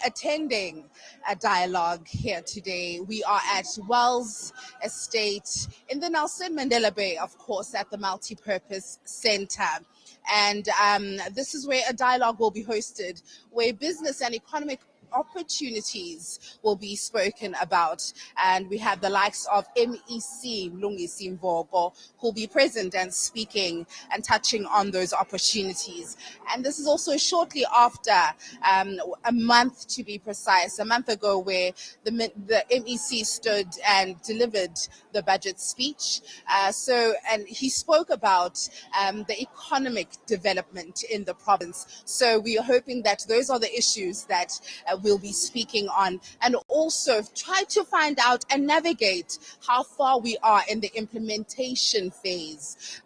attending a dialogue here today. We are at Wells Estate in the Nelson Mandela Bay, of course, at the Multipurpose Center. And this is where a dialogue will be hosted, where business and economic opportunities will be spoken about. And we have the likes of MEC Mlungisi Mvogo, who will be present and speaking and touching on those opportunities. And this is also shortly after a month, to be precise, a month ago, where the MEC stood and delivered the budget speech. And he spoke about the economic development in the province. So we are hoping that those are the issues that we'll be speaking on, and also try to find out and navigate how far we are in the implementation phase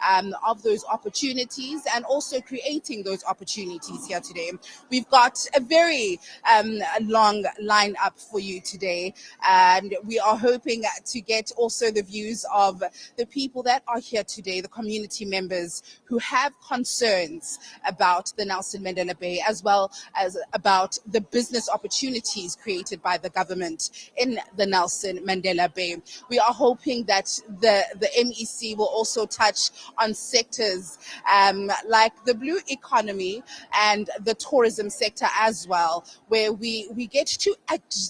of those opportunities, and also creating those opportunities here today. We've got a very long lineup for you today, and we are hoping to get also the views of the people that are here today, the community members who have concerns about the Nelson Mandela Bay, as well as about the business opportunities created by the government in the Nelson Mandela Bay. We are hoping that the MEC will also touch on sectors like the blue economy and the tourism sector as well, where we get to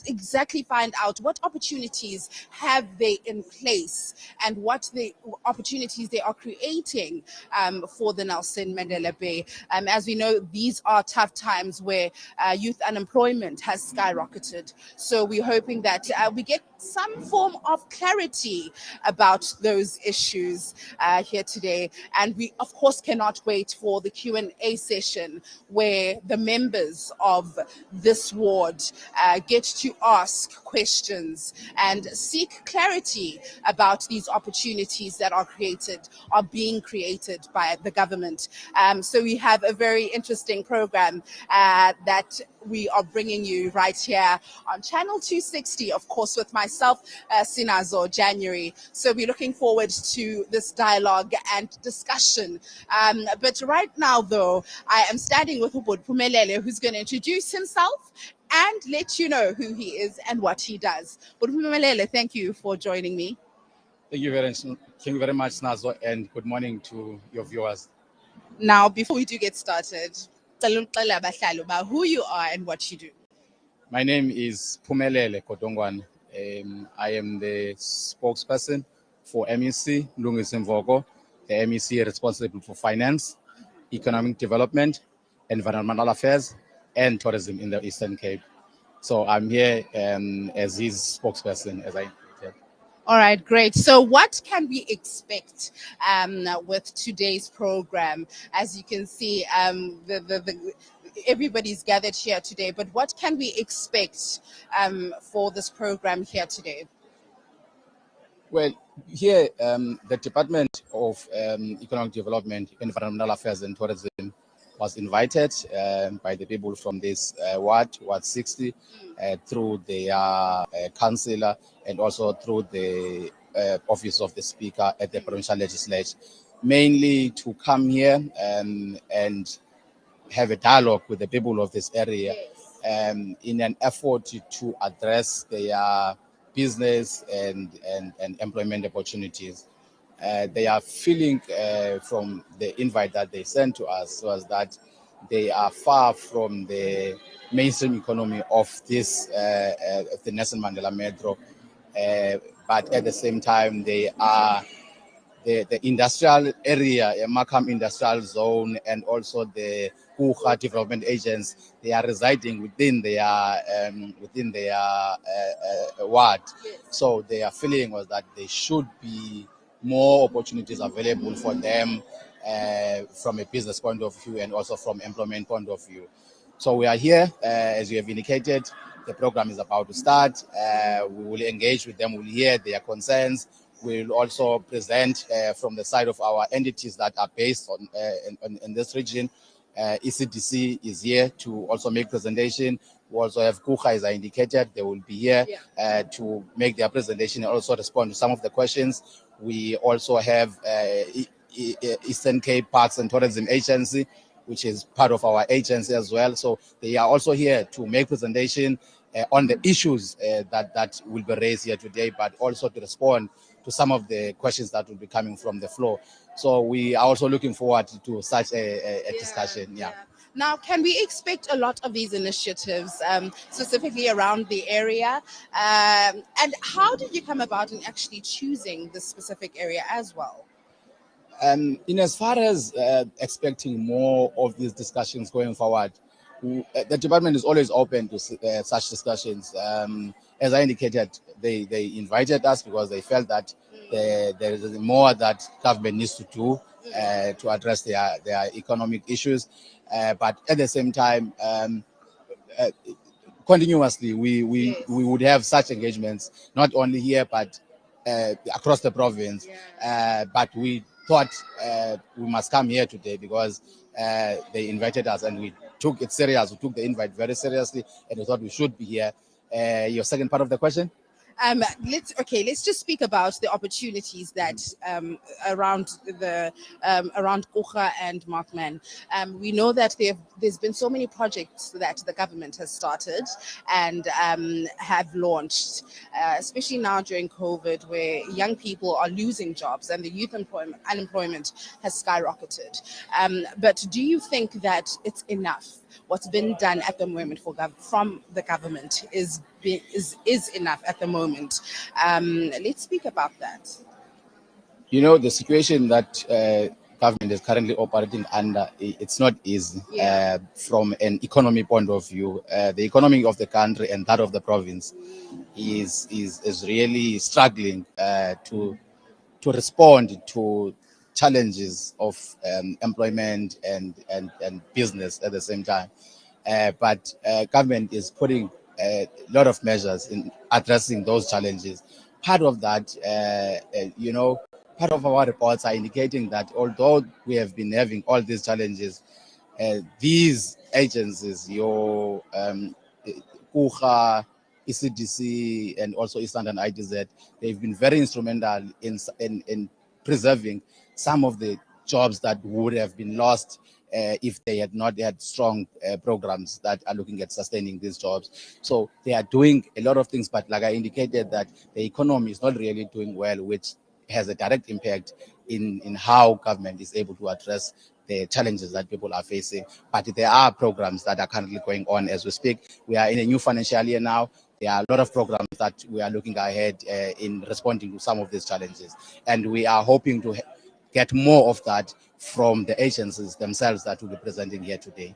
exactly find out what opportunities have they in place and what the opportunities they are creating for the Nelson Mandela Bay. As we know, these are tough times where youth unemployment has skyrocketed. So we're hoping that we get some form of clarity about those issues here today. And we, of course, cannot wait for the Q&A session, where the members of this ward get to ask questions and seek clarity about these opportunities that are being created by the government. So we have a very interesting program that we are bringing you right here on Channel 260, of course, with myself, Sinazo January. So we're looking forward to this dialogue and discussion. But right now, though, I am standing with Ubud Pumelele, who's going to introduce himself and let you know who he is and what he does. Ubud Pumelele, thank you for joining me. Thank you very much, Nazo, and good morning to your viewers. Now, before we do get started, tell about who you are and what you do. My name is Pumelele Kodongwan. I am the spokesperson for MEC Mlungisi Mvogo, the MEC responsible for finance, economic development, environmental affairs, and tourism in the Eastern Cape. So I'm here as his spokesperson, as I said. All right, great. So, what can we expect with today's program? As you can see, everybody's gathered here today. But what can we expect for this program here today? Well, here, the Department of Economic Development, Environmental Affairs and Tourism was invited by the people from this Ward 60, through their councillor and also through the Office of the Speaker at the Provincial Legislature, mainly to come here and have a dialogue with the people of this area in an effort to address their business and employment opportunities. They are feeling from the invite that they sent to us was that they are far from the mainstream economy of this of the Nelson Mandela Metro, but at the same time they are the industrial area, Markham Industrial Zone, and also the Kucha Development Agents. They are residing within their ward. So their feeling was that there should be more opportunities available for them from a business point of view and also from employment point of view. So we are here, as you have indicated. The program is about to start. We will engage with them. We'll hear their concerns. We'll also present from the side of our entities that are based on in this region. ECDC is here to also make presentation. We also have Kucha, as I indicated. They will be here to make their presentation and also respond to some of the questions. We also have Eastern Cape Parks and Tourism Agency. which is part of our agency as well. So they are also here to make presentation on the issues that will be raised here today, but also to respond to some of the questions that will be coming from the floor. So we are also looking forward to such a discussion. Yeah. Now, can we expect a lot of these initiatives, specifically around the area? And how did you come about in actually choosing this specific area as well? In as far as expecting more of these discussions going forward, the department is always open to such discussions. As I indicated, they invited us because they felt that there is more that government needs to do to address their economic issues. But at the same time, continuously, we would have such engagements, not only here, but across the province. But we thought we must come here today because they invited us and we took it serious. We took the invite very seriously and we thought we should be here. Your second part of the question? Let's just speak about the opportunities that around Kucha and Markman. We know that there's been so many projects that the government has started and have launched, especially now during COVID, where young people are losing jobs and the youth unemployment has skyrocketed. But do you think that it's enough? What's been done at the moment from the government is enough at the moment. Let's speak about that. You know, the situation that government is currently operating under, it's not easy from an economy point of view. The economy of the country and that of the province is really struggling to respond to challenges of employment and business at the same time. But government is putting a lot of measures in addressing those challenges. Part of that, part of our reports are indicating that although we have been having all these challenges, these agencies, your Kucha, ECDC, and also East London IDZ, they've been very instrumental in preserving some of the jobs that would have been lost if they had not had strong programs that are looking at sustaining these jobs. So they are doing a lot of things, but like I indicated, that the economy is not really doing well, which has a direct impact in how government is able to address the challenges that people are facing. But there are programs that are currently going on as we speak. We are in a new financial year now. There are a lot of programs that we are looking ahead in responding to some of these challenges. And we are hoping to get more of that from the agencies themselves that will be presenting here today.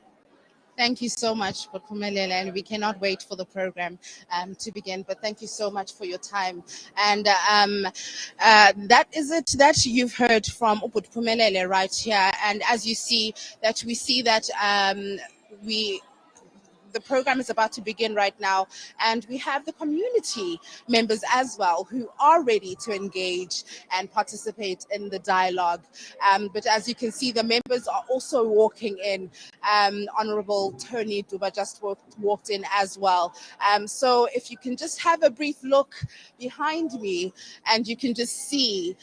Thank you so much, Butpumelele, and we cannot wait for the program to begin. But thank you so much for your time. And that is it that you've heard from Butpumelele right here. And as you see, we see that the program is about to begin right now, and we have the community members as well who are ready to engage and participate in the dialogue. But as you can see, the members are also walking in. Honorable Tony Duba just walked in as well. So if you can just have a brief look behind me, and you can just see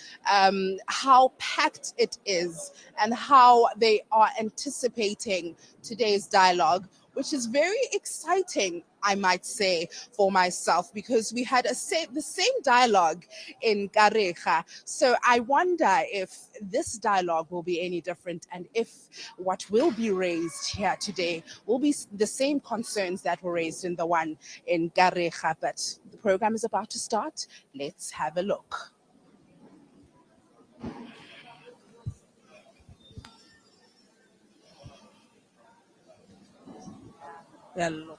how packed it is and how they are anticipating today's dialogue, which is very exciting, I might say, for myself, because we had the same dialogue in Gareja. So I wonder if this dialogue will be any different, and if what will be raised here today will be the same concerns that were raised in the one in Gareja. But the program is about to start. Let's have a look. Well,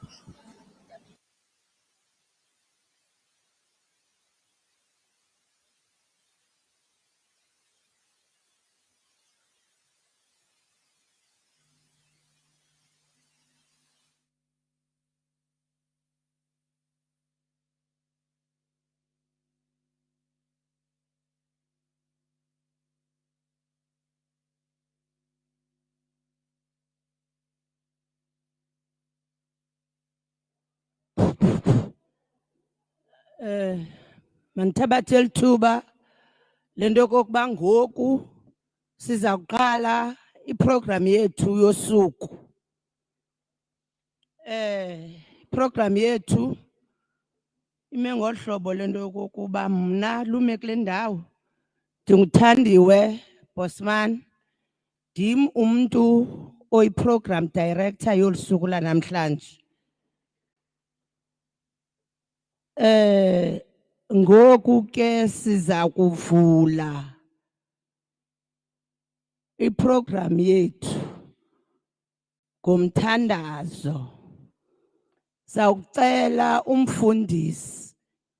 Manithabathela ithuba lento kokuba ngoku siza kuqala iprogram yethu yosuku. Program yethu ime ngohlobo lento yokokuba mna lume kule ndawo ndinguthandiwe Bosman, ndim umntu oyi-program director yolu suku lanamhlanje. Ngoku ke siza kuvula iprogram yethu ngomthandazo. Sawucela umfundisi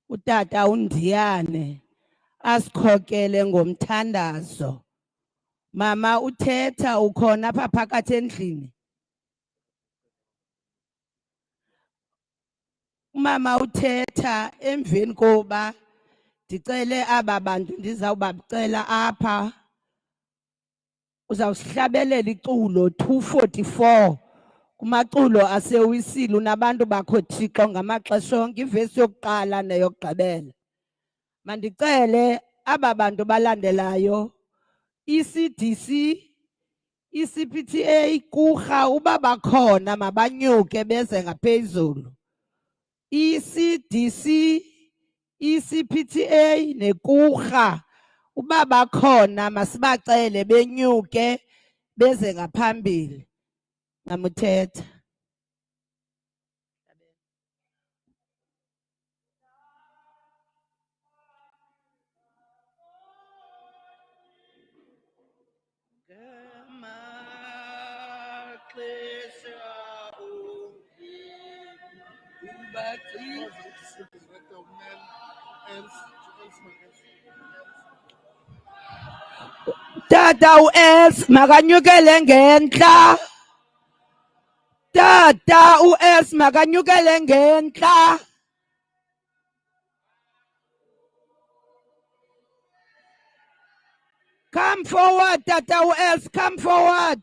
utata uNdiyane asikhokele ngomthandazo. Mama uthetha ukhona apha phakathi endlini. Umama uthetha emveni koba ndicele aba bantu ndizawubacela apha. Uzawusihlabelela iculo 244 kumaculo asewisile unabantu bakho Thixo ngamaxesha onke, ivesi yokuqala neyokugqibela. Mandicele aba bantu balandelayo, ECDC, ECPTA, kurha uba bakhona mabanyuke beze ngaphezulu. ECDC, ECPTA nekurha uba bakhona masibacele benyuke beze ngaphambili. Namuthetha. Tata uEls makanyukele ngentla. Tata uEls makanyukele ngentla. Come forward, Tata uEls, come forward.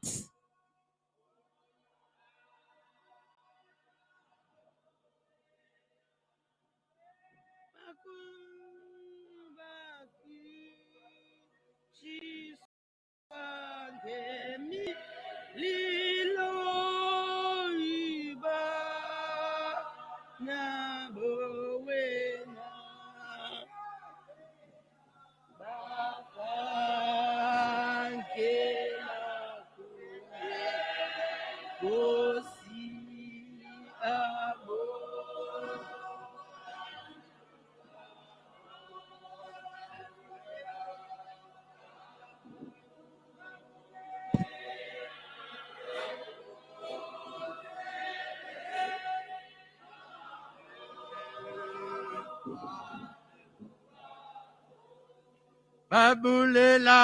Babulela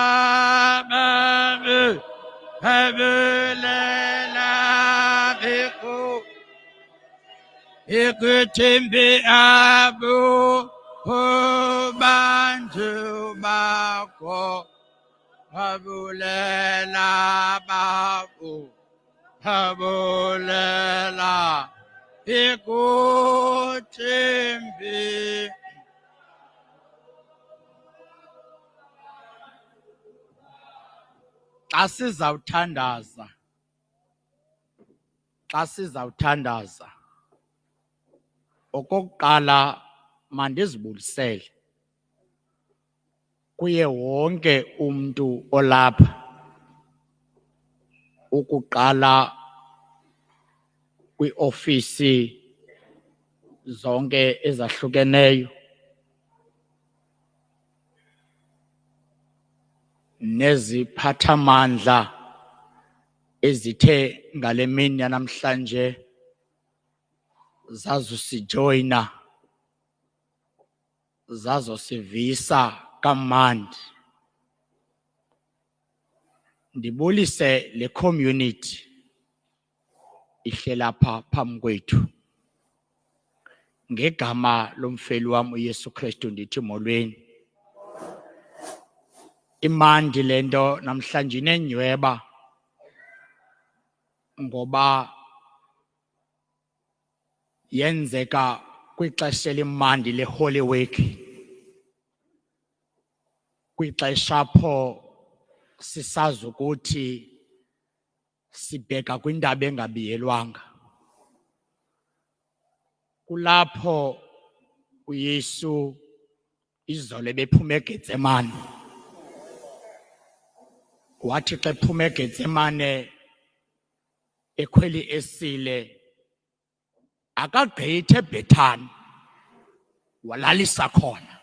babu, babulela beko, ikutimbi abu, bantu bako. Babulela babu, babulela ikutimbi. Xa sizawuthandaza okokuqala mandizibulisele kuye wonke umntu olapha, ukuqala kwiofisi zonke ezahlukeneyo neziphathamandla ezithe ngale mini yanamhlanje zazusijoyina, zazosivisa kamandi. Ndibulise le community ihlela apha phambi kwethu. Ngegama lomfeli wam uYesu Kristu ndithi molweni. Imandi lento namhlanje inenyweba ngoba yenzeka kwixesha elimandi leHoly Week, kwixesha apho sisazi ukuthi sibheka kwindaba engabiyelwanga. Kulapho uYesu izolo bephuma eGetsemane. Wathi xa ephuma eGetsemane ekhweli esile akagqithe eBhethani walalisa khona.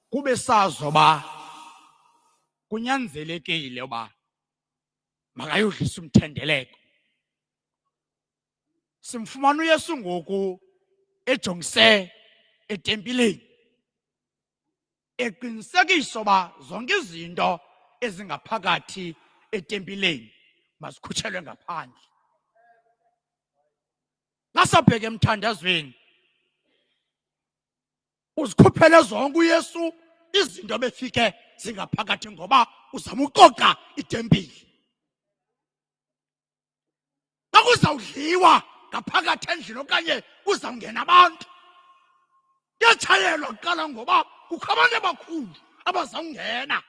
Kube sazoba kunyanzelekile uba makayodlisa umthendeleko. Simfumana uYesu ngoku ejongise etempileni, eqinisekisa uba zonke izinto ezingaphakathi etempileni mazikhutshelwe ngaphandle. Lasabheka emthandazweni uzikhuphele zonke uYesu izinto befike zingaphakathi ngoba uzama uqoqa itempili. Xa kuzawudliwa ngaphakathi endlini okanye kuzawungena abantu, kuyatshayelwa kuqala ngoba kukho abantu abakhulu abazawungena.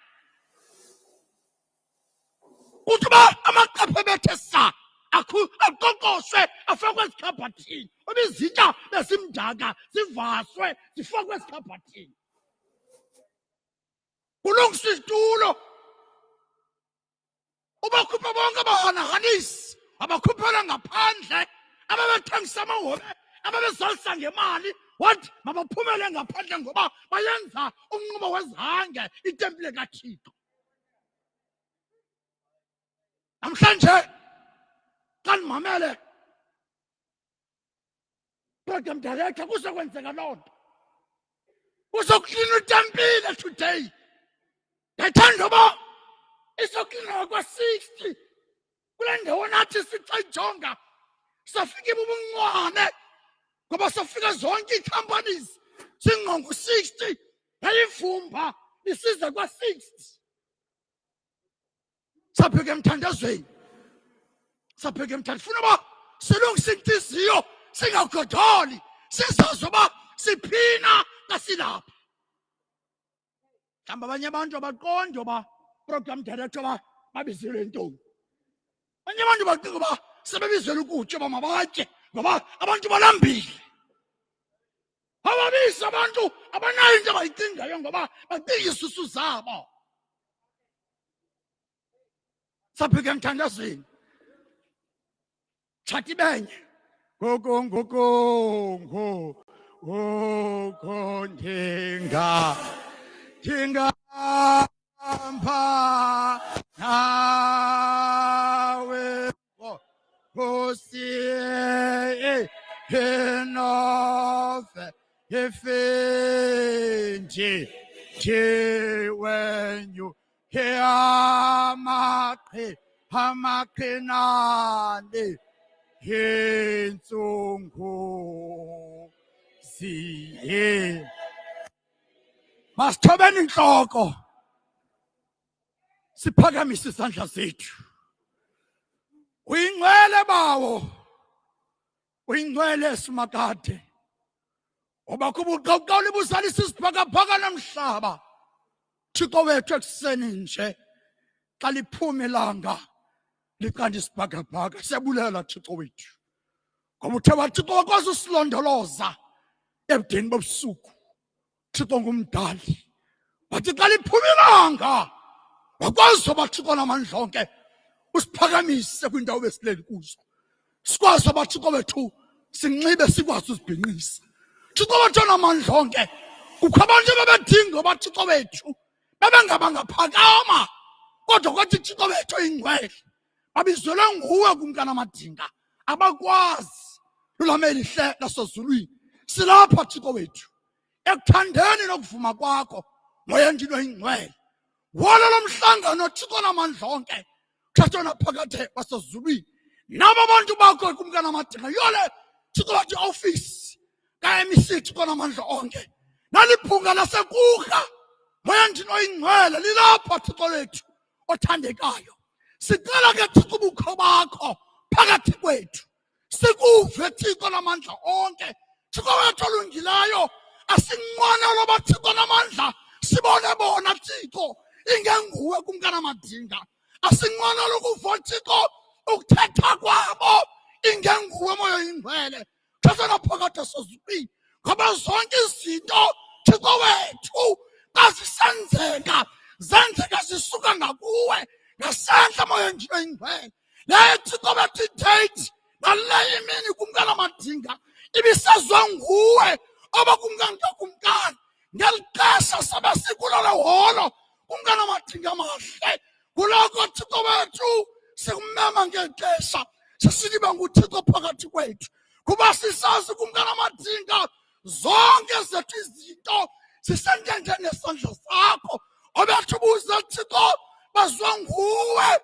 Kuthi uba amaqephe bethe saa aqoqoshwe afakwe esikhabhathini, uba izitya bezimdaka zivaswe zifakwe esikhabhathini. Kulungiswa izitulo, ubakhuphe bonke abahanahanisi, abakhuphela ngaphandle, ababethengisa amahobe, ababezalisa ngemali. Wathi mabaphumele ngaphandle ngoba bayenza umnqubo wezange itempile kaThixo. Namhlanje xa ndimamele program director kuzokwenzeka loo nto, kuzoklina itempile today. Ndithanda uba izoklinwa kwa-60 kule ndawo nathi sisayijonga. Safika ibubunqwane ngoba safika zonke ii-companies zingongo-60, yayivumba isize kwa-60. Sapheka emthandazweni, funa uba silungise intliziyo, singagodoli, sizazi uba siphina xa silapha. Mhlawumbi abanye abantu abaqondi uba program director uba babizelwe ntoni. Abanye abantu bacinga uba sebebizela ukutya uba mabatye ngoba abantu balambile. Ababisi abantu abanayo into abayicingayo ngoba bacinga iisusu zabo. Sapheka emthandazweni, tshathi benye ndingahamba nawe Nkosi enofe efendi wenyu amaqhinane intsungu ziye. Masithobeni intloko, siphakamise isandla sethu. Uyingcwele bawo, uyingcwele simakade, ngoba kuba uqoqola ibuzalisa isibhakabhaka nomhlaba. Thixo wethu ekuseni nje xa liphuma ilanga liqanda isibhakabhaka, siyabulela Thixo wethu ngoba uthe waThixo wakwazi usilondoloza ebudeni bobusuku. Thixo ngumdali, wathi xa liphuma ilanga wakwazi uba Thixo namandla onke usiphakamise kwindawo besileli kuzo, sikwazi uba Thixo wethu sinxibe, sikwazi uzibhinqisa. Thixo wethu namandla onke, kukho abantu ababedinga uba Thixo wethu babengabangaphakama, kodwa kwathi Thixo wethu oyingcwele babizelwe nguwe kumkanamadinga, abakwazi lulamela ihle lasezulwini. Silapha Thixo wethu ekuthandeni nokuvuma kwakho, moya ndini oyingcwele. Wala lo mhlangano Thixo namandla onke, thathwa naphakathe basezulwini nabo abantu bakho kumkanamadinga. Yole Thixo wathi ofisi ka-MEC Thixo namandla onke, naliphunga lasekurha, moya ndini oyingcwele lilapha Thixo lethu othandekayo. Sicela ke Thixo ubukho bakho phakathi kwethu, sikuve Thixo namandla onke. Thixo wethu olungileyo, asinqwana loba Thixo namandla sibone bona Thixo ingenguwe kumkanamadinga. asinqwenela ukuva Thixo ukuthetha kwabo ingenguwe moya oyingcwele. Xesha naphakathi esezulwini ngoba zonke izinto Thixo wethu azisenzeka zenzeka zisuka ngakuwe ngasandla moya oyingcwele. Leyo Thixo wethu date ngaleyo imini kumkani Madinga ibisezwe nguwe oba kumkani kakumkani ngeli xesha sabe sikulole holo kumkani Madinga amahle. Kuloko Thixo wethu sikumema ngexesha sisiliba nguThixo phakathi kwethu kuba sisazi kumkani Madinga zonke zethu izinto sisentende nesandla sakho obethi buze Thixo bazwe nguwe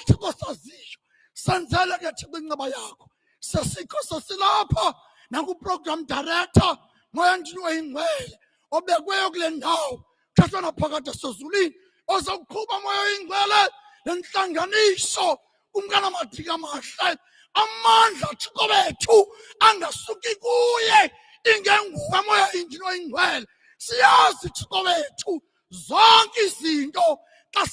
Thixo saziyo. Senzele ke Thixo inceba yakho sesikho sesilapha nangu-program director moya ndini oyingcwele obekweyo kule ndawo xesha naphakathi esezulwini ozawuqhuba moya oyingcwele lenhlanganiso kumkani Madinga amahle. Amandla Thixo wethu angasuki kuye ingenguwe moya indini oyingcwele. Siyazi Thixo wethu zonke izinto xa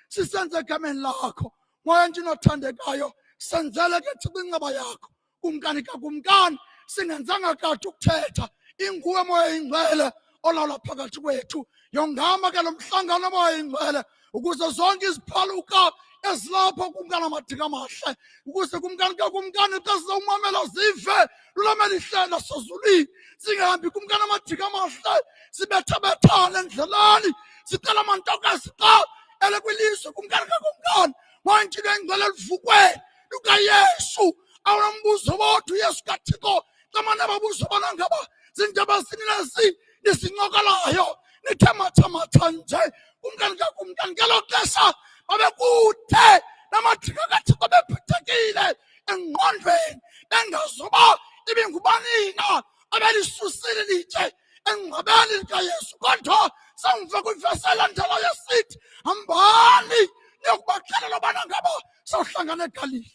sisenza egameni lakho moya ndini othandekayo. Senzele ke Thixo inceba yakho kumkani kakumkani singenzanga kade ukuthetha inguwe moya oyingcwele olawula phakathi kwethu. Yongama ke lo mhlangano moya oyingcwele ukuze zonke iziphaluka ezilapho kumkani Madinga amahle ukuze kumkani kakumkani xa sizawumamela zive lulamela ihlela sezulwini singahambi kumkani Madinga amahle sibethabethane endlelani sicela amantokazi xa ele kwilizwe kumkani kakumkani moya ndini oyingcwele livukweni lukaYesu. Awunambuzo wothu Yesu kaThixo xa mane babuzo bona ngaba zindaba zinilezi nisincokalayo nithe mathamatha nje kumkani kakumkani ngelo xesha babekude namadinga kaThixo bephithekile engqondweni bengazoba ibingubanina abelisusile litye engcwabeni likaYesu. Kodwa samva kwivesi elandelayo sithi hambani niyokubaxelela ubana ngaba sawuhlangana eGalili.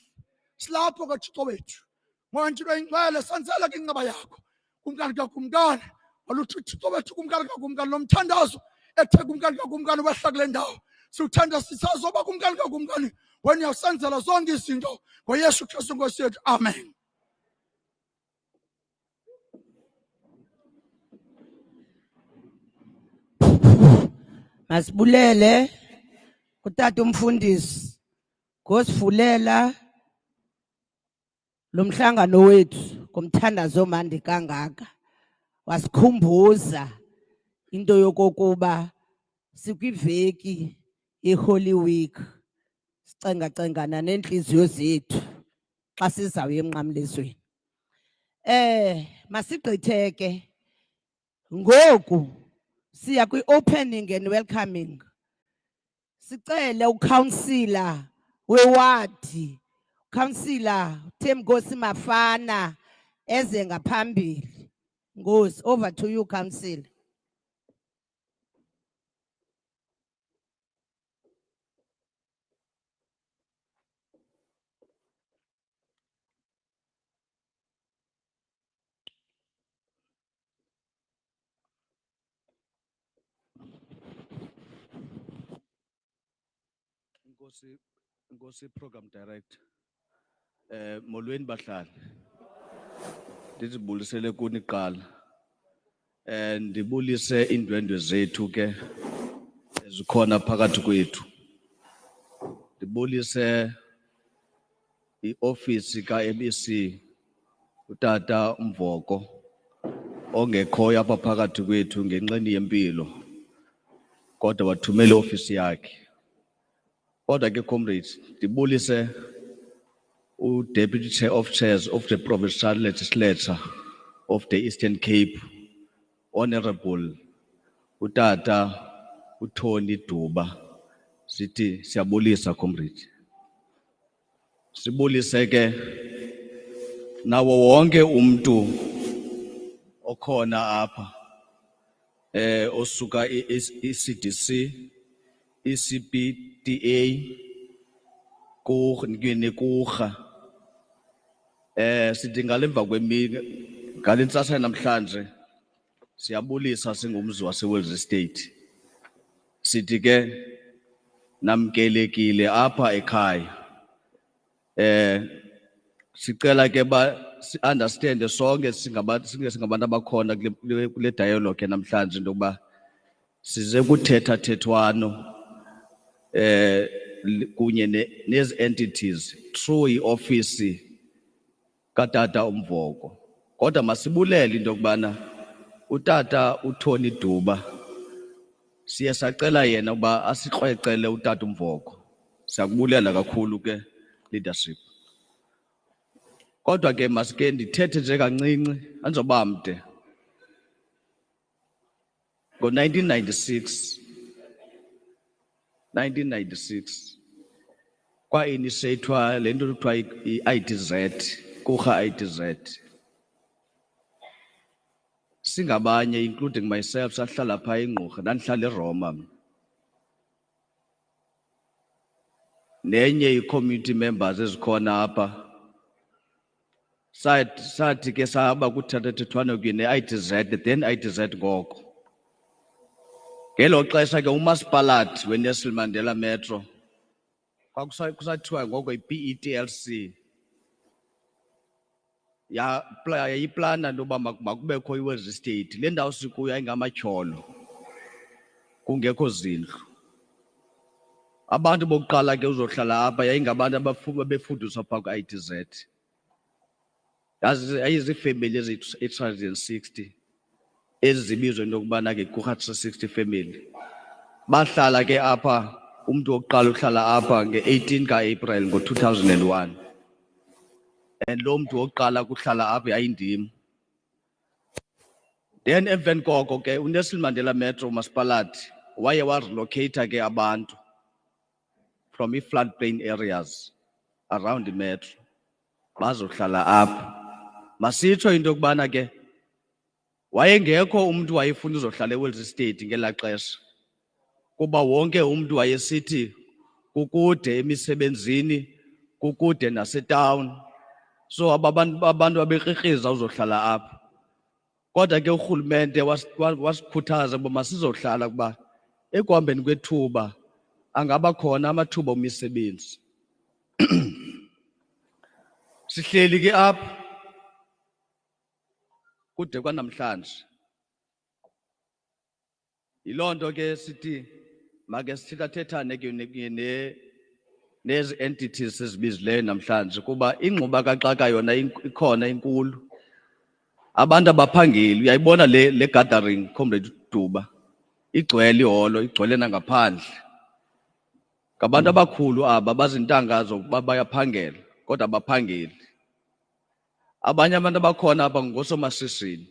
Silapho ke Thixo wethu moya ndini oyingcwele senzele ke inceba yakho kumkani kakumkani oluthi Thixo wethu kumkani kakumkani lomthandazo ethe kumkani kakumkani wehla kule ndawo siwuthanda sisazi oba kumkani kakumkani wena uyawusenzela zonke izinto ngoYesu Kristu Nkosi yethu. Amen. Masibulele kutata umfundisi ngosivulela lo mhlangano wethu ngomthandazo omandi kangaka. Wasikhumbuza into yokokuba sikwiveki yeHoly Week sicengacengana nenhliziyo zethu xa sizawuya emnqamlezweni. Masigqithe ke ngoku siya kwi-opening and welcoming. Sicele uCouncillor wewadi, Councillor Themkosi Mafana eze ngaphambili. Ngosi, over to you Councillor. Nkosi program director molweni bahlali ndizibulisele kuni qala ndibulise indwendwe zethu ke ezikhona phakathi kwethu ndibulise iofisi kaMEC utata Mvoko ongekhoyo apha phakathi kwethu ngenxeni yempilo kodwa wathumela ofisi yakhe. Kodwa ke comrades ndibulise Deputy Chair of Chairs of the Provincial Legislature of the Eastern Cape, Honorable utata uThoni Duba. Sithi siyabulisa comrades. Sibulise ke nawo wonke umuntu okhona apha osuka iCDC, iCPDA kurha sithi ngalemva kwemini ngalentsasa namhlanje siyabulisa singumzi waseWells Estate. Sithi ke namkelekile apha ekhaya. Sicela ke ba understand sonke singabantu abakhona kule dialogue namhlanje into yokuba size kuthetha thethwano kunye nezi entities through ioffice katata uMvoko. Kodwa masibulele into yokubana utata uThoni Duba siye sacela yena ukuba asikrwecele utata uMvoko. Siyakubulela kakhulu ke leadership. Kodwa ke masike ndithethe nje kancinci anzoba mde. Ngo-1996 kwa-initiathwa le nto kuthiwa i-IDZ, kurha IDZ. Singabanye, including myself, sahlala phaa eNgqurha, ndandihlala eRoma. Nenye i-community members ezikhona apha. Sathi ke sahamba kuthethathethwana kunye ne-IDZ, then IDZ ngoko. Ngelo xesha ke umasipalathi weNelson Mandela Metro kusathiwa ngoko i-PETLC yayiplana into yoba makubekho iWales Estate. Le ndawo sikuyo ayingamatyholo, kungekho zindlu. Abantu bokuqala ke uzohlala apha yayingabantu abefuduswa phaa ku-IDZ. Yayizifemeli ezi-860 ezibizwa into yokubana ke ku-360 family. Bahlala ke apha, umntu wokuqala uhlala apha nge-18 ka-April ngo-2001. And lo mntu wokuqala kuhlala apha yayindim. Then emveni koko ke uNelson Mandela Metro umasipalathi waye warelocate ke abantu from i-floodplain areas around the metro bazohlala apha. Masitsho into yokubana ke wayengekho umntu wayefuna uzohlala eWales Estate ngelaa xesha, kuba wonke umntu wayesithi kukude emisebenzini, kukude nasetown. So abantu babekrekriza uzohlala apha. Kodwa ke urhulumente wasikhuthaza uba masizohlala kuba ekuhambeni kwethuba angaba khona amathuba omsebenzi. Sihleli ke apha kude kwanamhlanje. Yiloo nto ke sithi make sithethathethane ke nezi entities ezibizileyo namhlanje kuba ingxuba kaxaka yona ikhona inkulu. Abantu abaphangeli, uyayibona le gathering Comrade Duba, igcwele iholo, igcwele nangaphandle. Ngabantu abakhulu aba bazintanga zokuba bayaphangela kodwa abaphangeli. Abanye abantu abakhona apha ngosomashishini,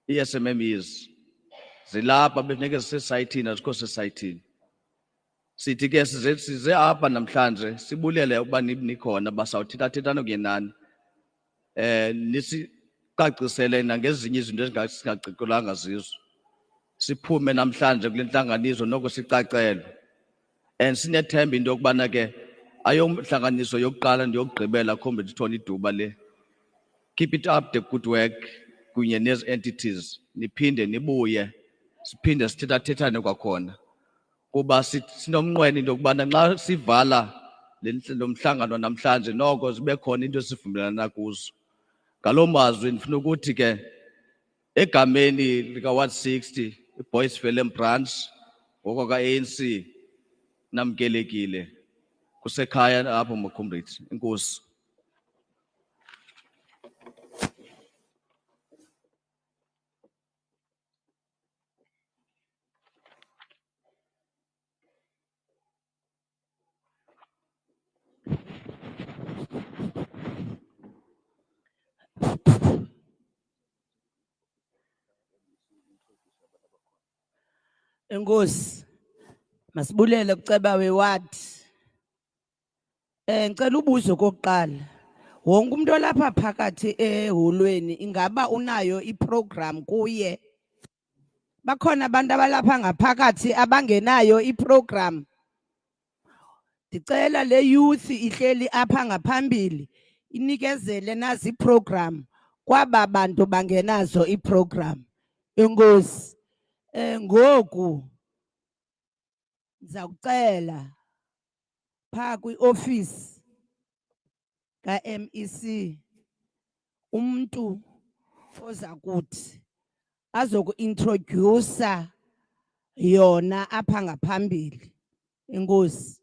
i-SMMEs zilapha befuneke zisesayithini, azikho sesayithini. Sithi ke size apha namhlanje sibulele ukuba nikhona, basawuthethathethana kunye nani nisicacisele nangezinye izinto ezingacaciselanga zizo. Siphume namhlanje kule ntlanganiso noko sicacele. And sinethemba into yokubana ke ayomhlanganiso yokuqala ndiyokugqibela Comrade Thoni Duba le. Keep it up the good work kunye nezi entities, niphinde nibuye siphinde sithethathethane kwakhona. Kuba sinomnqweno into yokubana nxa sivala lo mhlangano namhlanje noko zibe khona into esivumelana kuzo. Ngaloo mazwi ndifuna ukuthi ke egameni lika-160 i-Boys Phelan branch ngoko ka-ANC namkelekile kusekhaya apho maComrades. Enkosi. Enkosi, masibulele kuceba wewadi. Ngicela ubuzo okokuqala. Wonke umuntu olapha phakathi eholweni ingaba unayo iprogram kuye? Bakhona abantu abalapha ngaphakathi abangenayo iprogram? Ndicela le youth ihleli apha ngaphambili inikezele nazi iprogram kwaba bantu bangenazo iprogram. Enkosi. Ngoku Ndizawucela phaa kwi-office ka-MEC umntu oza kuthi azokuintrodusa yona apha ngaphambili. Enkosi.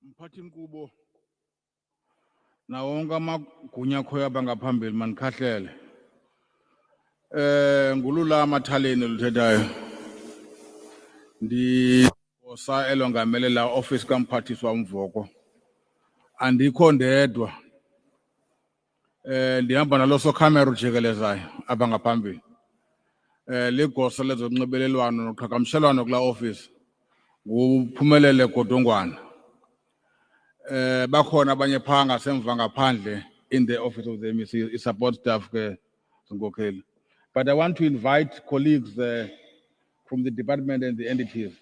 Mphathi Nkubo nawo wonke amagunya akhoyo abangaphambili manikhahlele. Ngulula amathaleni luthethayo. Ndigosa elongamele la office kaMphathiswa uMvoko. Andikho ndedwa. Ndihamba nalo sokhamera ujikelezayo abangaphambili. Ligosa lezonxibelelwano noqhagamshelwano kula office. Nguphumelele Godongwana. Bakhona abanye phaa ngasemva ngaphandle in the office of the MEC, support staff ke zinkokheli. But I want to invite colleagues from the department and the entities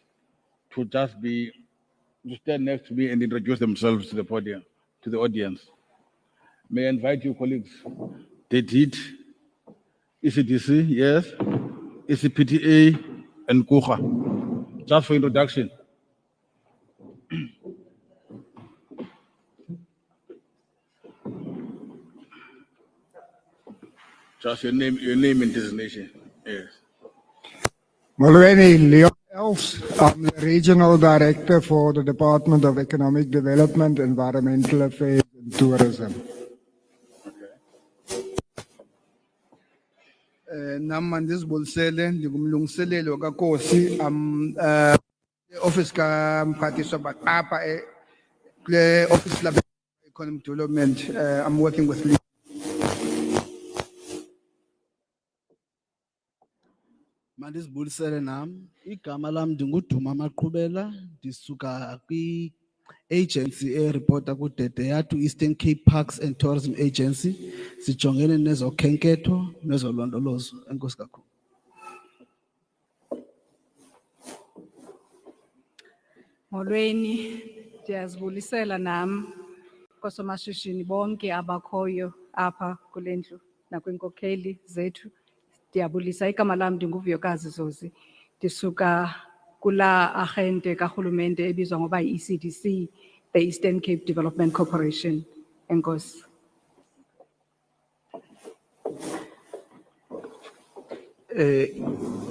to just to stand next to me and introduce themselves to the podium, to the audience. May I invite you, colleagues? DEDIT, ECDC, yes, ECPTA, and KUHA. Just for introduction. Just your name and designation. Yes. Molweni Leon Elfs. I'm the Regional Director for the Department of Economic Development, Environmental Affairs and Tourism. Namandisbulisele ndingumlungiseleli wakaKosi office kaMphathiswa apha kule office la economic development. I'm working with Lee. Mandisibulisele nam igama lam ndinguduma Maqhubela ndisuka kwi-agency reporter kudede yathu Eastern Cape Parks and Tourism Agency sijongene nezokhenketho nezolondolozo. Enkosi kakhulu. Molweni, ndiyazibulisela nam koosomashishini bonke abakhoyo apha kule ndlu nakwinkokheli zethu. Ndiyabulisa, igama lam ndinguVuyokazi Zosi. Ndisuka kula agente karhulumente ebizwa ngoba yi-ECDC, the Eastern Cape Development Corporation. Enkosi.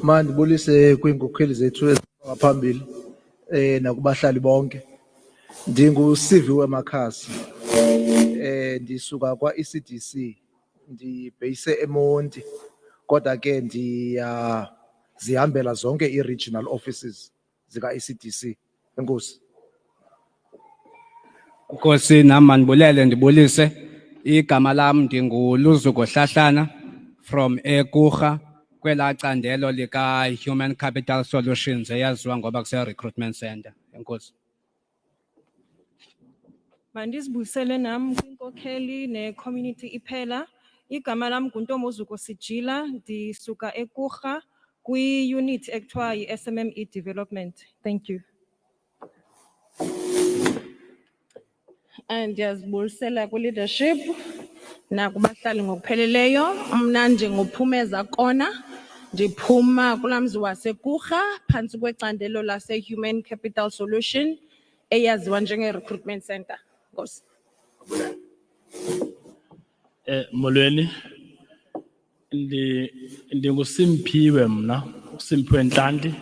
Mandibulise kwiinkokheli zethu ngaphambili nakubahlali bonke. NdinguSiviwe Makhasi. Ndisuka kwa-ECDC. Ndibheyise eMonti. Kodwa ke zihambela zonke i-regional offices zika-ECDC. Enkosi. Nkosi nam mandibulele ndibulise. Igama lam ndinguLuzuko Hlahlana from eKucha kwela candelo lika Human Capital Solutions eyaziwa ngoba kuse Recruitment Center. Enkosi. Mandisibulisele nam kwinkokheli ne-community iphela. Igama lam nguNtomozuko Sijila, ndisuka eKucha kwi-unit ekuthiwa yi-SMME Development. Thank you. Ndiyazibulisela ku-leadership nakubahlali ngokupheleleyo. Mna ndinguPhumeza Kona, ndiphuma kulaa mzi waseKucha phantsi kwecandelo lase-Human Capital Solution eyaziwa njenge-Recruitment Center. Nkosi. Molweni, ndinguSimphiwe mna, uSimphiwe Nhlanhla,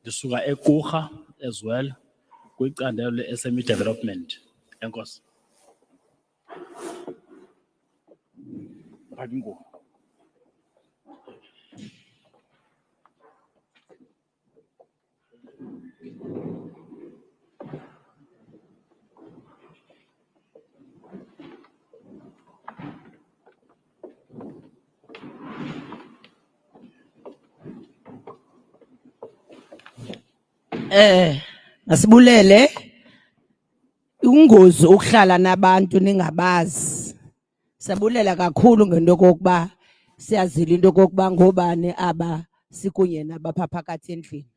ndisuka eKucha as well kwicandelo le-SME Development. Enkosi. Masibulele Ungozi ukuhlala nabantu ningabazi. Sabulela kakhulu ngento kokuba siyazile into kokuba ngobani aba sikunye nabapha phakathi endlini.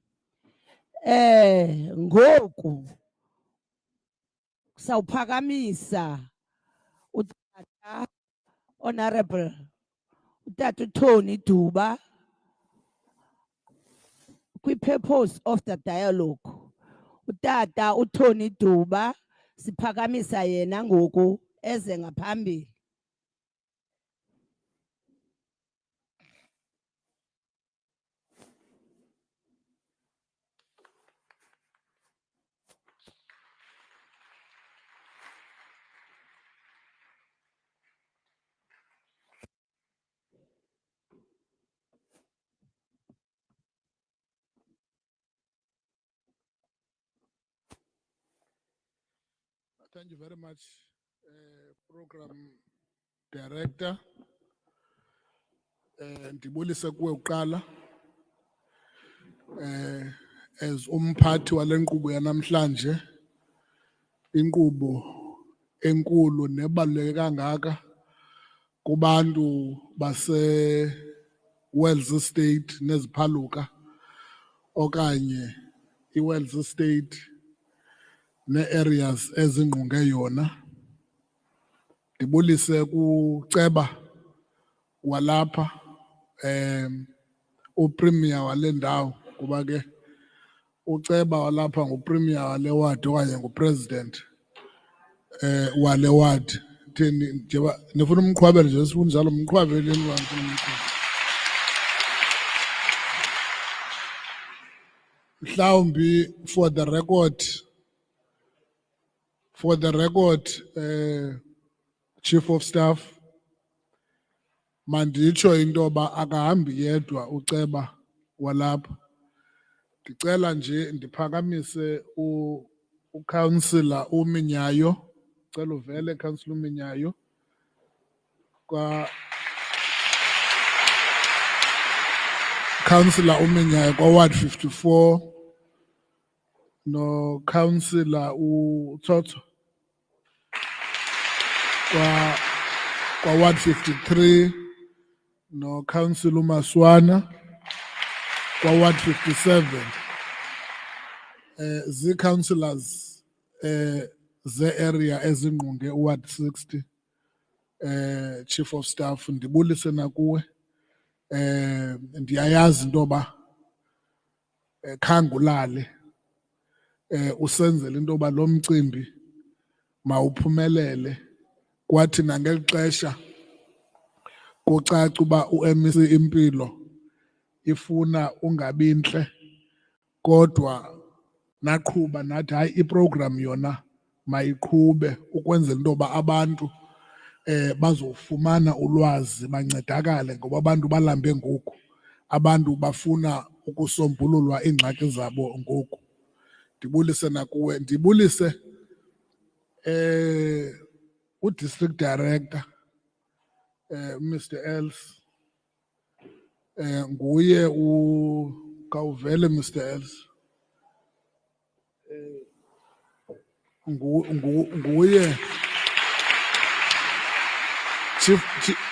Ngoku sawuphakamisa utata Honorable utata uTony Duba kwi-purpose of the dialogue. Utata uTony Duba siphakamisa yena ngoku eze ngaphambili. Thank you very much, Program Director. Ndibulise kuwe uqala as umphathi wale nkqubo yanamhlanje, inkqubo enkulu nebaluleke kangaka kubantu base Wells Estate neziphaluka okanye iWells Estate ne-areas ezingqonge yona. Ndibulise kuceba walapha upremier wale ndawo kuba ke uceba walapha ngupremier wale ward okanye ngupresident wale ward. Thini njengoba nifuna umqhwabele nje sikunjalo umqhwabeleni wami. Mhlawumbi for the record, Chief of Staff, manditsho into yoba akahambi yedwa uceba walapha. Ndicela nje ndiphakamise uCouncillor uMinyayo, cela uvele Councillor uMinyayo Councillor uMinyayo kwa-Ward 54 no-Councillor uTsotso kwa-Ward 53 no-Councillor uMaswana kwa-Ward 57. Zii-councillors ze-area ezingqonge u-Ward 60. Chief of Staff, ndibulise nakuwe. Ndiyayazi into yoba khange ulale usenzela into yoba lo mcimbi mawuphumelele. Kwathi nangeli xesha kucaca uba u-MEC impilo ifuna ungabi ntle, kodwa naqhuba nathi hayi iprogram yona mayiqhube ukwenzela into yoba abantu bazofumana ulwazi bancedakale, ngoba abantu balambe ngoku. Abantu bafuna ukusombululwa iingxaki zabo ngoku. Ndibulise nakuwe. Ndibulise uDistrict Director Mr. Els, nguye kawuvele Mr. Els, nguye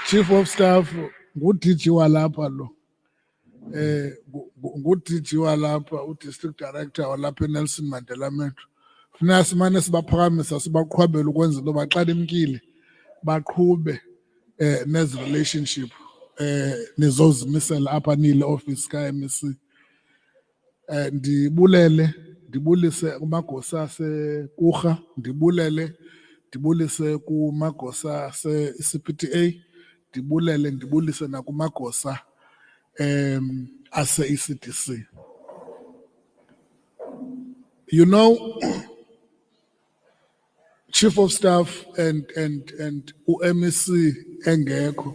Chief of Staff, ngu-DG walapha lo, ngu-DG walapha, uDistrict Director walapha eNelson Mandela Metro. Funeka simane sibaphakamisa sibaqhwabela ukwenzela into yoba xa nimkile baqhube nezi relationship nizozimisela apha nile office ka-MEC. Ndibulise kumagosa aseKurha, ndibulise kumagosa ase-CPTA, ndibulise nakumagosa ase-ECDC. You know, Chief of Staff and u-MEC engekho,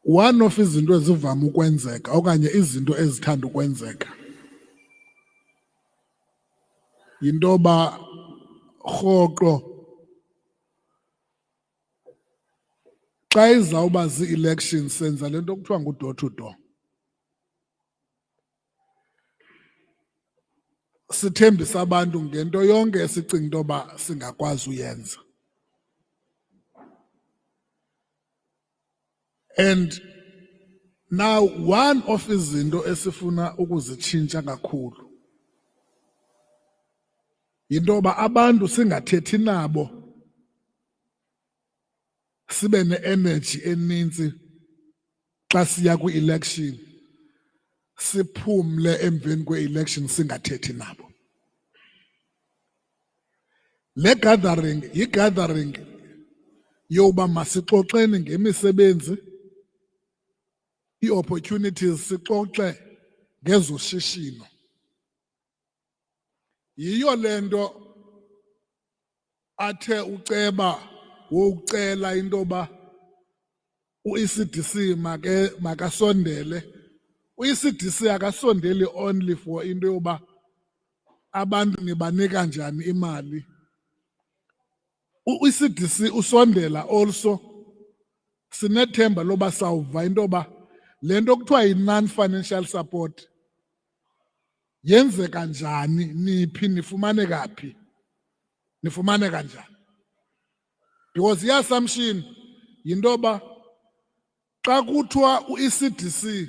one of izinto ezivama ukwenzeka okanye izinto ezithanda ukwenzeka yinto yoba rhoqo xa izawuba zii-elections senza le nto kuthiwa ngu-door to door. sithembisa abantu ngento yonke esicinga into yoba singakwazi uyenza. And now one of izinto esifuna ukuzitshintsha kakhulu yinto yoba abantu singathethi nabo sibe ne-energy eninzi xa siya kwi-election siphumle emveni kwe-election singathethi nabo. Le gathering yi-gathering yoba masixoxeni ngemisebenzi, ii-opportunities, sixoxe ngezoshishino. Yiyo le nto athe uceba wokucela into yoba u-ECDC makasondele. U-ECDC akasondeli only for into yoba abantu nibanika njani imali. U-ECDC usondela also sinethemba loba sawuva into yoba le nto kuthiwa yi-non-financial support yenzeka njani, niphi, nifumaneka phi, nifumaneka njani. Because i-assumption yinto yoba xa kuthiwa u-ECDC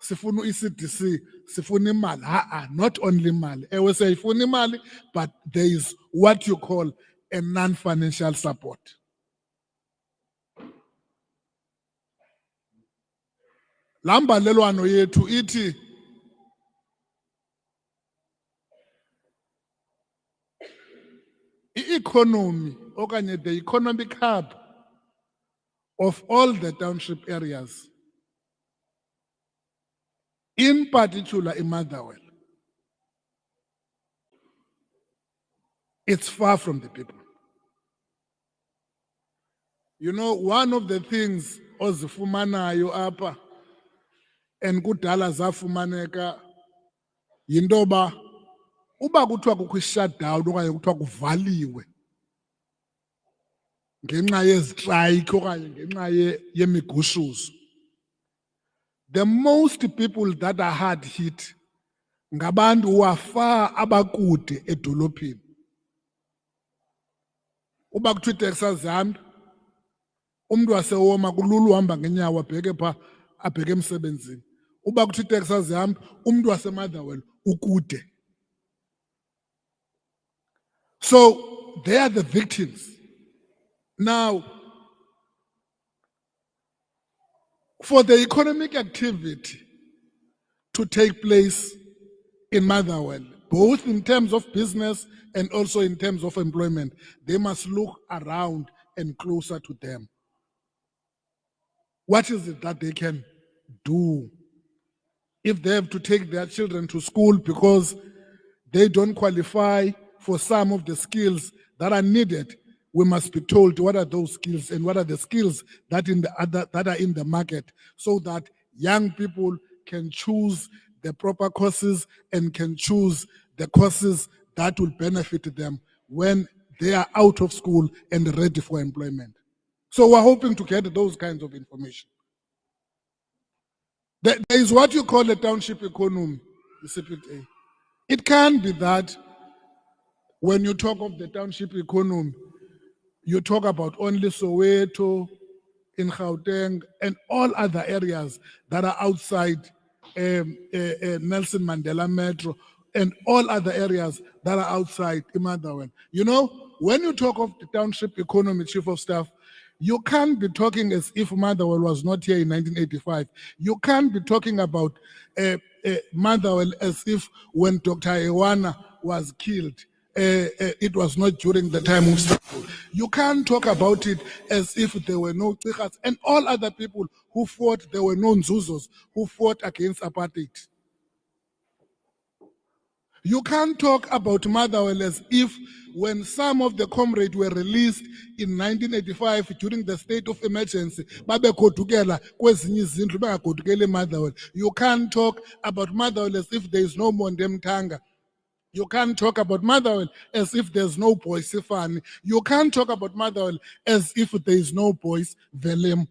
sifuna u-ECDC sifuna imali, not only imali. Ewe siyayifuna imali, but there is what you call a non-financial support. Laa mbalelwano yethu ithi i-economy okanye the economic hub of all the township areas, in particular in Motherwell, it's far from the people. You know, one of the things ozifumanayo apha and kudala zafumaneka yinto yoba uba kuthiwa kukho i-shutdown okanye kuthiwa kuvaliwe ngenxa yezitrayikhi okanye ngenxa yemigushuzo, the most people that are hard hit ngabantu who are far abakude edolophini. Uba kuthiwa iTexas zihambe, umntu wasewoma kulula uhamba ngeenyawo abheke phaa abheke emsebenzini. Uba kuthiwa iTexas zihambe, umntu waseMotherwell ukude. So they are the victims. Now, for the economic activity to take place in Motherwell, both in terms of business and also in terms of employment, they must look around and closer to them. What is it that they can do? If they have to take their children to school because they don't qualify for some of the skills that are needed, we must be told what are those skills and what are the skills that are in the market, so that young people can choose the proper courses and can choose the courses that will benefit them when they are out of school and ready for employment. So we're hoping to get those kinds of information. There is what you call a township economy, the CPTA. It can be that when you talk of the township economy, you talk about only Soweto, in Gauteng, and all other areas that are outside Nelson Mandela Metro, and all other areas that are outside Motherwell. You know, when you talk of the township economy, Chief of Staff, you can't be talking as if Motherwell was not here in 1985. You can't be talking about Motherwell as if when Dr. Ewana was killed, it was not during the time of struggle. You can't talk about it as if there were no Tsikhas and all other people who fought, there were no Nzuzos who fought against apartheid. You can't talk about Motherwell as if when some of the comrades were released in 1985 during the state of emergency, you can't talk about Motherwell as if there is no Mondem Tanga. You can't talk about Motherwell as if there's no Boys Sifani. You can't talk about Motherwell as if there is no Boys Velem.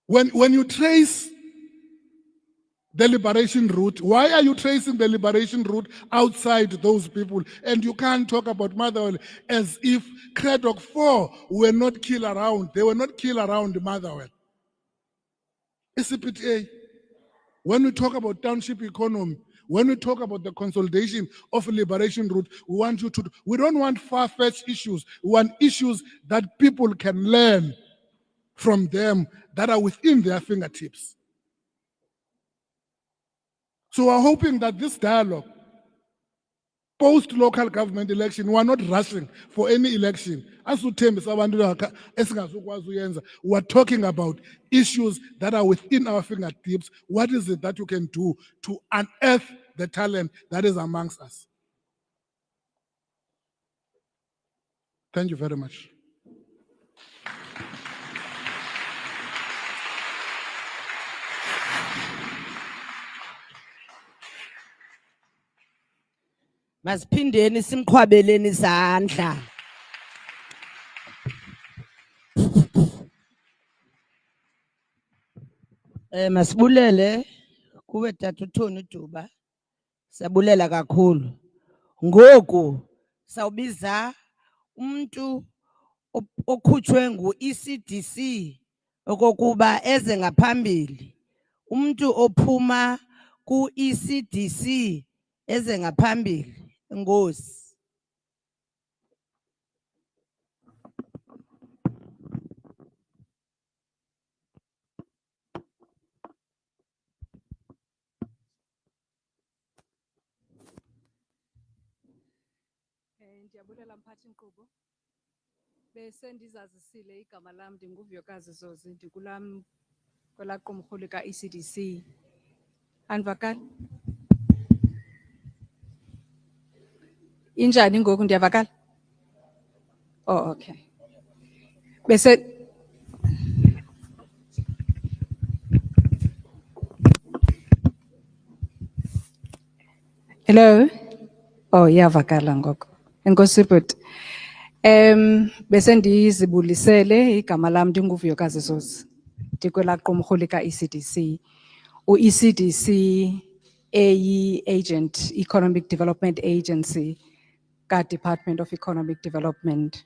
When you trace the liberation route. Why are you tracing the liberation route outside those people? And you can't talk about Motherwell as if Craddock 4 were not killed around. They were not killed around Motherwell. ECPTA, when we talk about township economy, when we talk about the consolidation of a liberation route, we don't want far-fetched issues. We want issues that people can learn from them, that are within their fingertips. So we're hoping that this dialogue, post-local government election, we're not rushing for any election. We're talking about issues that are within our fingertips. What is it that you can do to unearth the talent that is amongst us? Thank you very much. Masiphindeni simqhwabeleni izandla. Masibulele kuwe Tata uThoni Duba. Siyabulela kakhulu. Ngoku sawubiza umuntu okhutshwe ngu-ECDC okokuba eze ngaphambili. Umuntu ophuma ku-ECDC eze ngaphambili. Ngosi. Ndiyabulela mphathi nkqubo. Bese ndizazisile igama lam ndinguVuyokazi Zozi ndikulam kwelaa qumrhu lika-ECDC. Andivakali? Injani ngoku ndiyavakala? Oh, okay. Bese Hello? Oh, iyavakala ngoku. Enkosi bhuti. Bese ndizibulisele igama lam ndinguVuyokazi Zozi. Ndikwelaa qumrhu lika-ECDC. U-ECDC agent, Economic Development Agency, ka-Department of Economic Development.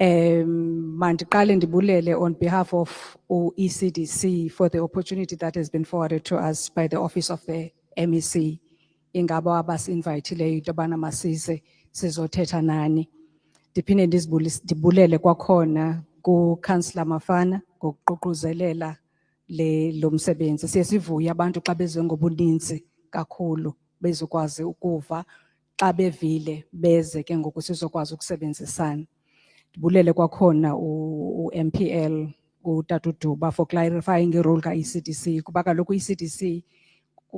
Mandiqale ndibulele on behalf of ECDC for the opportunity that has been forwarded to us by the Office of the MEC. Ingabo abasi-invayithileyo into yobana masize sizothetha nani. Ndiphinde ndibulele kwakhona ku-Councillor Mafana ngokuququzelela lo msebenzi. Siyasivuya abantu xa beze ngobuninzi kakhulu bezokwazi ukuva xa bevile beze ke ngoku sizokwazi ukusebenzisana. Ndibulele kwakhona u-MPL uTata Duba for clarifying irole ka-ECDC kuba kaloku i-ECDC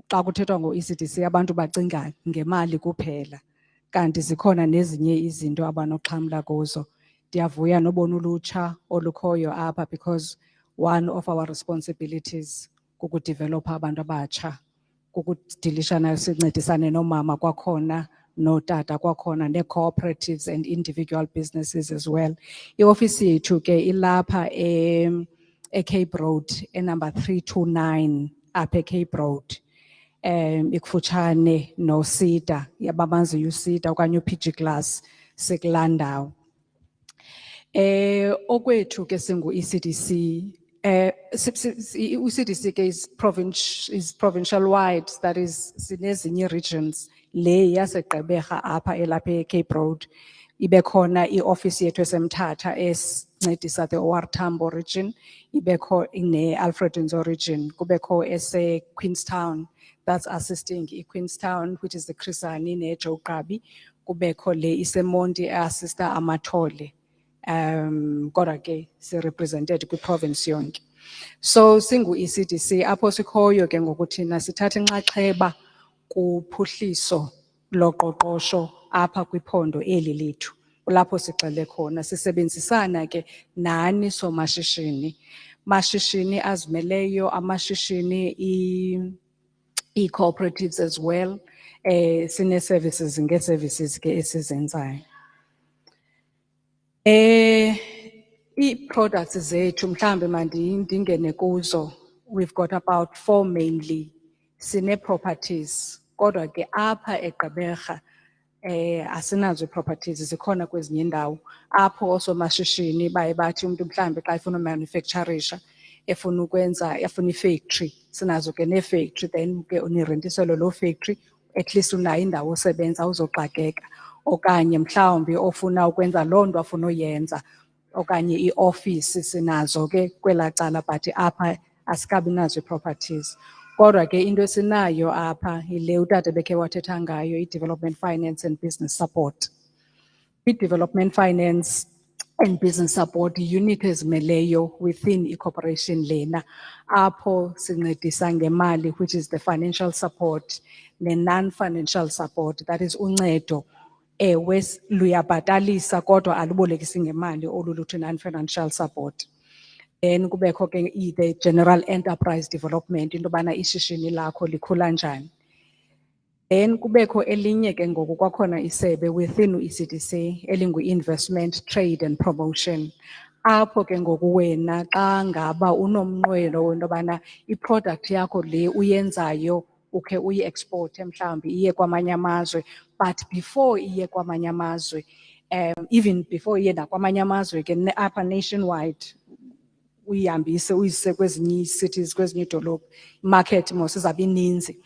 xa kuthethwa ngo-ECDC abantu bacinga ngemali kuphela kanti zikhona nezinye izinto abanoxhamla kuzo. Ndiyavuya nobona ulutsha olukhoyo apha because one of our responsibilities kukudevelopha abantu abatsha, kukudilishana sincedisane nomama kwakhona, notata kwakhona, ne-cooperatives and individual businesses as well. I-ofisi yethu ke ilapha eCape Road, number 329 apha eCape Road. Ikufutshane noSida, yabamanzi uSida okanye uPG Glass sikulandawo. Okwethu ke singu-ECDC, ECDC ke is provincial wide, that is sinezinye regions. Le yaseGqeberha apha elapha eCape Road ibe khona i-office yethu esemthatha esincedisa the OR Tambo region, ibekho ne-Alfred Nzo region, kubekho ese-Queenstown, that's assisting i-Queenstown, which is the Chris Hani ne-Joe Qabi, kubekho le iseMonti assista amathole. Kodwa ke si-represented kwi-province yonke. So singu-ECDC apho sikhoyo ke ngokuthina sithatha inxaxheba kuphuhliso loqoqosho apha kwiphondo eli lethu. Kulapho sigxile khona sisebenzisana ke nani somashishini. Mashishini azimeleyo, amashishini i-cooperatives as well. Sine-services nge-services ke esizenzayo. I-products zethu mhlambe mandingene kuzo. We've got about 4 mainly sine properties kodwa ke apha eGqeberha asinazo properties zikhona kwezinye indawo apho osomashishini baye bathi umuntu mhlambe xa efuna umanufacturisha efuna ukwenza efuna ifactory sinazo ke ne-factory then ke unirentiselo lo factory at least unayo indawo osebenza uzoxakeka okanye mhlawumbi ofuna ukwenza loo nto afuna uyenza okanye i-office sinazo ke kwelaa cala but apha asikabi nazo ii-properties. Kodwa ke into esinayo apha yile utata bekhe wathetha ngayo i-development finance and business support. I-development finance and business support unit ezimeleyo within i-corporation lena apho sincedisa ngemali which is the financial support ne-non-financial support that is uncedo ewe luyabhatalisa kodwa alubolekisi ngemali oluluthi non-financial support. Then kubekho ke the general enterprise development into yobana ishishini lakho likhula njani. Then kubekho elinye ke ngoku kwakhona isebe within u-ECDC elingu-investment, trade and promotion. Apho ke ngoku wena xa ngaba unomnqwelo wento yobana i-product yakho le uyenzayo ukhe uyi-export mhlawumbi iye kwamanye amazwe but before iye kwamanye amazwe even before iye nakwamanye amazwe ke apha nationwide uyihambise uyise kwezinye cities kwezinye idolophu market mos izabe ininzi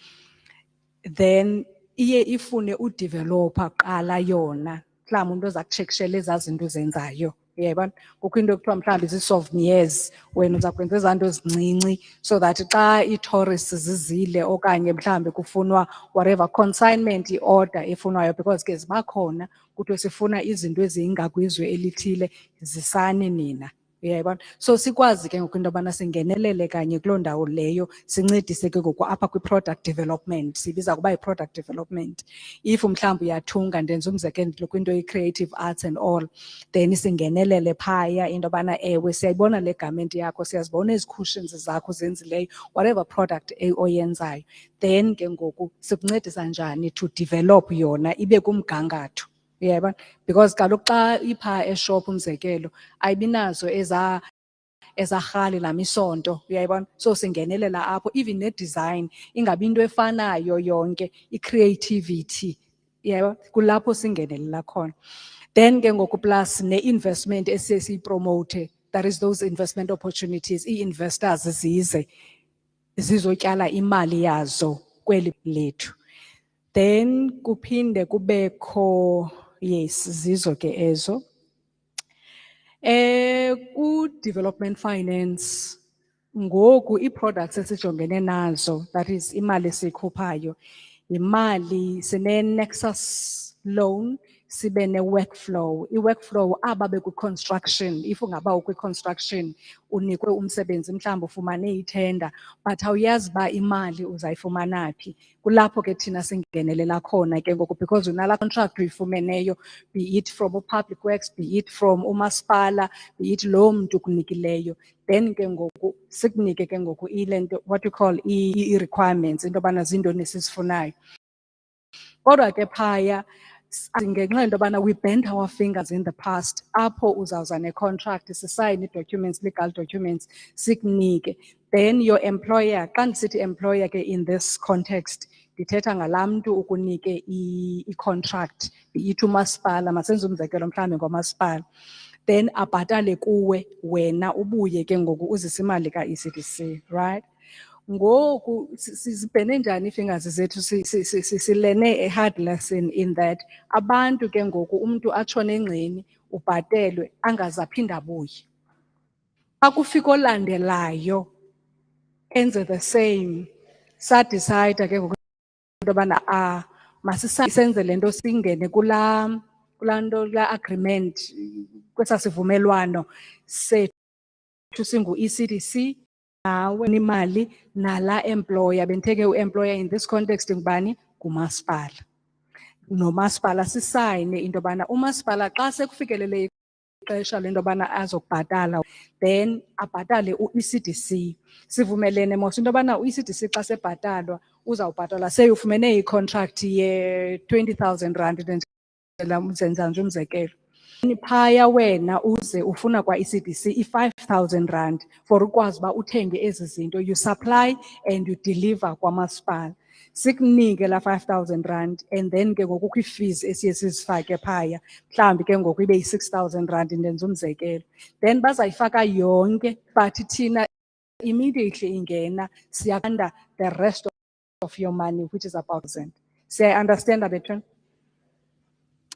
then iye ifune udeveloper qala yona mhlawumbi umuntu oza kushekishela ezaa zinto uzenzayo uyayibona kukho into ekuthiwa mhlawumbi zii-souvenirs wena uza kwenza ezaa nto ezincinci so that xa ii-tourists zizile okanye mhlawumbi kufunwa whatever consignment i-order efunwayo because ke ziba khona kuthiwe sifuna izinto ezingakwizwe elithile zisani nina uyayibona so sikwazi ke ngoku into yobana singenelele kanye kuloo ndawo leyo sincedise ke ngoku apha kwi-product development sibiza kuba yi-product development if mhlawumbi uyathunga ndenza umzekelo kwinto ye-creative arts and all then singenelele phaya into yobana ewe siyayibona le garment yakho siyazibona ezi cushions zakho zenzileyo whatever product oyenzayo then ke ngoku sikuncedisa njani to develop yona ibe kumgangatho. Yeah, because kaloku xa ipha eshop umzekelo ayibinazo ezarhali lamisonto uyayibona so singenelela apho even ne-design ingabi into efanayo yonke i-creativity uyayibona kulapho singenelela khona then ke ngoku plus ne-investment esiye siyipromote that is those investment opportunities ii-investors zize zizotyala imali yazo kweli lethu then kuphinde kubekho yes zizo ke ezo ku-development finance ngoku ii-products esijongene nazo that is imali esiyikhuphayo yimali sine-nexus loan sibe ne-workflow i-workflow aba bekwi-construction if ungaba ukwi-construction unikwe umsebenzi mhlawumbi ufumane ithenda but awuyazi uba imali uzayifumana phi kulapho ke thina singenelela khona ke ngoku because unala contract uyifumeneyo be it from u-public works be it from umasipala be it loo mntu kunikileyo then ke ngoku sikunike ke ngoku ile nto what we call i-requirements into yobana zintoni esizifunayo kodwa ke phaya ngenxa yento yobana we bent our fingers in the past apho uzawuza ne-contract sisayine ii-documents legal documents sikunike then your employer xa ndisithi employer ke in this context ndithetha ngalaa mntu ukunike i-contract ithi umasipala masenze umzekelo mhlawumbi ngomasipala then abhatale kuwe wena ubuye ke ngoku uzise imali ka-ECDC right ngoku sizibhene njani iifingers zethu silene a hard lesson in that abantu ke ngoku umntu atshone engxeni ubhatelwe angaze aphinde abuye xa kufika olandelayo enze the same sadicayida ke ngoku into yobana masisenze le nto singene kulaa nto kulaa agreement kwesaa sivumelwano sethu singu-ECDC nawe imali nala employer bendithe ke u-employer in this context ngubani ngumasipala nomasipala sisayine into yobana umasipala xa sekufikelele ixesha lento yobana azokubhatala then abhatale u-ECDC sivumelene mos into yobana u-ECDC xa sebhatalwa uzawubhatalwa seyufumene i-contract ye-20,000 rand ndenza nje umzekelo phaya wena uze ufuna kwa ECDC i-5,000 rand for ukwazi uba uthenge ezi zinto, you supply and you deliver kwamasipala. Sikunike la 5,000 rand and then ke ngoku kukho fees esiye sizifake phaya, mhlambi ke ngoku ibe yi-6,000 rand ndenza umzekelo. Then bazayifaka yonke but thina immediately ingena siyakanda the rest of your money which is about 1,000. Say I understand that Betron?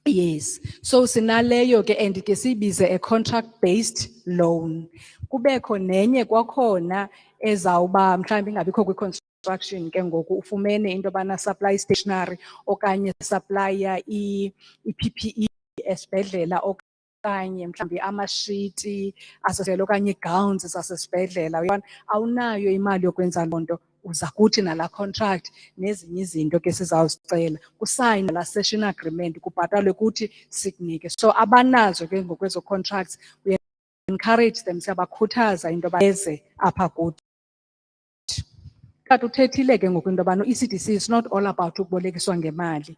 Yes. So sinaleyo ke and ke sibize a contract based loan. Kubekho nenye kwakhona ezawuba mhlawumbi ingabikho kwi-construction ke ngoku ufumene into yobana supply stationery okanye supplier i-PPE esibhedlela okanye mhlawumbi amashiti asesibhedlela okanye ii-gowns zasesibhedlela. Uyabona awunayo imali yokwenza loo nto, uza kuthi nala contract nezinye izinto ke sizawuzicela kusayine la session agreement kubhatalwe kuthi sikunike. So abanazo ke ngokwezo contracts we encourage them, siyabakhuthaza into yoba beze apha kuthi. Kanti uthethile ke ngoku into yobana i-ECDC is not all about ukubolekiswa ngemali.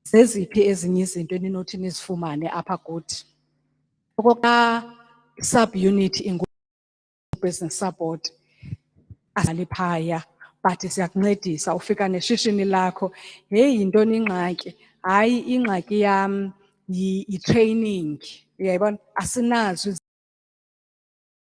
Zeziphi ezinye izinto eninothi nizifumane apha kuthi? Okokuqala sub-unit ingu-business support aliphaya but siyakuncedisa ufika neshishini lakho, heyi yintoni ingxaki? Hayi ingxaki yam yi-training, uyayibona asinazo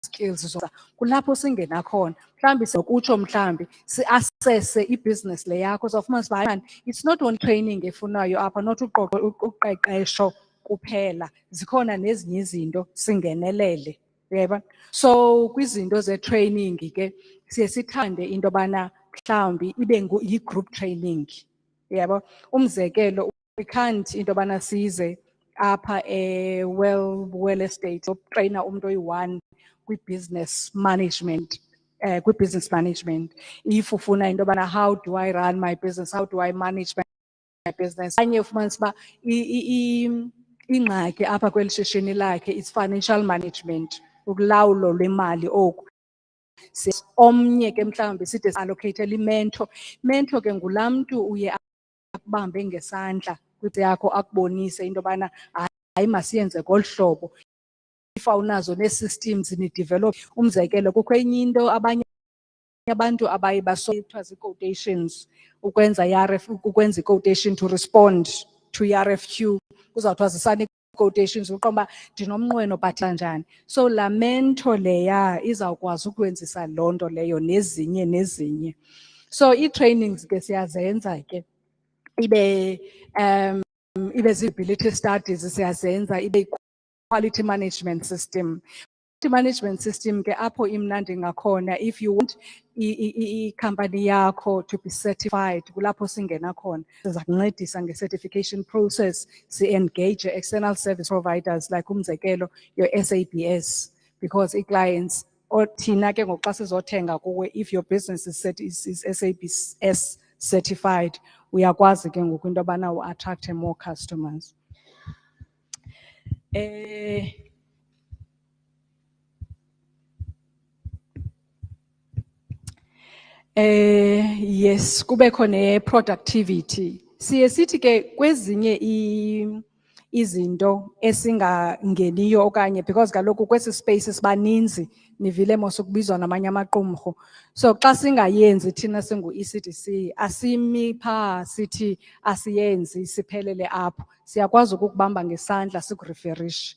skills kulapho singena khona. Mhlambi sokutsho mhlambi si-assesse i-business le yakho uzawufumanisa uba it's not only training efunayo apha, not uqeqesho kuphela, zikhona nezinye izinto singenelele, uyayibona? So kwizinto ze-training ke siye sithande into yobana mhlawumbi ibe yi-group training, uyayibona? Umzekelo we can't into yobana size apha well estate trainer umuntu oyi-one kwi-business management, kwi-business management. If ufuna into yobana how do I run my business, how do I manage my business, anye ufumanisa uba ingxaki apha kweli shishini lakhe is financial management, ukulawulo lwemali oku. Omnye ke mhlawumbi sithi allocate imento. Mento ke ngulaa mntu uye akubambe ngesandla kwitsi yakho akubonise into yobana hayi masiyenze ngolu hlobo. If awunazo nee-systems ni-develop, umzekelo kukho enye into abanye abantu abaye kuthiwa zii-quotations ukwenza ukwenza i-quotation to respond to i-RFQ, kuzawuthiwa zisane quotations uqonda uba ndinomnqweno but njani. So laa mento leya izawukwazi ukwenzisa loo nto leyo nezinye. So ii-trainings ke siyazenza ke ibe zii-ability studies siyazenza, ibe quality management system. Quality management system ke apho imnandi ngakhona, if you want i-company yakho to be certified kulapho singena khona. Siza kuncedisa nge-certification process, si-engage external service providers like umzekelo your SABS, because i-clients or thina ke ngoku xa sizothenga kuwe, if your business is SABS certified, uyakwazi ke ngoku into yobana u-attract more customers. Yes, kubekho ne-productivity. Siye sithi ke kwezinye izinto esingangeniyo okanye because kaloku kwesi space sibaninzi nivile mos ukubizwa namanye amaqumrhu. So xa singayenzi thina singu-ECDC asimi phaa sithi asiyenzi siphelele apho, siyakwazi ukukubamba ngesandla sikureferishe.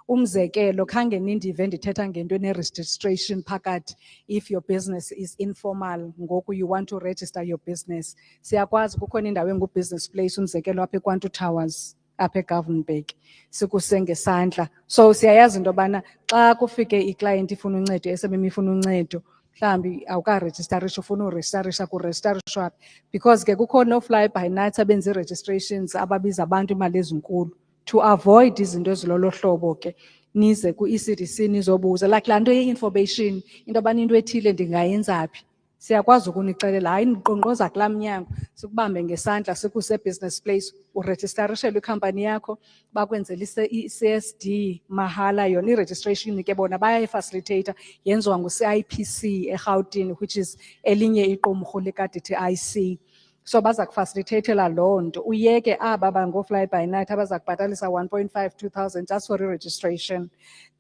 Umzekelo khange nindive ndithetha ngento ene-registration phakathi. If your business is informal ngoku you want to register your business, siyakwazi kukhona indawo engu-business place umzekelo apha eKwantu Towers apha eGovernberg, sikuse ngesandla. So siyayazi into yobana xa kufike i-client ifuna uncedo, i-SMME ifuna uncedo, mhlawumbi awukarejistarisha ufuna urejistarisha kurejistarishwa because ke kukho no-fly by nights abenza i-registrations ababiza abantu imali ezinkulu. To avoid izinto ezilolo hlobo ke nize ku-ECDC nizobuza like laa nto ye-information, into yobana into ethile ndingayenza phi. Siyakwazi ukunixelela hayi niqonkqoza kulaa mnyango, sikubambe ngesandla sikuse-business place, urejistarishelwe ikhampani yakho, bakwenzela i-CSD mahala. Yona i-registration ke bona bayayifacilitator, yenziwa ngu-CIPC eRhawutini which is elinye iqumrhu lika-DTIC. So baza kufacilitateela loo nto uyeke aba bango-fly by night abaza kubhatalisa 1.5, 2,000 just for i-registration.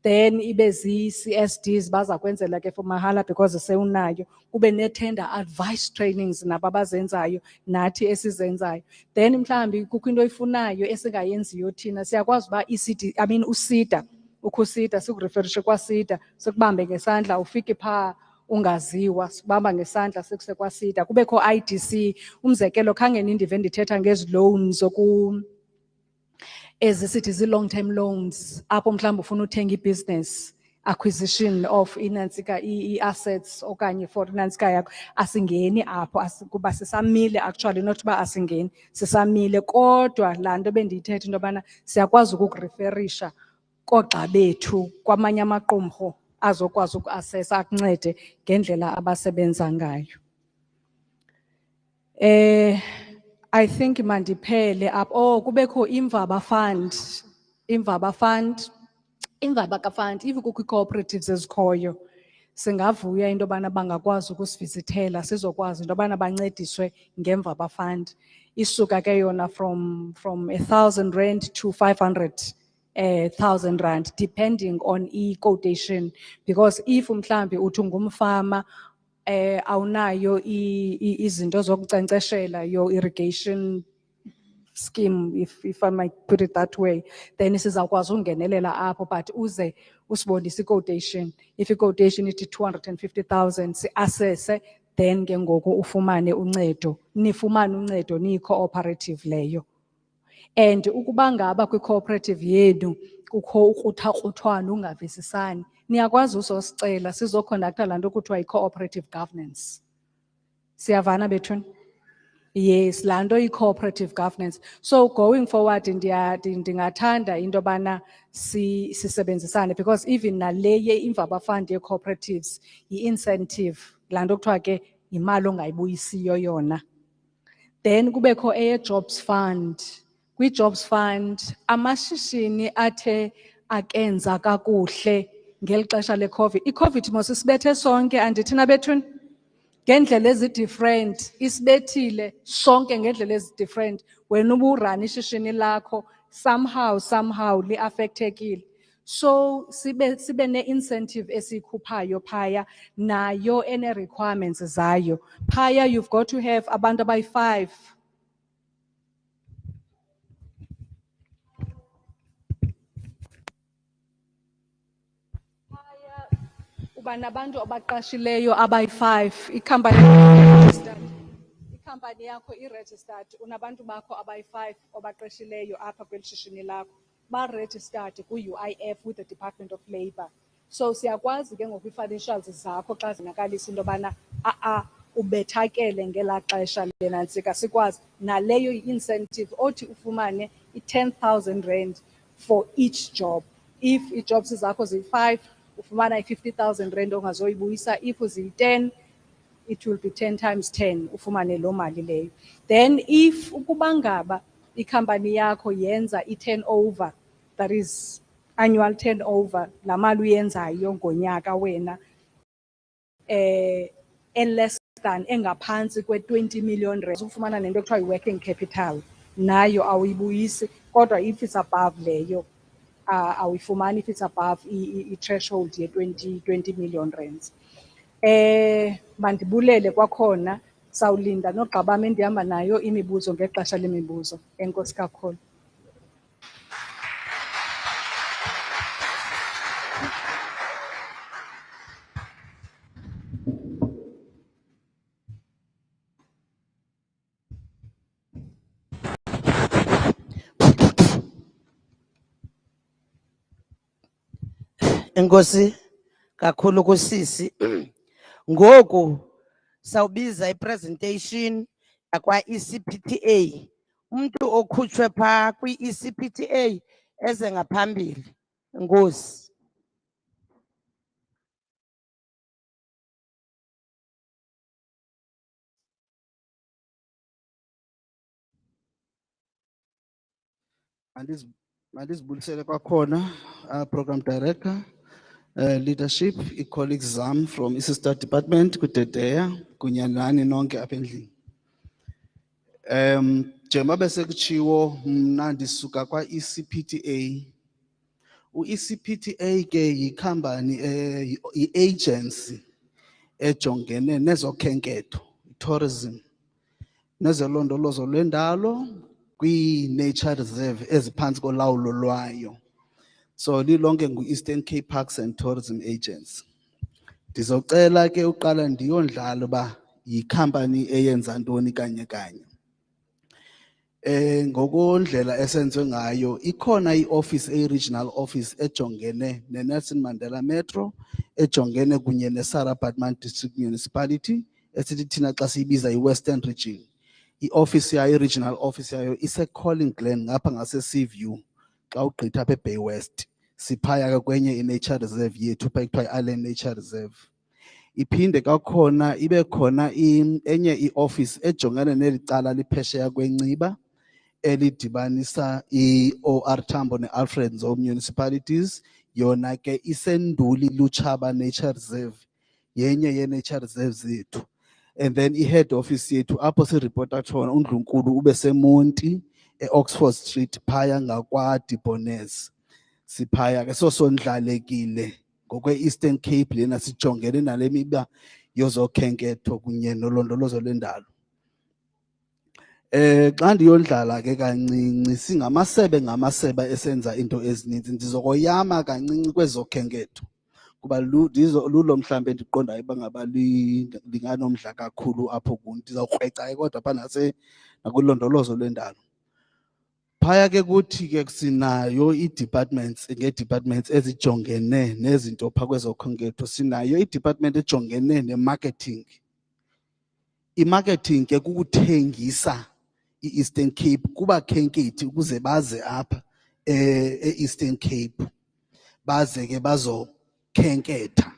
Then ibe zii-CSDs baza kwenzela ke for mahala because sewunayo. Kube ne-tender advice trainings nabo abazenzayo nathi esizenzayo. Then mhlawumbi kukho into oyifunayo esingayenziyo thina siyakwazi uba usida ukhusida sikureferishe kwasida sikubambe ngesandla ufike phaa ungaziwa sibamba ngesandla sekuse kwasida kubekho IDC umzekelo khange nindive ndithetha ngezi loans ezisithi zi-long term loans apho mhlawumbi ufuna uthenga i-business acquisition of inantsika i-assets okanye for inantsika yakho asingeni apho kuba sisamile actually not uba asingeni sisamile kodwa laa nto bendiyithetha into yobana siyakwazi ukukureferisha koogxa bethu kwamanye amaqumrhu azokwazi ukuasesa akuncede ngendlela abasebenza ngayo. I think mandiphele apho kubekho imvaba fund if kukho ii-cooperatives ezikhoyo singavuya into yobana bangakwazi ukusivizithela sizokwazi into yobana bancediswe ngemvaba fund isuka ke yona from 1,000 rand to 500,000 rand depending on quotation because if mhlambi uthi ngumfama awunayo izinto zokunkcenkceshela your irrigation scheme if I might put it that way then sizawukwazi ungenelela apho but uze usibonise quotation if quotation ithi 250,000 si-assesse then ke ngoku ufumane uncedo nifumane uncedo niyi-cooperative leyo. And ukuba ngaba kwi-cooperative yenu kukho ukruthakruthwano ungavisisani niyakwazi usosicela sizokhondaktha laa nto kuthiwa yi-cooperative governance. Siyavana bethuni? Yes, laa nto yi-cooperative governance. So going forward ndingathanda into yobana sisebenzisane because even nale ye-imvaba fund ye-cooperatives yi-incentive laa nto kuthiwa ke yimali ongayibuyisiyo yona. Then kubekho eye-jobs fund. Kwi-jobs fund amashishini athe akenza kakuhle ngeli xesha le-COVID. I-COVID mos isibethe sonke andithina bethuni? Ngendlela ezi-different isibethile sonke ngendlela ezi-different wena uburana ishishini lakho somehow li-affectekile. So sibe ne-incentive esiyikhuphayo phaya nayo ene-requirements zayo. Phaya you've got to have abantu abayi-5. Uba nabantu abaqashileyo abayi-5 ikhampani yakho i-registered unabantu bakho abayi-5 obaqeshileyo apha kweli shishini lakho ba-registered ku-UIF with the Department of Labour. So siyakwazi ke ngoku i-financials zakho xa zinakalisa into yobana ubethakele ngelaa xesha lenantsika sikwazi naleyo i-incentive othi ufumane i-10,000 rand for each job. If ii-jobs zakho ziyi-5 ufumana i-50,000 rand ongazoyibuyisa. If uziyi-10 it will be 10 times 10 ufumane loo mali leyo. Then if ukuba ngaba ikhampani yakho yenza i-turnover that is annual turnover laa mali uyenzayo ngonyaka wena less than engaphantsi kwe-20 million rand ufumana nento ekuthiwa yi-working capital nayo awuyibuyisi kodwa if it's above leyo awuyifumani if it's above i-threshold ye-20 million rands. Mandibulele kwakhona sawulinda nogxa bam endihamba nayo imibuzo ngexesha lemibuzo. Enkosi kakhulu. Enkosi kakhulu kusisi. Ngoku sawubiza i-presentation yakwa-ECPTA. Umuntu okhutshwe phaa kwi-ECPTA eze ngaphambili. Enkosi. Mandizibulisele kwakhona program director leadership i-colleagues zam from i-sister department kuDedeya kunye nani nonke apha endlini. Njengoba bese kutshiwo mna ndisuka kwa ECPTA. U-ECPTA ke yikhampani i-agency ejongene nezokhenketho, tourism, nezolondolozo lwendalo kwi-nature reserve eziphantsi kolawulo lwayo. So lilonke ngu-Eastern Cape Parks and Tourism Agency. Ndizocela ke uqala ndiyondlala uba yikhampani eyenza ntoni kanye kanye. Ngokondlela esenziwe ngayo ikhona i-office regional office ejongene ne-Nelson Mandela Metro, ejongene kunye ne-Sarah Baartman District Municipality esithi thina xa siyibiza i-Western Region. I-office yayo, i-regional office yayo ise-Calling Glen ngapha ngase-Seaview xa ugqitha apha eBay West. Siphaya ke kwenye i-nature reserve yethu pha kuthiwa i-Island Nature Reserve. Iphinde kwakhona ibe khona enye i-office ejongene neli cala liphesheya kwenciba elidibanisa i-OR Tambo ne-Alfred Nzo municipalities. Yona ke isenduli Luchaba Nature Reserve, yenye ye-nature reserves zethu. And then i-head office yethu apho siripota khona uNdlunkulu ube seMonti e-Oxford Street phaya ngakwa Dibonez. Siphaya ke sosondlalekile ngokwe-Eastern Cape lena sijongene nale miba yozokhenketho kunye nolondolozo lwendalo. Xa ndiyondlala ke kancinci ngamasebe esenza into ezininzi, ndizokoyama kancinci kwezokhenketho kuba lulo mhlawumbi endiqondayo uba ngaba linganomdla kakhulu apho kum. Ndizawukrweca ke kodwa phaa nakulondolozo lwendalo. Phaya ke kuthi ke sinayo ii-departments ngee-departments ezijongene nezinto phaa kwezokhenketho. Sinayo i-department ejongene ne-marketing. I-marketing ke kukuthengisa i-Eastern Cape kubakhenkethi ukuze baze apha e-Eastern Cape baze ke bazokhenketha.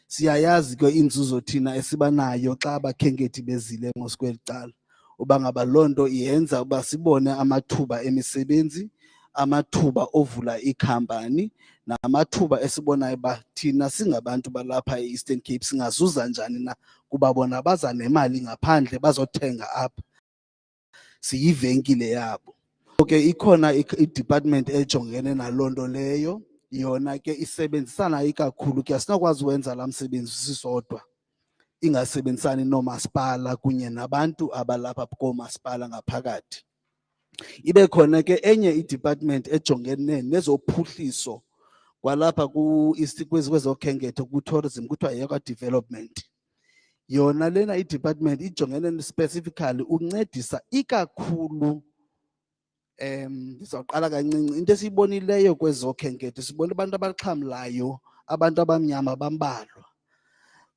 Siyayazi ke inzuzo thina esibanayo xa abakhenkethi bezile kweli cala uba ngaba loo nto yenza uba sibone amathuba emisebenzi, amathuba ovula ikhampani, namathuba esibonayo uba thina singabantu balapha e-Eastern Cape singazuza njani na kuba bona baza nemali ngaphandle bazothenga apha siyivenkile yabo. Okay, ikhona i-department ejongene naloo nto leyo. Yona ke isebenzisana ikakhulu ke asinakwazi wenza laa msebenzi sisodwa ingasebenzisani noomasipala kunye nabantu abalapha koomasipala ngaphakathi. Ibe khona ke enye i-department ejongene nezophuhliso kwalapha kwezokhenketho ku-tourism kuthiwa yekwa-development. Yona lena i-department ijongene specifically uncedisa ikakhulu. Ndizawuqala kancinci. Into esiyibonileyo kwezokhenketho sibona abantu abaxhamlayo, abantu abamnyama bambalwa.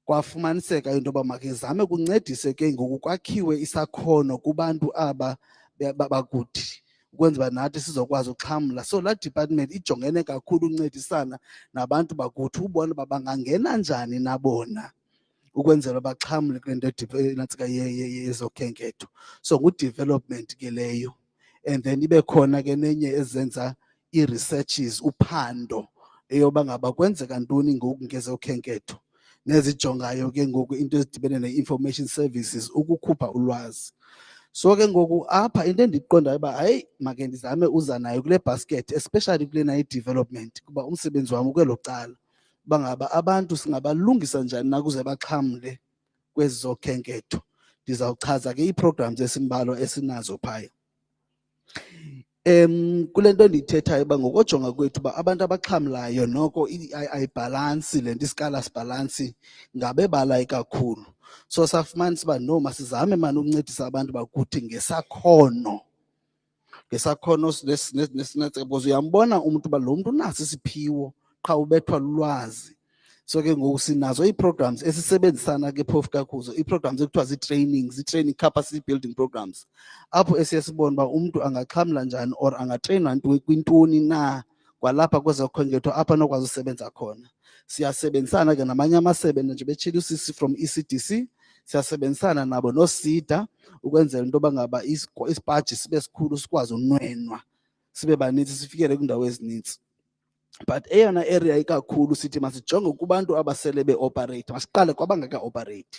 Kwafumaniseka into yoba makizame kuncedise ke ngoku kwakhiwe isakhono kubantu aba bakuthi ukwenza uba nathi sizokwazi uxhamla. So laa department ijongene kakhulu uncedisana nabantu bakuthi ubona uba bangangena njani nabona ukwenzela baxhamle kule nto nantsika yezokhenketho. So ngu-development ke leyo. And then ibe khona ke nenye ezenza ii-researches, uphando eyoba ngaba kwenzeka ntoni ngoku ngezokhenketho nezijongayo ke ngoku into ezidibene ne-information services ukukhupha ulwazi. So ke ngoku apha into endiqondayo uba hayi make ndizame uza nayo kule basket, especially kulena i-development kuba umsebenzi wam ukwelo cala uba ngaba abantu singabalungisa njani na kuze baxhamle kwezokhenketho. Ndizawuchaza ke ii-programs esimbalwa esinazo phaya. Kule nto ndiyithethayo uba ngokojonga kwethu uba abantu abaxhamlayo noko ayibhalansi le nto isikala sibhalansi ngabebala kakhulu. So safumanisa uba no masizame mani ukuncedisa abantu bakuthi ngesakhono because uyambona umntu uba lo mntu unaso isiphiwo qha ubethwa lulwazi. So ke ngoku sinazo ii-programs esisebenzisana ke phofu kakuzo, ii-programs ekuthiwa zii-training capacity building programs apho esiye sibone uba umntu angaxhamla njani or angatreyinwa kwintoni na kwalapha kwezokhenketho apha anokwazi usebenza khona. Siyasebenzisana ke namanye amasebe nje betshilo usisi from ECDC, siyasebenzisana nabo noSIDA ukwenzela into yoba ngaba isipaji sibe sikhulu sikwazi unwenwa sibe baninzi sifikele kwiindawo ezininzi. But eyona area ikakhulu sithi masijonge kubantu abasele beoperate, masiqale kwabangeka-operate.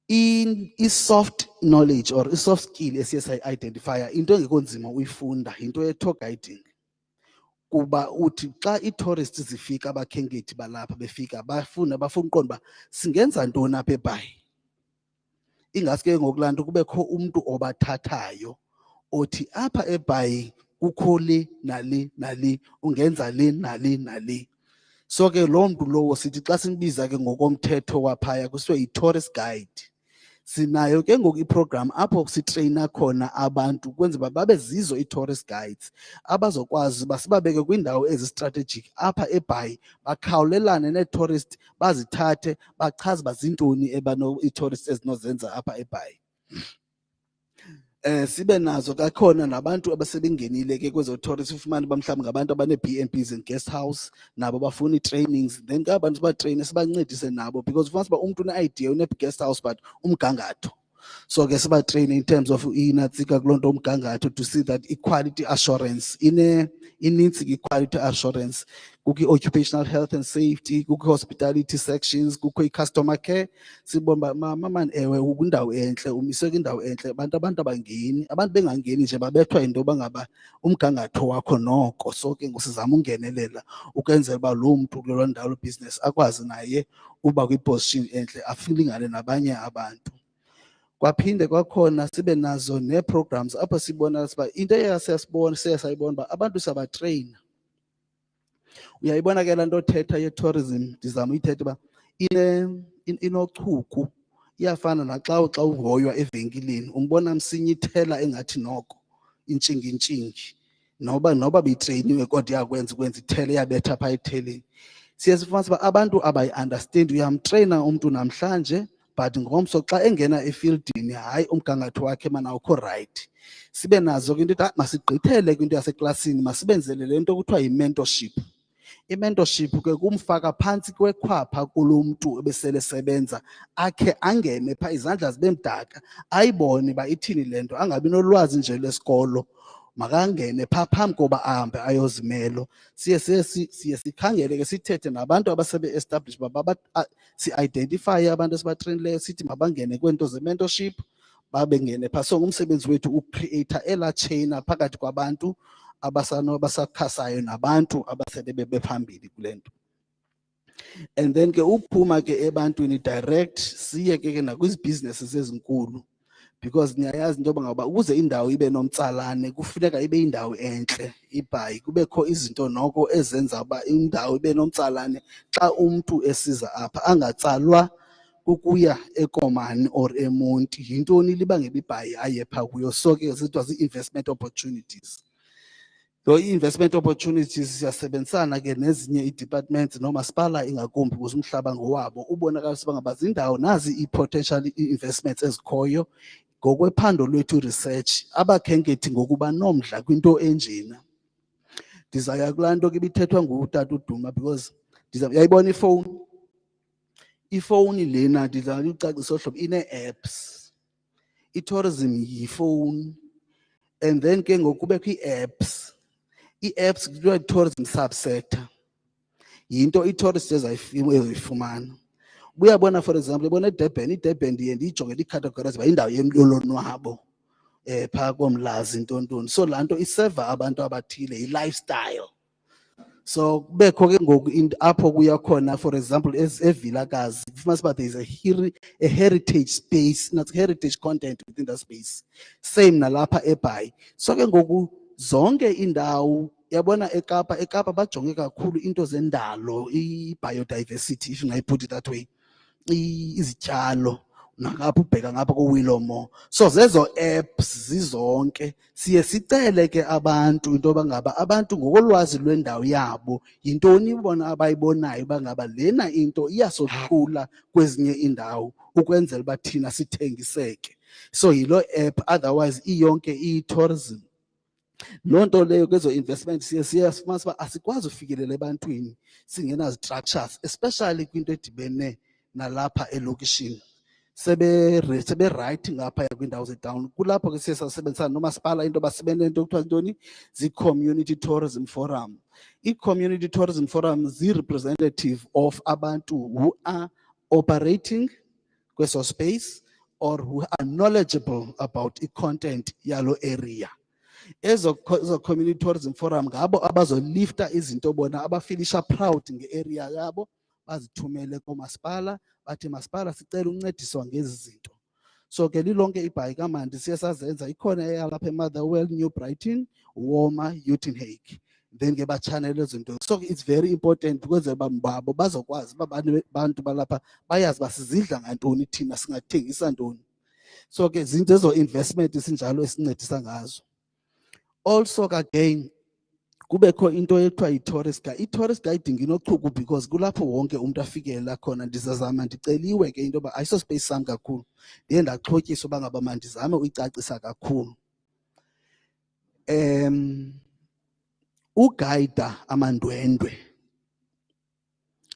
i-soft knowledge or i-soft skill esiye sayi-identifya into engekho nzima uyifunda yinto ye-tour guiding. Kuba uthi xa ii-tourists zifika abakhenkethi balapha befika bafuna uqonda uba singenza ntoni apha eBhayi. Ingaske ngokulaa nto kubekho umntu obathathayo othi apha eBhayi kukho le nale nale, ungenza le nale nale. So ke loo mntu lowo sithi xa simbiza ke ngokomthetho waphaya kusithiwa yi-tourist guide. Sinayo ke ngoku iprogram apho sitreyina khona abantu kwenzela uba babe zizo ii-tourist guides abazokwazi uba sibabeke kwiindawo ezi-strategic apha eBhayi, bakhawulelane nee-tourist bazithathe bachaze uba zintoni ii-tourists ezinozenza apha eBhayi. Sibe nazo kakhona nabantu abasebengenile ke kwezo tourists ufumane uba mhlawumbi ngabantu abanee-B&Bs and guest house nabo bafuna ii-trainings, then ke abantu sibatreyine sibancedise nabo because ufumanisa uba umntu une-idea une-guest house but umgangatho. So ke sibatreyine in terms of inatsika kuloo nto umgangatho to see that i-quality assurance inintsi i-quality assurance. Kukho i-occupational health and safety, kukho hospitality sections, kukho i-customer care. Sibona uba mamani ewe ukwindawo entle, umiswe kwindawo entle, abantu abangeni, abantu bengangeni nje babethwa yinto yoba ngaba umgangatho wakho noko. So ke ngusizama ungenelela ukwenzela uba loo mntu kuloo ndawo business akwazi naye uba kwi-position entle afilingane nabanye abantu. Kwaphinde kwakhona sibe nazo nee-programs apho sibona uba into sayibona uba abantu siyabatreyina. Uyayibona ke laa nto thetha ye-tourism, ndizama uyithetha uba inochuku, iyafana naxa uhoywa evenkileni umbona msinyithela engathi noko intshingi noba beyitreyiniwe kodwa iyakwenza ithele iyabetha phaa etheleni. Siye sifumanise uba abantu abayi-understand, uyamtreyina umntu namhlanje but ngomso xa engena efieldini hayi umgangatho wakhe mana awukho right. Sibe nazo ke into ethi masigqithele kwinto yaseklasini, masibenzele le nto kuthiwa yi-mentorship. I-mentorship ke kumfaka phantsi kwekhwapha kulo mntu ebesele sebenza akhe angene phaa izandla zibe mdaka ayibone uba ithini le nto, angabi nolwazi nje lesikolo, makangene phaa phambi koba ahambe ayozimelo. Siye sikhangele ke sithethe nabantu abasebe-established uba si-identifye abantu esibatreyinileyo sithi mabangene kweento ze-mentorship babengene phaa. So ngumsebenzi wethu ukukrieyitha elaa chain phakathi kwabantu abasakhasayo nabantu abasele bephambili kule nto. And then ke uphuma ke ebantwini direct siye ke nakwizibhizinesis ezinkulu because niyayazi into yoba ngaba ukuze indawo ibe nomtsalane kufuneka ibe yindawo entle iBhayi, kubekho izinto noko ezenza uba indawo ibe nomtsalane xa umntu esiza apha angatsalwa kukuya eKomani or eMonti. Yintoni libangela iBhayi aye phaa kuyo? So ke zithiwa zii-investment opportunities. Lo i-investment opportunities siyasebenzisana ke nezinye ii-departments noomasipala ingakumbi ukuze umhlaba ngowabo ubonakalisa uba ngaba zindawo nazi ii-potential investments ezikhoyo. Ngokwephando lwethu research abakhenkethi ngokuba nomdla kwinto enjena. Ndizawuya kulaa nto ke ibithethwa ngutata uDuma because uyayibona ifowuni lena ndizawulicacisa ohlobo ine-apps. I-tourism yifowuni and then ke ngoku kubekho ii-apps. Ii-apps kuthiwa i-tourism subsector, yinto i-tourist ezoyifumana. Uyabona for example yabona eDurban, iDurban ndiye ndiyijongele ii-categories uba yindawo yolonwabo phaa koMlazi ntontoni. So laa nto iseva abantu abathile yi-lifestyle. So kubekho ke ngoku apho kuya khona for example eVilakazi kufumanisa uba there is a heritage space, not heritage content within that space. Same nalapha eBhayi. So ke ngoku zonke indawo yabona eKapa bajonge kakhulu into zendalo, i-biodiversity if I put it that way, izityalo nangapha ubheka ngapha koWillow. So zezo apps zizonke siye sicele ke abantu into yoba ngaba abantu ngokolwazi lwendawo yabo yintoni bona abayibonayo uba ngaba lena into iyasohlula kwezinye indawo ukwenzela uba thina sithengiseke. So yiloo app, otherwise iyonke iyi-tourism. Loo nto leyo kwezo investment siyafumanisa uba asikwazi ufikelela ebantwini singena-structures, especially kwinto edibene nalapha elokishini. Sebe-right ngaphaya kwiindawo zetawuni. Kulapho ke siye sasebenzisana noomasipala into yoba sibe nento kuthiwa ntoni zii-community tourism forum. Ii-community tourism forum zii-representative of abantu who are operating kweso space or who are knowledgeable about the content yalo area. Ezo community tourism forum ngabo abazolifta izinto bona abafilisha proud nge-area yabo bazithumele komasipala bathi masipala sicela uncediswa ngezi zinto. So ke lilonke ibhayi kamandi siye sazenza ikhona eyalapha eMotherwell, New Brighton, Woma, Uitenhage. Then ke ba-channel izinto. So it's very important because babo bazokwazi abantu balapha bayazi basizidla ngantoni thina singathengisa ntoni. So ke zinto ezo investment isinjalo esincedisa ngazo. Also again kubekho into ekuthiwa i-tourist guide. I-tourist guiding inochuku because kulapho wonke umuntu afikela khona. Ndizazama ndiceliwe ke into yoba ayiso space sam kakhulu. Ndiye ndaxhotyiswa uba ngaba mandizame uyicacisa kakhulu. Ugayida amandwendwe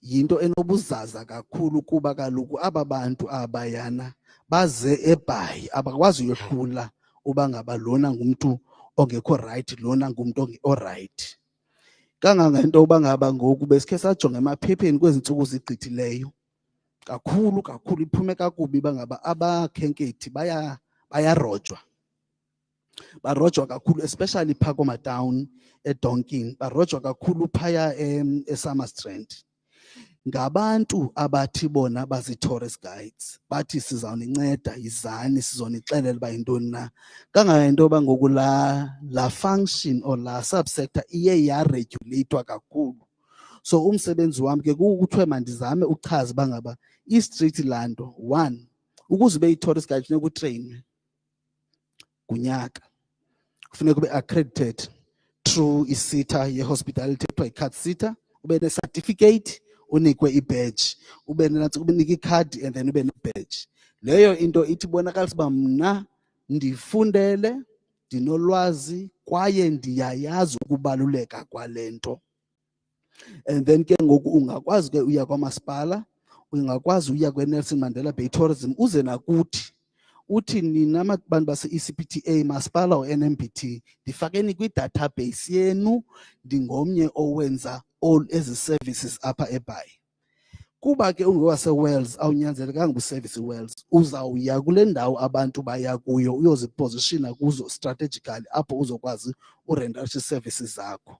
yinto enobuzaza kakhulu kuba kaloku aba bantu abayana baze eBhayi abakwazi uyohlula uba ngaba lona ngumntu ongekho right lona ngumntu oright. Kangangento uba ngaba ngoku besikhe sajonga emaphepheni kwezi ntsuku zigqithileyo kakhulu iphume kakubi uba ngaba abakhenkethi bayarojwa. Barojwa kakhulu especially phaa komatawuni eDonkin, barojwa kakhulu phaya eSummerstrand. Ngabantu abathi bona bazi-tourist guides bathi sizawuninceda yizani sizonixelela uba yintoni na. Kangangento yoba ngoku la function or la subsector iye yareguleyithwa kakhulu. So umsebenzi wami ke kuthiwe mandizame uchaza uba ngaba i-street lanto, one, ukuze ube yi-tourist guide funeka utreyinwe kunyaka. Kufuneka ube accredited through isita ye-hospitality ekuthiwa yi-card sita, ube ne-certificate, unikwe i-badge, ube unikwe ikhadi and then ube ne-badge. Leyo into ithi bonakalisa uba mna ndifundele, ndinolwazi kwaye ndiyayazi ukubaluleka kwale nto. And then ke ngoku ungakwazi ke uya kwamasipala, ungakwazi uya kwe-Nelson Mandela Bay Tourism uze nakuthi. Uthi nina bantu base-ECPTA masipala o-NMBT ndifakeni kwi-database yenu ndingomnye owenza all ezi services apha eBhayi. Kuba ke ungowase-Wales awunyanzelekanga uservice iWales, uzawuya kule ndawo abantu baya kuyo uyozipozishina kuzo strategically apho uzokwazi urentarisha ii-services zakho.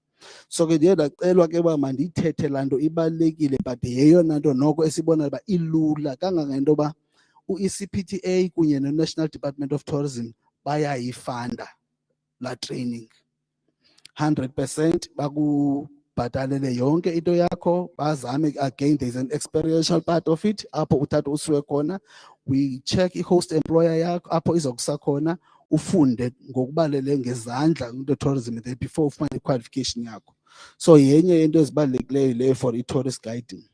So ke ndiye ndacelwa ke uba mandiyithethe laa nto ibalulekile but yeyona nto noko esibona uba ilula kangangento yoba u-ECPTA kunye ne-National Department of Tourism bayayifanda la training 100%. Bakubhatalele yonke into yakho bazame. Again there's an experiential part of it apho uthatha usiwe khona, we check i-host employer yakho apho izokusa khona ufunde ngokubalele ngezandla into tourism there before ufumane i-qualification yakho. So yenye yento ezibalulekileyo leyo for i-tourist guiding.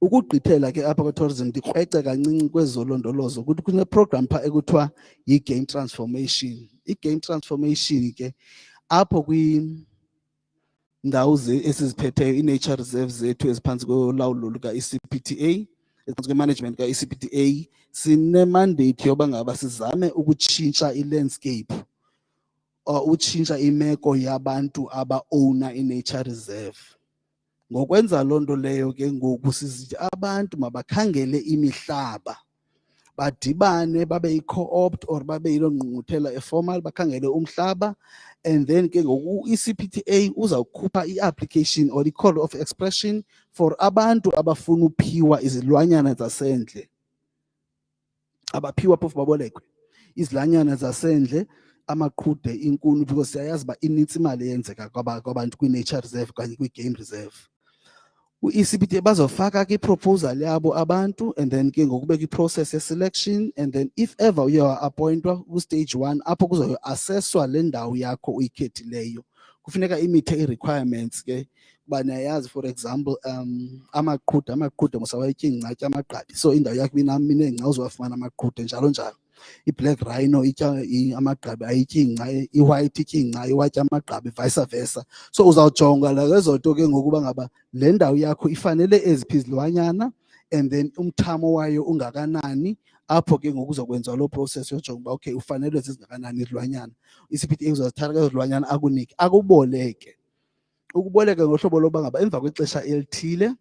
Ukugqithela ke apha kwe-tourism ndikrwece kancinci kwezolondolozo ukuthi kune-program phaa ekuthiwa yi-game transformation. I-game transformation ke apho kwindawo esiziphetheyo i-nature reserve zethu eziphantsi kolawulo luka-ECPTA, eziphantsi kwe-management ka-ECPTA, sine-mandate yoba ngaba sizame ukutshintsha i-landscape or utshintsha imeko yabantu aba-owner i-nature reserve. Ngokwenza loo nto leyo ke ngoku sizithi abantu mabakhangele imihlaba, badibane babe yi-co-opt or babe yiloo ngqungquthela eformal bakhangele umhlaba, and then ke ngoku i-ECPTA uzawukhupha i-application or i-call of expression for abantu abafuna uphiwa izilwanyana zasendle. Abaphiwa phofu babolekwe izilwanyana zasendle, amaqhude, inkuni, because siyayazi uba inintsi imali eyenzeka kwabantu kwi-nature reserve okanye kwi-game reserve. U-ECPTA bazofaka ke i-proposal yabo abantu, and then ke ngokubeka i-process ye-selection, and then if ever uye wa-appointwa ku-stage 1 apho kuzoyo-assesswa le ndawo yakho uyikhethileyo. Kufuneka imithe i-requirements ke uba niyayazi, for example amaqhude musawayitya ingca amagqabi, so indawo yakho inengca uzowafumana amaqhude njalo njalo. I-black rhino itya amagqabi ayitya ingca, i-white itya ingca iwatya amagqabi, vice versa. So uzawujonga la ezo nto ke ngokuba ngaba le ndawo yakho ifanele eziphi izilwanyana, and then umthamo wayo ungakanani, apho ke ngoku uzokwenza loo process yojonga uba okay ufanelwe zizingakanani izilwanyana. I-ECPTA uzazithatha ke izilwanyana akunike, akuboleke. Ukuboleka ngohlobo loba ngaba emva kwexesha elithile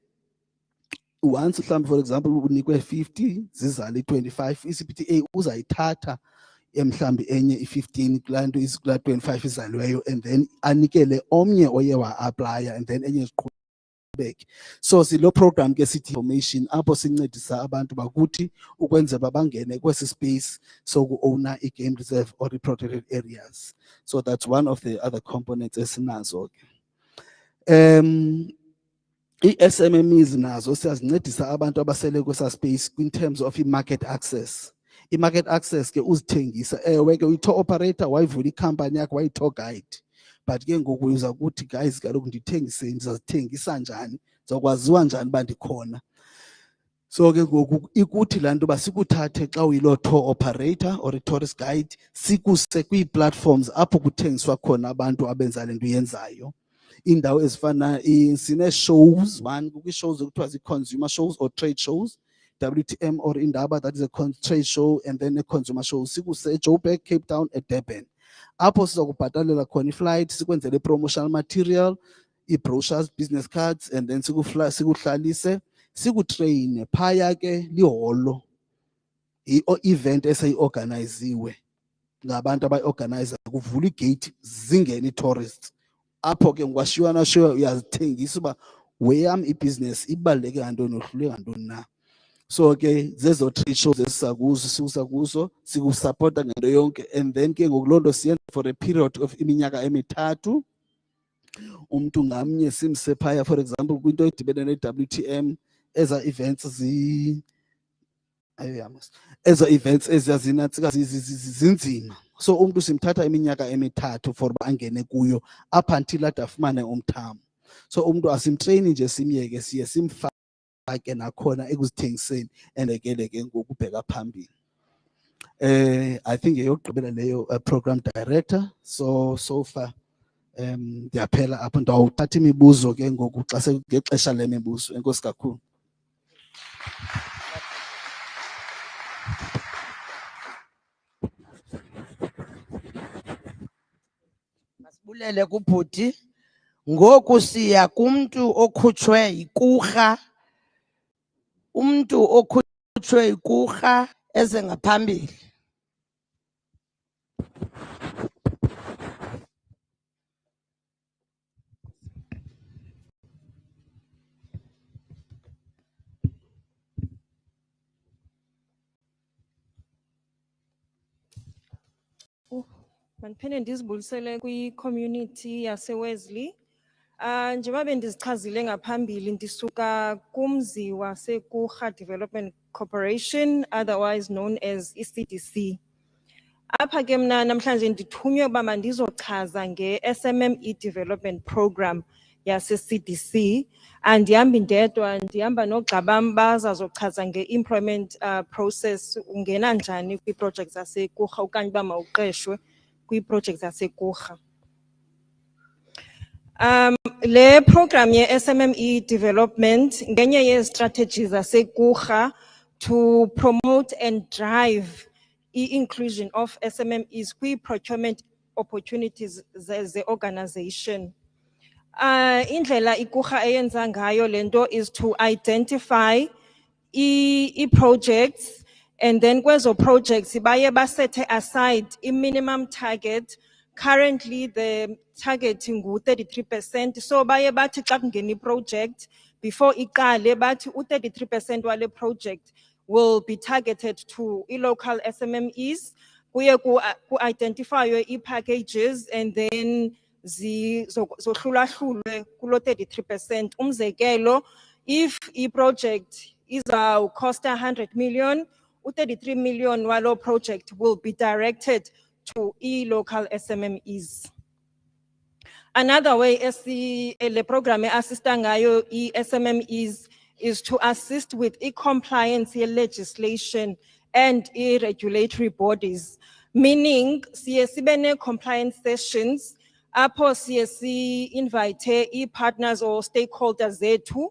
once mhlawumbi for example unikwe 50 zizale 25 i-CPTA uzayithatha mhlawumbi enye i-15 kulaa nto kulaa 25 izaliweyo and then anikele omnye oye wa-aplaya and then enye ziqhubeke. So silo program ke sithi information apho sincedisa abantu bakuthi ukwenza babangene kwesi space soku-owner i-game reserve or i-protected areas. So that's one of the other components esinazo ke. I-SMMEs nazo siyazincedisa abantu abasele kwesa space in terms of i-market access. I-market access ke uzithengisa ewe ke uyi-tour operator wayivula ikhampani yakho wayi-tour guide, but ke ngoku uza kuthi guys kaloku ndithengiseni, ndizazithengisa njani, ndizawukwaziwa njani uba ndikhona. So ke ngoku ikuthi laa nto uba sikuthathe xa uyiloo tour operator or i-tourist guide sikuse kwii-platforms apho kuthengiswa khona abantu abenza le nto uyenzayo. Indawo ezifana sine-shows, one kwi-shows ekuthiwa zii-consumer shows or trade shows, WTM or Indaba, that is a trade show, and then a consumer show. Sikuse Joburg, Cape Town, and Durban. Apho sizokubhatalela khona i-flight, sikwenzele promotional material, i-brochures, business cards, and then sikuhlalise, sikutrain phaya ke liholo. I-event eseyi-organiziwe ngabantu abayi-organizer kuvula igate zingene i-tourists. Apho ke ngwashiywana show uyazithengisa uba weyam ibhizinesi ibaluleke ngantoni ohlule ngantoni na. So ke zezo trade shows esisakuzo sikusakuzo sikusupporta ngento yonke and then ke ngokuloo nto siyenza for a period of iminyaka emithathu. Umuntu ngamnye simse phaya for example kwinto edibene ne-WTM eza events eza events eziyazinatsika zinzima. So umuntu simthatha iminyaka emithathu for uba angene kuyo up until ade afumane umthamo. So umuntu asimtreyini nje simyeke siye simfake nakhona ekuzithengiseni endekele ke ngokubheka phambili. I think yeyokugqibela leyo program director. So far ndiyaphela apho ndawuthatha imibuzo ke ngoku xa ngexesha lemibuzo. Enkosi kakhulu. Masibulele kubhuti. Ngoku siya kumntu okhutshwe yikurha. Umntu okhutshwe yikurha eze ngaphambili. Mandiphinde ndizibulisele kwi-community yaseWesley. Njengoba bendizichazile ngaphambili ndisuka kumzi waseKurha Development Corporation, otherwise known as ECDC. Apha ke mna namhlanje ndithunywe uba mandizochaza nge-SMME Development Program yase-CDC. Andihambi ndedwa, ndihamba noogxa bam bazazochaza nge-employment process, ungena njani kwii-projects zaseKurha okanye uba mawuqeshwe kwii-projects zaseKurha. Le program ye-SMME development ngenye yezi-strategies zaseKurha to promote and drive i-inclusion of SMMEs kwi-procurement opportunities ze-organization. Indlela iKurha eyenza ngayo le nto is to identify i-projects, and then kwezo projects baye basethe aside i-minimum target. Currently the targeting ngu 33%. So baye bathi xa kungena i-project before iqale bathi u-33% wale project will be targeted to i-local SMMEs. Kuye ku-identifywe i-packages and then zohlulahlulwe kulo 33%. Umzekelo, if i-project izawucosta 100 million, u-33 million walo project will be directed to local SMMEs. Another way le program assista ngayo SMMEs is to assist with compliance legislation and regulatory bodies, meaning siye sibe ne-compliance sessions apho siye si-invite partners or stakeholders zethu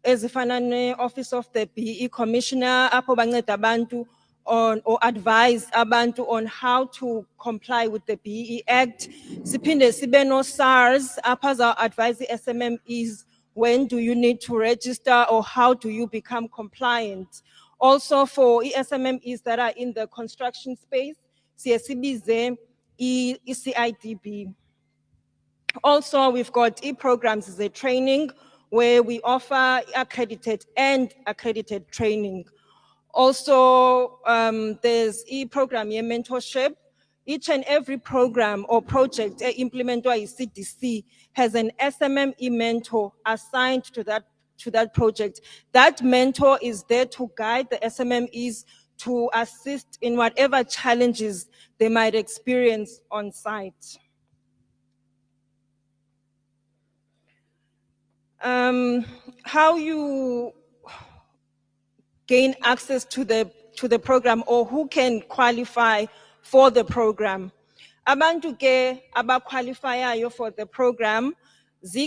ezifana ne-Office of the BE Commissioner apho banceda abantu on or advise abantu on how to comply with the BE Act. Siphinde sibe no SARS apha za advise SMMEs when do you need to register or how do you become compliant. Also for SMMEs that are in the construction space, CSCBZ, ECIDB. Also, we've got e-programs as a training where we offer accredited and accredited training. Also, there's e-program mentorship. Each and every program or project implemented by CDC has an SMME mentor assigned to that project. That mentor is there to guide the SMMEs to assist in whatever challenges they might experience on site. How you gain access to the program or who can qualify for the program. Abantu ke abaqualifyayo for the program,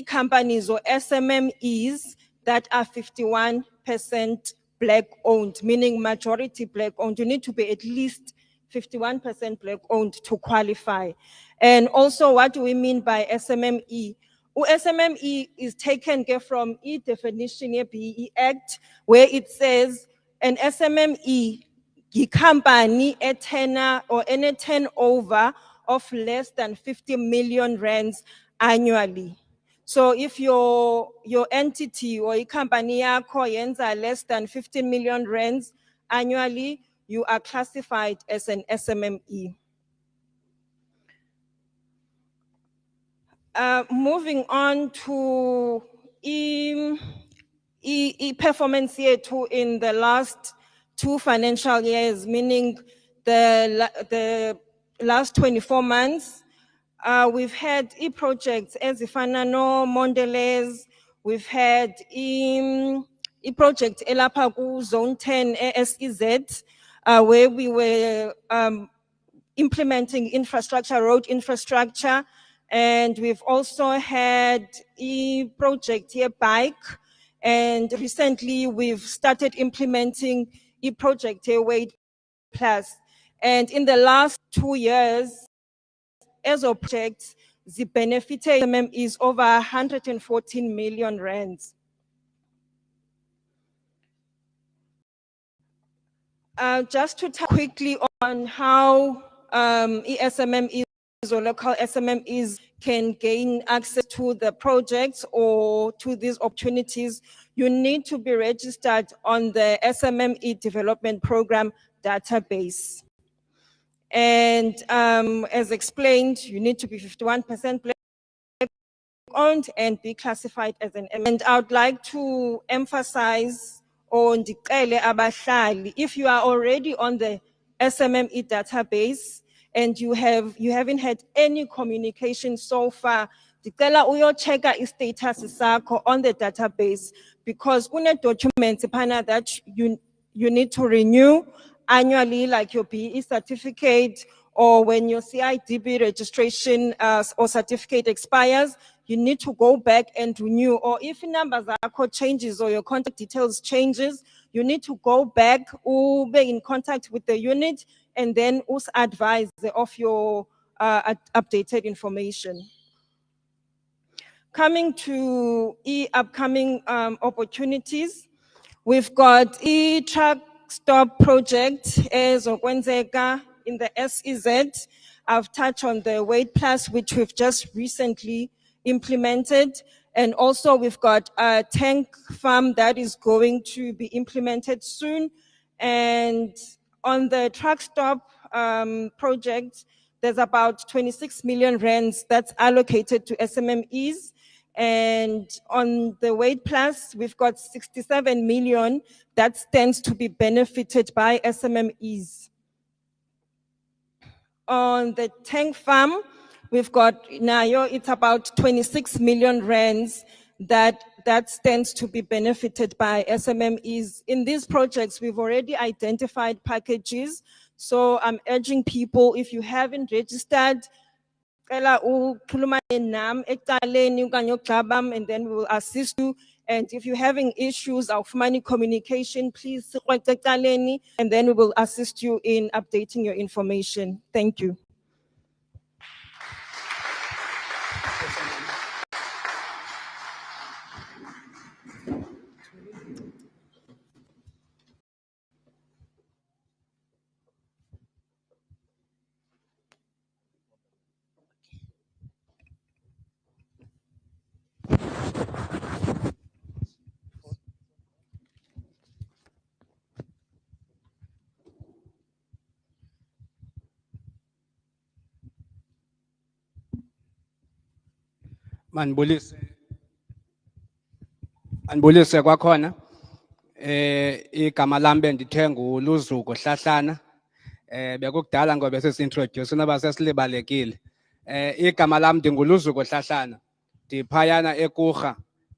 companies or SMMEs that are 51% black owned, meaning majority black owned. You need to be at least 51% black owned to qualify. And also, what do we mean by SMME? SMME is taken from definition BEE Act, where it says an SMME company a tenor or any turnover of less than 50 million rands annually. So if your entity or a company yenza less than 15 million rands annually, you are classified as an SMME. Moving on to performance year two in the last 2 financial years, meaning the last 24 months, we've had projects as Ifanano, Mondelez, we've had project Elapagu Zone 10 SEZ, where we were implementing infrastructure, road infrastructure. And we've also had a project here, bike. And recently we've started implementing a project here, Weight Plus. And in the last 2 years, as a project, the benefit is over 114 million rands. Just to touch quickly on how SMMEs or local SMMEs can gain access to the projects or to these opportunities, you need to be registered on the SMME Development Program database. And as explained, you need to be 51% black owned and be classified as an M. And I would like to emphasize on the if you are already on the SMME database, and you haven't had any communication so far, dicela uyochecka i-status sakho on the database, because une-documents that you need to renew annually, like your BE certificate, or when your CIDB registration or certificate expires, you need to go back and renew. Or if numbers changes or your contact details changes, you need to go back or be in contact with the unit and then also advise of your updated information. Coming to upcoming opportunities, we've got truck stop project as Okwenzeka in the SEZ. I've touched on the Weight Plus, which we've just recently implemented. And also we've got a tank farm that is going to be implemented soon. And on the truck stop project, there's about 26 million rands that's allocated to SMMEs. And on the Weight Plus, we've got 67 million that stands to be benefited by SMMEs. On the tank farm, we've got Nayo, it's about 26 million rands that stands to be benefited by SMMEs. In these projects, we've already identified packages. So I'm urging people, if you haven't registered, and then we will assist you. And if you're having issues of money communication, please, and then we will assist you in updating your information. Thank you. Manibulise kwakhona. Igama lami bendithe nguLuzuko Hlahlana. Bekukudala ngoba sesintroduce noba sesilibalekile. Igama lami ndinguLuzuko Hlahlana. Ndiphayana eKurha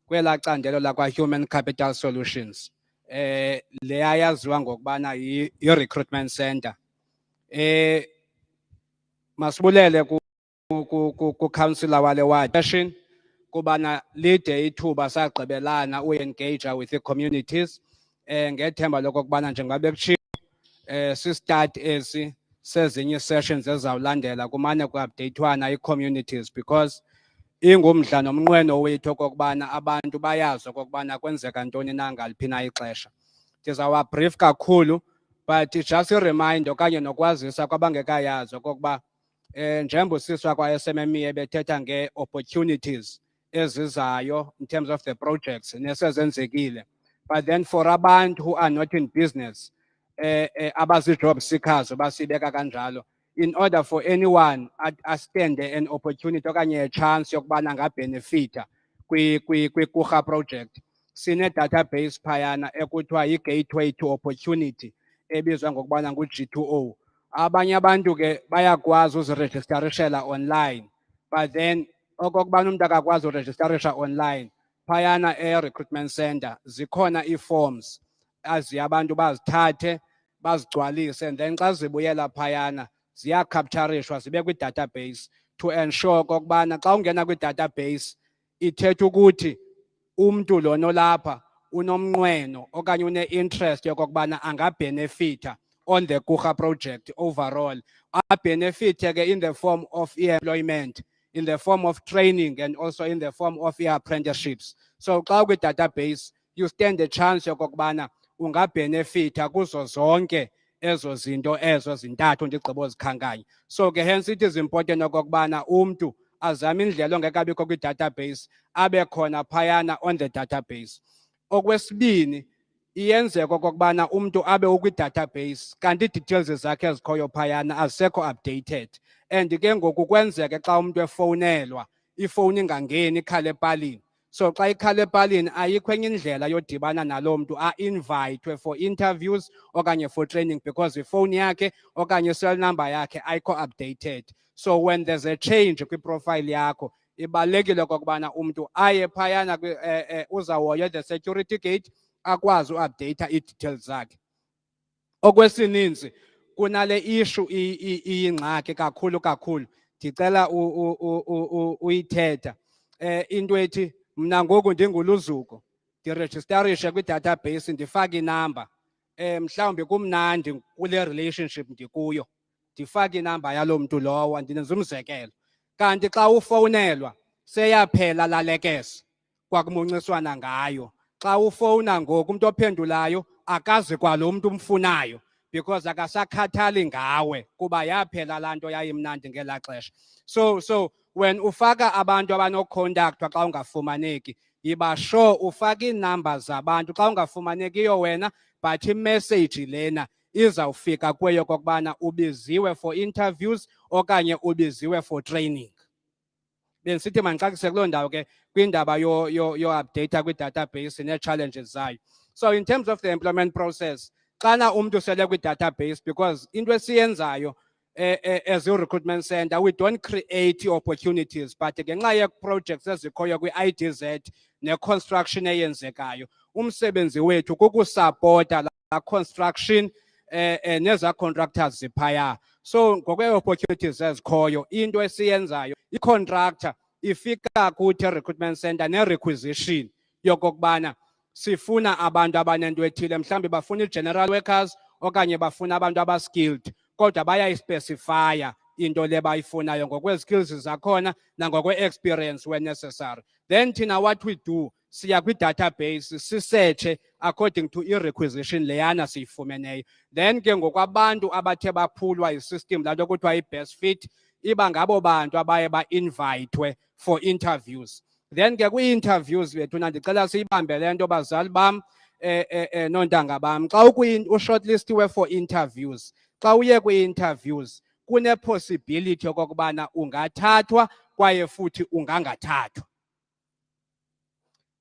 kwela candelo lakwa Human Capital Solutions. Leya yaziwa ngokubana yi-recruitment center. Masibulele ku councillor wale ward session kubana lide ithuba sagqibelana u-engage with the communities ngethemba lokokubana njengoba bekutshiwo si-start esi sezinye sessions ezawulandela kumane ku-updatewana i-communities because ingumdla nomnqweno wethu okokubana abantu bayazi okokubana kwenzeka ntoni na ngaliphi na ixesha. Ndizawuba brief kakhulu but just a reminder okanye nokwazisa kwabangekayazi okokuba njengoba usiswa kwa-SMME ebethetha nge-opportunities ezizayo in terms of the projects nesezenzekile. But then for abantu who are not in business, abazi-job seekers basibeka kanjalo, in order for anyone stand an opportunity okanye a chance yokubana ngabenefita kwi-Kurha project, sine-database phayana ekuthiwa yi-Gateway to Opportunity ebizwa ngokubana ngu-G2O. Abanye abantu ke bayakwazi uzirejistarishela online, but then okokubana umuntu akakwazi urejistarisha online phayana e-recruitment center zikhona ii-forms aziye abantu bazithathe bazigcwalise and then xa zibuyela phayana ziyakhapturishwa zibe kwi-database to ensure okokubana xa ungena kwi-database ithetha ukuthi umntu lona olapha unomnqweno okanye une-interest yokokubana angabhenefitha on the Kurha project overall. Benefit in the form of employment, in the form of training, and also in the form of apprenticeships. So xa kwi database, you stand a chance yokokubana ungabhenefitha kuzo zonke ezo zinto ezo zintathu ndigqibo zikhankanye. So ke hence it is important okokubana umntu azame indlela ongekabikho kwi database abe khona phayana on the database. Okwesibini, iyenzeka okokubana umntu abe ukwi-database kanti ii-details zakhe ezikhoyo phayana azisekho updated. And ke ngoku kwenzeke xa umntu efowunelwa, ifowuni ingangeni ikhale epalini. So xa ikhale epalini ayikho enye indlela yodibana naloo mntu a-invayithwe for interviews okanye for training because ifowuni yakhe okanye cell number yakhe ayikho updated. So when there's a change kwiprofile yakho, ibalulekile okokubana umntu aye phayana uzawoya the security gate akwazi u-update ii-details zakhe. Okwesininzi kunale issue iyingxaki kakhulu ndicela uyithetha into ethi mna ngoku ndinguLuzuko ndirejistarishe kwi-database ndifake inamba mhlawumbi kumnandi kule relationship ndikuyo ndifake inamba yaloo mntu lowo ndinenza umzekelo. Kanti xa ufowunelwa seyaphela lalekese kwakumunciswana ngayo. Xa ufowuna ngoku umuntu ophendulayo akazi kwalo mntu umfunayo because akasakhathali ngawe kuba yaphela laa nto yayimnandi ngelaa xesha. So when ufaka abantu abanokhontaktwa xa ungafumaneki, yiba sure ufaka iinamba zabantu xa ungafumanekiyo wena but imessage lena izawufika kuyo kokubana ubiziwe for interviews okanye ubiziwe for training. Bendisithi mandixakise kuloo ndawo ke kwindaba yo-updata kwi-database nee-challenges zayo. So in terms of the employment process, xana umntu sele kwi-database, because into esiyenzayo as a recruitment center, we don't create opportunities, but ngenxa ye-projects ezikhoyo kwi-IDZ ne-construction eyenzekayo, umsebenzi wethu kukusapota la construction neza contractors ziphaya. So ngokwe-opportunities ezikhoyo, into esiyenzayo, i-contractor ifika kuthi recruitment center ne-requisition yokokubana sifuna abantu abanento ethile, mhlawumbi bafuna i-general workers okanye bafuna abantu abaskilled, kodwa bayayispecifya into le bayifunayo ngokwe-skills zakhona nangokwe-experience when necessary. Then thina what we do, siya kwi-database sisetshe according to i-requisition leyana siyifumeneyo. Then ke ngokwabantu abathe baphulwa yi-system laa nto kuthiwa yi-best fit, iba ngabo bantu abaye ba-invayithwe for interviews. Then ke kwi-interviews bethu ndicela siyibambe le nto bazali bam noontanga bam. Xa ushortlistiwe for interviews, xa uye kwi-interviews kune-possibility okokubana ungathathwa kwaye futhi ungangathathwa.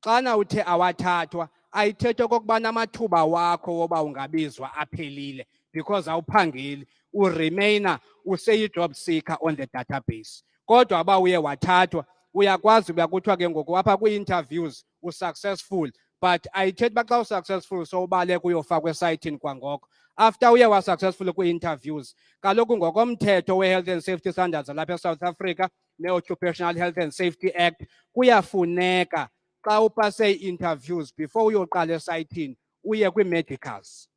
xana uthe awathathwa ayithetho okokubana amathuba wakho woba ungabizwa aphelile because awuphangeli uremaina useyi-job seeker on the database. Kodwa uba uye wathathwa uyakwazi uba kuthiwa ke ngoku apha kwii-interviews usuccessful, but ayithethi uba xa usuccessful sowubaleka uyofakwa esayithini kwangoko. After uye wasuccessful kwii-interviews, kaloku ngokomthetho we-Health and Safety Standards lapha eSouth Africa ne-Occupational Health and Safety Act, kuyafuneka xa upase ii-interviews before uyoqala esayithini uye kwii-medicals.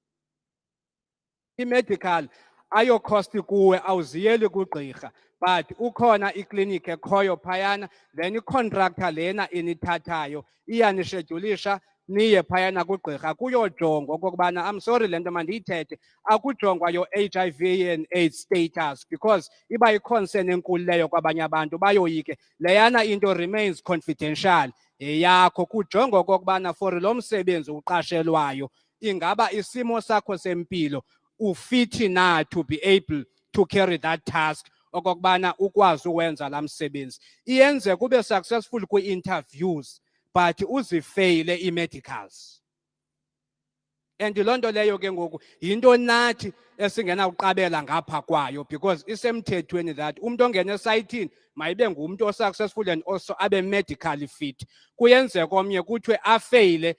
I-medical ayokhosti kuwe, awuziyeli kugqirha, but ukhona iklinikhi ekhoyo phayana, then icontractor lena inithathayo iyanishedyulisha niye phayana kugqirha kuyojongwa okokubana, I'm sorry le nto mandiyithethe, akujongwa your HIV and AIDS status because iba yi-concern enkulu leyo kwabanye abantu bayoyike. Leyana into remains confidential yeyakho, kujongwa okokubana for lo msebenzi uqashelwayo ingaba isimo sakho sempilo ufithi na to be able to carry that task okokubana ukwazi uwenza la msebenzi. Iyenze kube successful kwi-interviews but uzifeyile ii-medicals. And loo nto leyo ke ngoku yinto nathi esingenawuqabela ngapha kwayo because isemthethweni that umntu ongena esayithini mayibe ngumntu osuccessful and also abe medically fit. Kuyenzeka omnye kuthiwe afeyile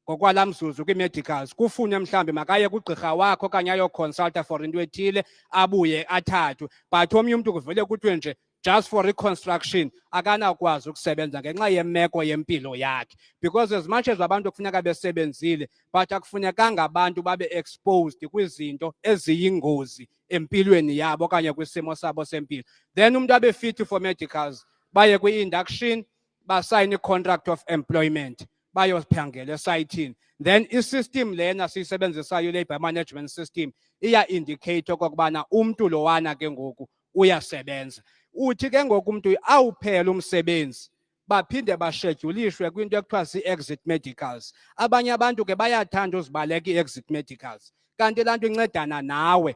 ngokwala mzuzu kwii-medicals, kufune mhlawumbi makaye kugqirha wakho okanye ayoconsulta for into ethile abuye athathwe. But omnye umntu kuvele kuthiwe nje just for reconstruction akanakwazi ukusebenza ngenxa yemeko yempilo yakhe. Because as much as abantu kufuneka besebenzile, but akufunekanga abantu babe exposed kwizinto eziyingozi empilweni yabo okanye kwisimo sabo sempilo. Then umntu abe fit for medicals, baye kwi-induction, basayine i-contract of employment, bayophangela esayithini. Then i-system lena siyisebenzisayo i-labor management system iya-indicate okokubana umntu lowana ke ngoku uyasebenza. Uthi ke ngoku umntu awuphela umsebenzi baphinde bashedyulishwe kwinto ekuthiwa zii-exit medicals. Abanye abantu ke bayathanda uzibaleka ii-exit medicals, kanti laa nto incedana nawe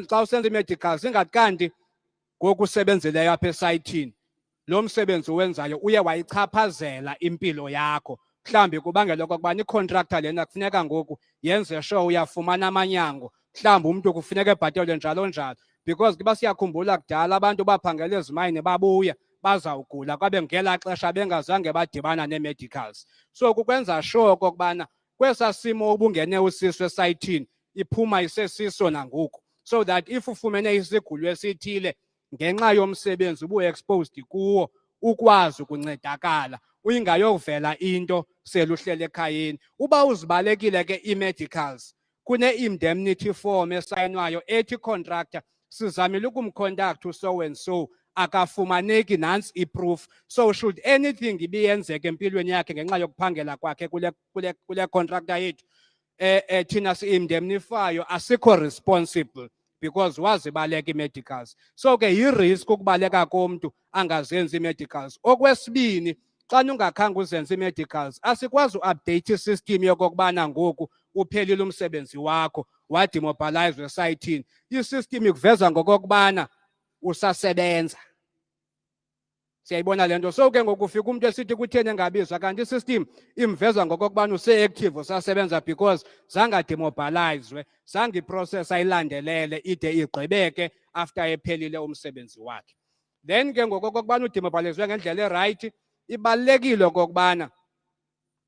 xa usenza ii-medicals ingathi kanti ngoku usebenzileyo apha esayithini lo msebenzi uwenzayo uye wayichaphazela impilo yakho. Mhlawumbi kubangela okokubana icontractor lena kufuneka ngoku yenze sure uyafumana amanyango, mhlawumbi umntu kufuneka ebhatelwe njalo njalo. Because kuba siyakhumbula kudala abantu baphangela ezimayini babuya bazawugula kwabe ngela xesha bengazange badibana nee-medicals. So kukwenza sure okokubana kwesaa simo ubungene usiso esayithini iphuma isesiso nangoku, so that if ufumene isigulo esithile ngenxa yomsebenzi ubu-exposed kuwo ukwazi ukuncedakala, uyingayovela into seluhlele ekhayeni. Uba uzibalekile ke ii-medicals kune-indemnity form esayinwayo ethi contractor sizamile ukumcontact so and so akafumaneki nantsi i-proof. So should anything ibiyenzeka empilweni yakhe ngenxa yokuphangela kwakhe kule contractor yethu, thina si-indemnifayo asikho responsible because wazibaleka ii-medicals. So ke yi-risk ukubaleka komntu angazenzi ii-medicals. Okwesibini, xa ungakhange uzenze ii-medicals asikwazi u-update i-system yokokubana ngoku uphelile umsebenzi wakho wadimobilizwa esayithini. I-system ikuveza ngokokubana usasebenza. Siyayibona le nto. So ke ngoku ufika umntu esithi kutheni engabizwa, kanti i-system imveza ngokokubana use-active usasebenza because zange adimobilizwe, zange iprocess ayilandelele ide igqibeke after ephelile umsebenzi wakhe. Then ke ngokokubana udimobilizwe ngendlela erayithi, ibalulekile okokubana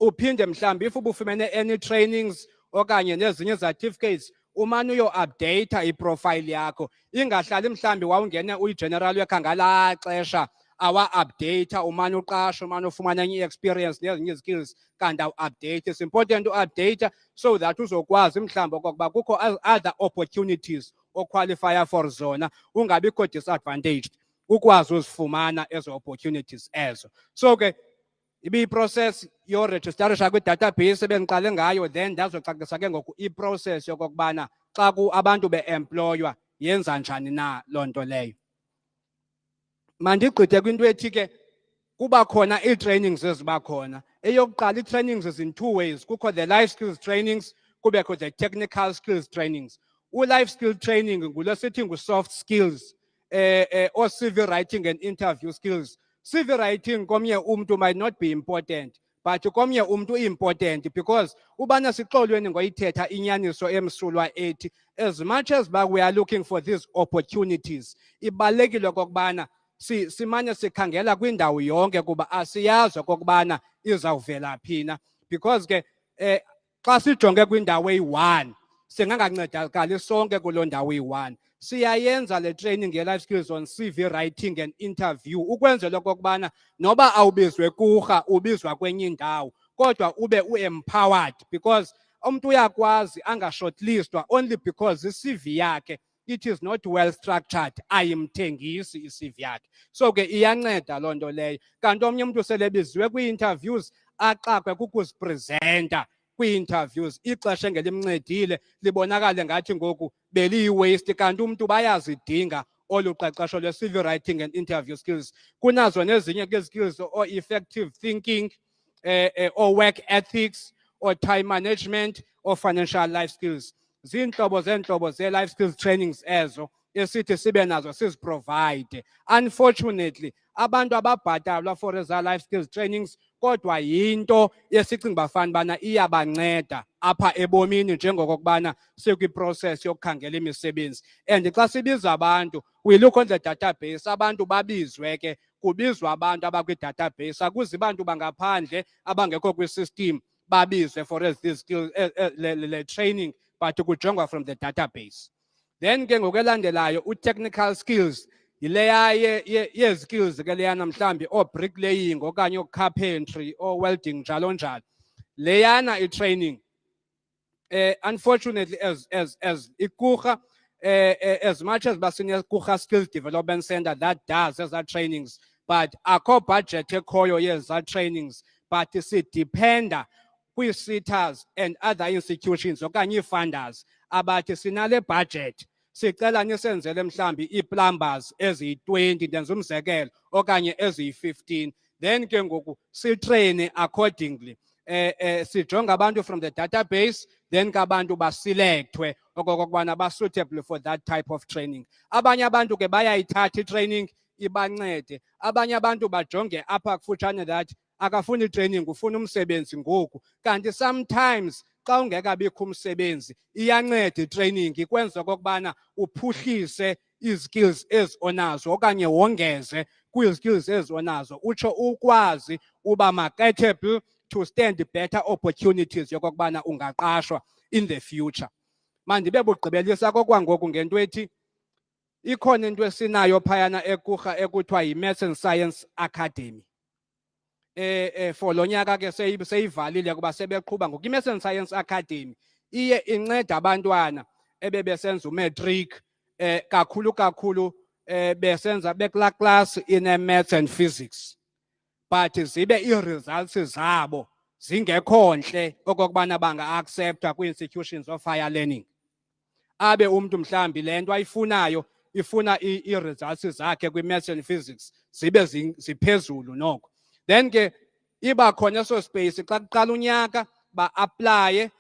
uphinde mhlawumbi if ubufumene any trainings okanye nezinye certificates umane uyo-updata iprofile yakho. Ingahlali mhlawumbi wawungene uyi-general worker ngalaa xesha awa-updata, umane uqasha, umane ufumana enye i-experience nezinye izikills kanti awu-update. It's important u-updata so that uzokwazi mhlawumbi okokuba kukho other opportunities oqualifya for zona, ungabikho disadvantaged, ukwazi uzifumana ezo opportunities ezo. So ke ibiyi-process yorejistarisha kwi-database ebendiqale ngayo, then ndazocacisa ke ngoku i-process yokokubana xa abantu be-employwa yenza njani na loo nto leyo. Mandigqithe kwinto ethi ke kuba khona ii-trainings eziba khona. Eyokuqala, ii-trainings is in two ways. Kukho the life skills trainings, kubekho the technical skills trainings. U-life skill training ngulo sithi ngu-soft skills, or CV writing and interview skills. CV writing komnye umntu might not be important, but komnye umuntu important because ubana sixolweni ngoyithetha inyaniso emsulwa ethi as much as we are looking for these opportunities ibalekile kokubana simanye sikhangela kwindawo yonke kuba asiyazi kokubana izawuvela phina because ke xa sijonge kwindawo eyi-1 singangancedakali sonke kuloo ndawo eyi-1 siyayenza le training ye-life skills on CV writing and interview ukwenzela kokubana noba awubizwe kurha ubizwa kwenye indawo kodwa ube u-empowered because umuntu uyakwazi angashortlistwa only because i-CV yakhe it is not well structured ayimthengisi i-CV yakhe so ke iyanceda loo nto leyo kanti omnye umuntu selebiziwe kwii-interviews axakwe kukuzipresenta kwii-interviews ixesha engelimncedile libonakale ngathi ngoku beliyi-waste kanti umntu bayazidinga olu qeqesho lwe-CV writing and interview skills kunazo nezinye ke skills o-effective thinking or work ethics or time management or financial life skills ziintlobo zeentlobo ze-life skills trainings ezo esithi sibe nazo siziprovide. Unfortunately abantu ababhatalwa for eza life skills trainings kodwa yinto yesicinga bafana bana iyabanceda apha ebomini njengokokubana sekwiprocess yokukhangela imisebenzi and xa sibiza abantu we look on the database abantu babizwe ke kubizwa abantu abakwi-database akuzi bantu bangaphandle abangekho kwi-system babizwe for these skills le training but kujongwa from the database. Then ke ngokulandelayo u-technical skills yileya ye-skills ke leyana mhlambi o-bricklaying okanye o-carpentry o-welding njalo njalo leyana i-training unfortunately as ikurha as much as basine Kurha Skills Development Center that does eza trainings but akho budget ekhoyo yeza trainings but sidependa kwi-SETAs and other institutions okanye ii-funders abathi sinale budget sicela nisenzele mhlambi ii-plumbers eziyi-20 ndenza umzekelo okanye eziyi-15 then ke ngoku sitraine accordingly sijonga abantu from the database then kabantu baselectwe okokubana ba-suitable for that type of training. Abanye abantu ke bayayithatha i-training ibancede abanye abantu bajonge apha kufutshane that akafuni i-training ufuna umsebenzi ngoku kanti sometimes xa ungekabikho umsebenzi iyanceda i-training ikwenza okokubana uphuhlise ii-skills ezionazo okanye wongeze kwii-skills ezionazo utsho ukwazi uba marketable to stand better opportunities yokokubana ungaqashwa in the future. Mandibe bugqibelisa kokwangoku ngento ethi ikhona into esinayo phayana ekurha ekuthiwa yi-Maths and Science Academy. For lo nyaka ke seyivalile kuba sebeqhuba ngoku i-Maths and Science Academy iye inceda abantwana ebebesenza umatric kakhulu besenza bekulaa class ine-maths and physics but zibe ii-results zabo zingekho ntle okokubana banga-accepta kwii-institutions of higher learning abe umntu mhlambi le nto ayifunayo ifuna ii-results zakhe kwi-maths and physics zibe ziphezulu noko then ke iba khona eso space xa kuqala unyaka ba-aplaye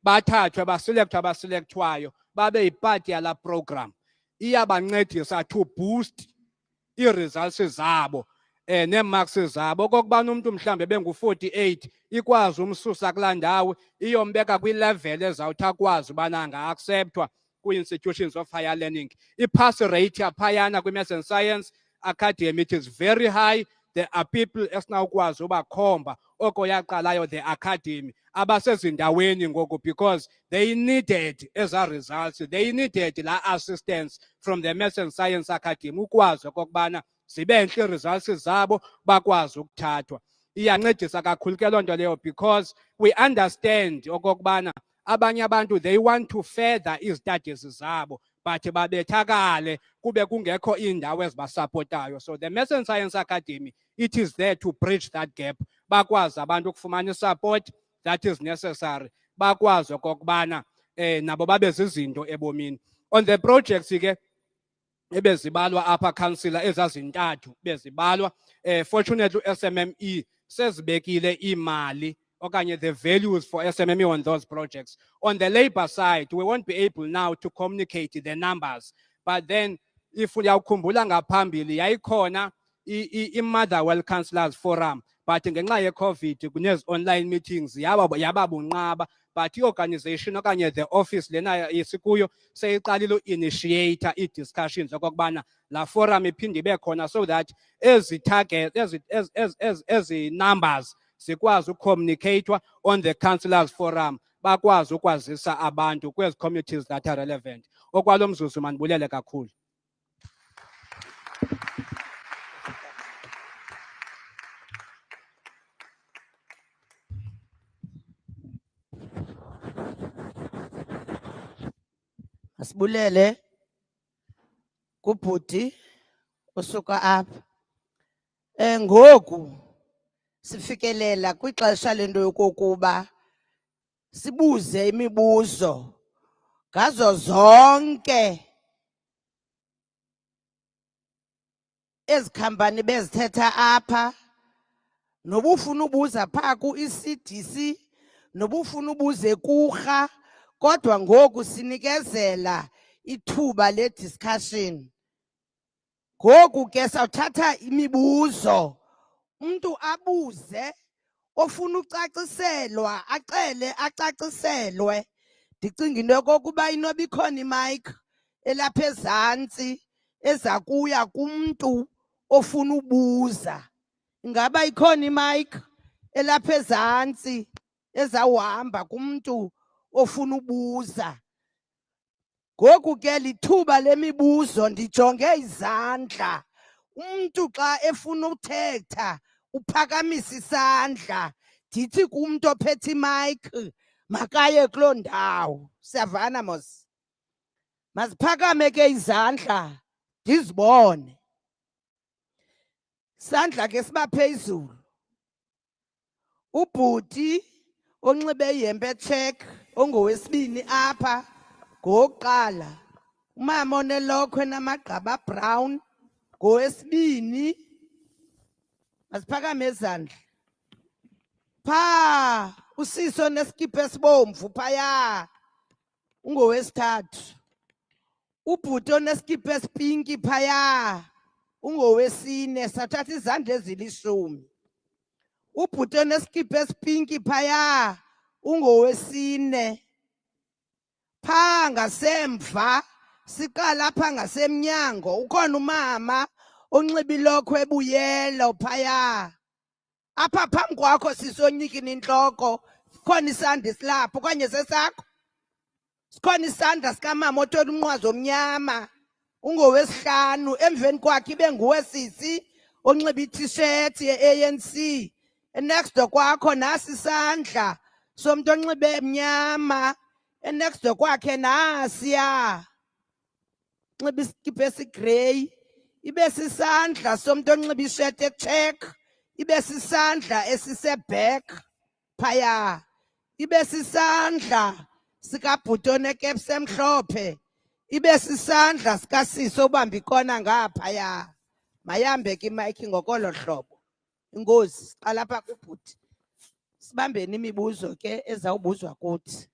bathathwe baselekthwe abaselekthwayo babe yipati yalaa program iyabancedisa to boost ii-results zabo nee-marks zabo okokubana umntu mhlawumbi bengu-48 ikwazi umsusa kulaa ndawo iyombeka kwi-level ezawuthi akwazi ubana anga-acceptwa kwii-institutions of higher learning. I-pass rate yaphayana kwi-Maths and Science Academy it is very high. There are people esinawukwazi ubakhomba oko yaqalayo the academy abasezindaweni ngoku because they needed eza results they needed la assistance from the Maths and Science Academy ukwazi okokubana zibe ntle results zabo bakwazi ukuthathwa. Iyancedisa kakhulu ke loo nto leyo because we understand okokubana abanye abantu they want to further izistudies zabo but babethakale kube kungekho iindawo ezibasapotayo. So the Maths and Science Academy it is there to bridge that gap bakwazi abantu ukufumana support that is necessary bakwazi okokubana nabo babe zizinto ebomini. On the projects ke ebezibalwa apha councillor ezazintathu bezibalwa fortunately SMME sezibekile imali okanye the values for SMME on those projects. On the labor side we won't be able now to communicate the numbers but then if uyawukhumbula ngaphambili yayikhona i-Motherwell Councillors Forum but ngenxa ye-COVID kunezi online meetings yababunqaba, but i-organization okanye the office lena isikuyo seyiqalile u-initiate ii-discussions okokubana la forum iphinde ibe khona so that ezi target ezi numbers zikwazi ucommunicatwa on the councillors forum, bakwazi ukwazisa abantu kwezi communities that are relevant. Okwalo mzuzu mandibulele kakhulu. Asibulele kubhuti usuka apha. Ngoku sifikelela kwixesha lento yokokuba sibuze imibuzo ngazo zonke ezi khampani bezithetha apha, nobufuna ubuza phaa ku-ECDC, nobufuna ubuze kurha, kodwa ngoku sinikezela ithuba le-discussion. Ngoku ke sawuthatha imibuzo, umntu abuze, ofuna ucaciselwa acele acaciselwe. Ndicinga into yokokuba inoba ikhona imike elapha ezantsi eza kuya kumntu ofuna ubuza. Ingaba ikhona imike elapha ezantsi ezawuhamba kumntu ofuna ubuza? Ngoku ke lithuba lemibuzo, ndijonge izandla. Umntu xa efuna uthetha uphakamisa isandla, ndithi kumntu ophethe imike makaye kuloo ndawo. Siyavana mos? Maziphakame ke izandla ndizibone. Isandla ke siba phezulu. Ubhuti onxibe ihempe check ongowesibini apha ngokuqala, umama onelokhwe namagqaba brown ngowesibini. Masiphakame izandla. Phaa usisi oneskipa esibomvu phaya ungowesithathu. Ubhuti oneskipa esipinki phaya ungowesine. Sathatha izandla ezilishumi. Ubhuti oneskipa esipinki phaya ungowesine. Phaa ngasemva siqala apha ngasemnyango ukhona umama onxiba ilokhwe ebuyelo phaya. Apha phambi kwakho sisonyikini intloko sikhona isandla esilapho okanye sesakho. Sikhona isandla sikamama othwele umnqwazi omnyama ungowesihlanu. Emveni kwakhe ibe nguwe sisi onxiba i-t-shirt ye-ANC. Next door kwakho nasi isandla somntu onxibe emnyama. Next door kwakhe nasiya nxiba iskipa esigrey. Ibe sisandla somntu onxiba isheti echeck. Ibe sisandla esise-back phaya. Ibe sisandla sikabhuti onekepsi emhlophe. Ibe sisandla sikasisi obamba ikona ngaphaya. Mayihambe ke imike ngokolo hlobo. Inkosi, siqala apha kubhuti. Sibambeni imibuzo ke ezawubuzwa kuthi.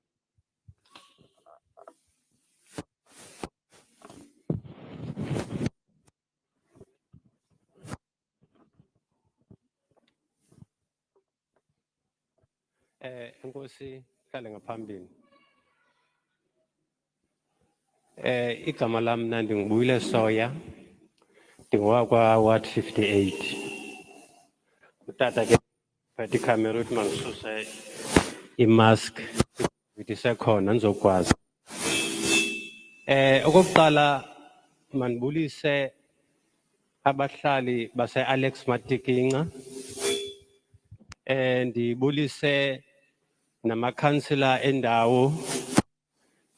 Enkosi hlale ngaphambili. Igama lami mna ndingubuyile Soya, ndingowakwa Ward 58. Utata ke phethe ikhamera uthi mangisuse imask ukuthi sekhona nizokwazi. Okokuqala mandibulise abahlali base-Alex Matikinca. Ndibulise namakhansila endawo,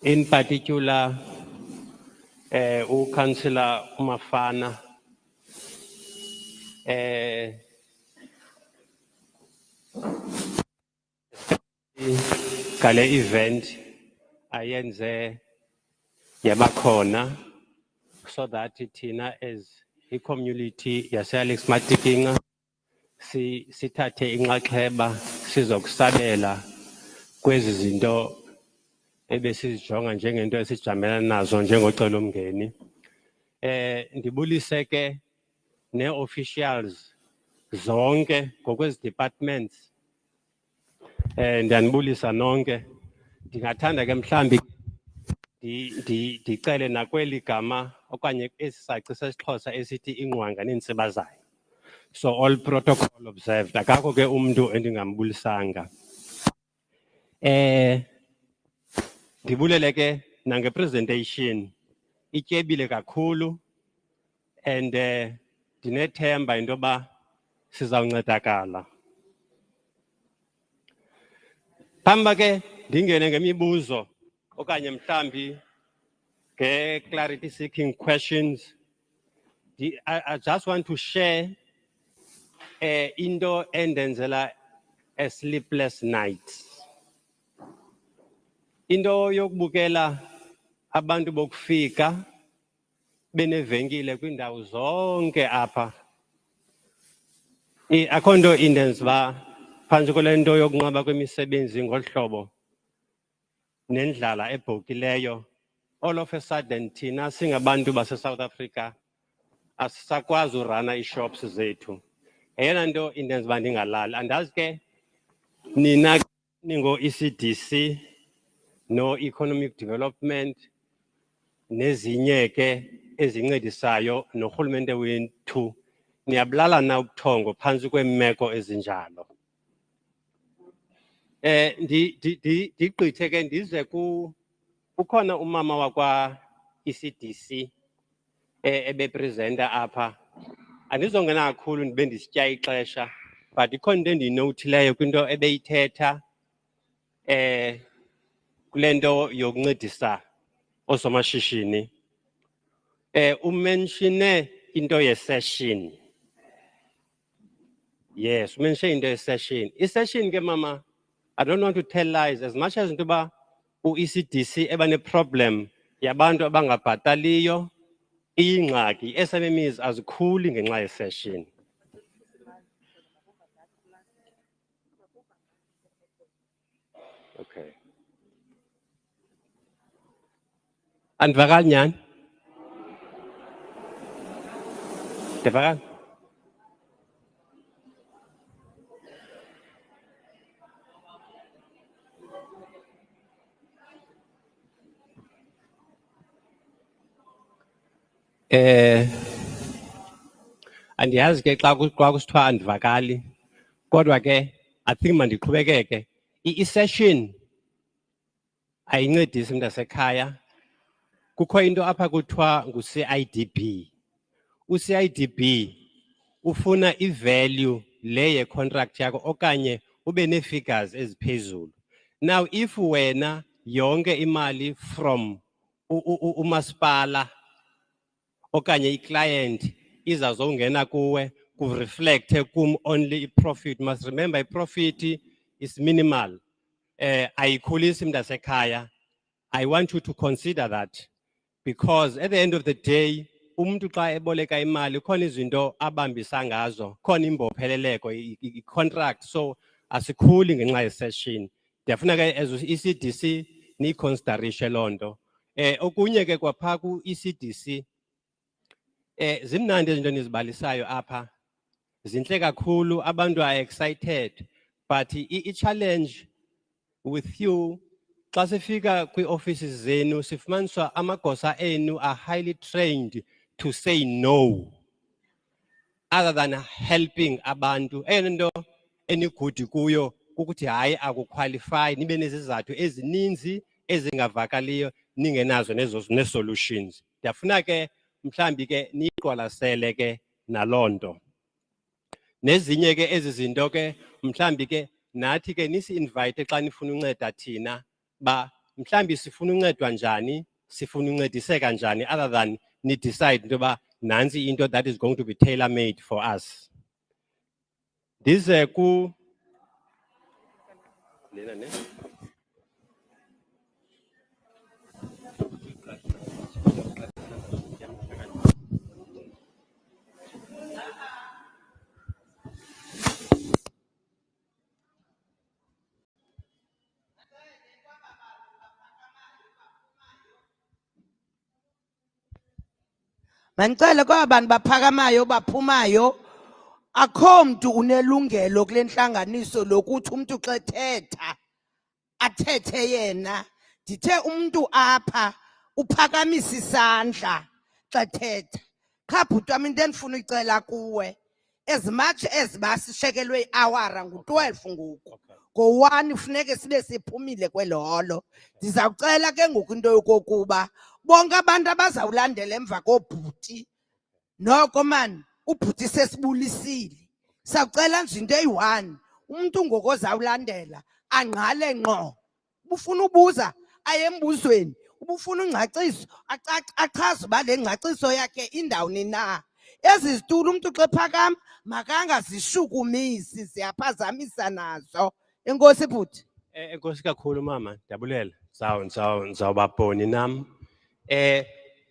in particular ukhansila uMafana. Kale event ayenze yabakhona so that thina as i-community yase-Alex Matikinca sithathe inxaxheba sizokusabela kwezi zinto ebesizijonga njengento esijamelana nazo njengocela umngeni. Ndibulise ke ne-officials zonke ngokwezi departments. Ndiyanibulisa nonke. Ndingathanda ke mhlambi ndicele nakweli gama okanye esi saci sesiXhosa esithi ingqwanga neentsiba zayo. So all protocol observed. Akakho ke umntu endingambulisanga. Ndibulele ke nange-presentation ityebile kakhulu and ndinethemba into yoba sizawuncedakala. Phambi ke ndingene ngemibuzo okanye mhlambi clarity seeking questions. I just want to share into endenzela a sleepless night. Into yokubukela abantu bokufika benevenkile kwindawo zonke apha. Akho nto indenza uba phantsi kule nto yokunqaba kwemisebenzi ngolu hlobo nendlala ebhokileyo, all of a sudden thina singabantu base-South Africa asisakwazi urana ii-shops zethu. Yeyona nto indenza uba ndingalali. Andazi ke nina ningo-ECDC no-economic development nezinye ke ezincedisayo norhulumente wethu niyabulala na ubuthongo phantsi kweemeko ezinjalo. Ndigqithe ke ndize ukhona umama wakwa-ECDC ebepresenta apha. Andizongena kakhulu ndibe ndisitya ixesha, but ikhona into endiyinowuthileyo kwinto ebeyithetha kule nto yokuncedisa oosomashishini. Umenshine into ye-session. Yes, umenshine into ye-session. I-session ke mama, I don't want to tell lies, as much as into yoba u-ECDC ebane-problem yabantu abangabhataliyo, iyingxaki, ii-SMMEs azikhuli ngenxa ye-session. Okay. Andivakali nyhani? Ndivakala? Andiyazi ke xa kusithiwa andivakali, kodwa ke I think mandiqhubekeke. I-session ayincedisi mntasekhaya. Kukho into apha kuthiwa ngu-CIDB. U-CIDB ufuna i-value le ye-contract yakho okanye ube nee-figures eziphezulu. Now if wena yonke imali from umasipala okanye i-client izazongena kuwe kureflecte kum only i-profit. Must remember i-profit is minimal. Ayikhulisi mntasekhaya. I want you to consider that, because at the end of the day umuntu xa eboleka imali khona izinto abambisa ngazo, khona imbopheleleko i-contract, so asikhuli ngenxa ye-session. Ndiyafuna ke as i-ECDC niyiconsiderishe loo nto. Okunye ke kwapha ku-ECDC zimnandi izinto nizibalisayo apha, zintle kakhulu, abantu are excited, but i-challenge with you xa sifika kwi-offices zenu sifumaniswa amagosa enu are highly trained to say no other than helping abantu. Eyona nto enigudi kuyo kukuthi hayi akuqualify, nibe nezizathu ezininzi ezingavakaliyo ningenazo nee-solutions. Ndiyafuna ke mhlambi ke niyiqwalasele ke naloo nto. Nezinye ke ezi zinto ke mhlambi ke nathi ke nisi-invite xa nifuna unceda thina ba mhlambi sifuna uncedwa njani, sifuna uncediseka njani, other than ni decide into yoba nansi into that is going to be tailor-made for us. Ndize ku lena ne Mandicela kwaba bantu baphakamayo baphumayo akho mntu unelungelo kule ntlanganiso lokuthi umntu xa ethetha athethe yena. Ndithe umntu apha uphakamisa isandla xa ethetha. Qha bhuti wam into endifuna uyicela kuwe, as much as basishekelwe iawara ngu-12 ngoku, ngo-1 funeke sibe siphumile kwelo holo. Ndizawucela ke ngoku into yokokuba bonke abantu abazawulandela emva kobhuti, noko mani ubhuti sesibulisile. Sawucela nje into eyi-1, umntu ngoku ozawulandela angqale ngqo. Ubufuna ubuza aye embuzweni, ubufuna ungcaciso achaze uba le ngcaciso yakhe indawuni na. Ezi zitulo umntu xa ephakama makangazishukumisi, ziyaphazamisa nazo. Enkosi bhuti. Enkosi kakhulu mama, ndiyabulela. Nizawubabhoni nam.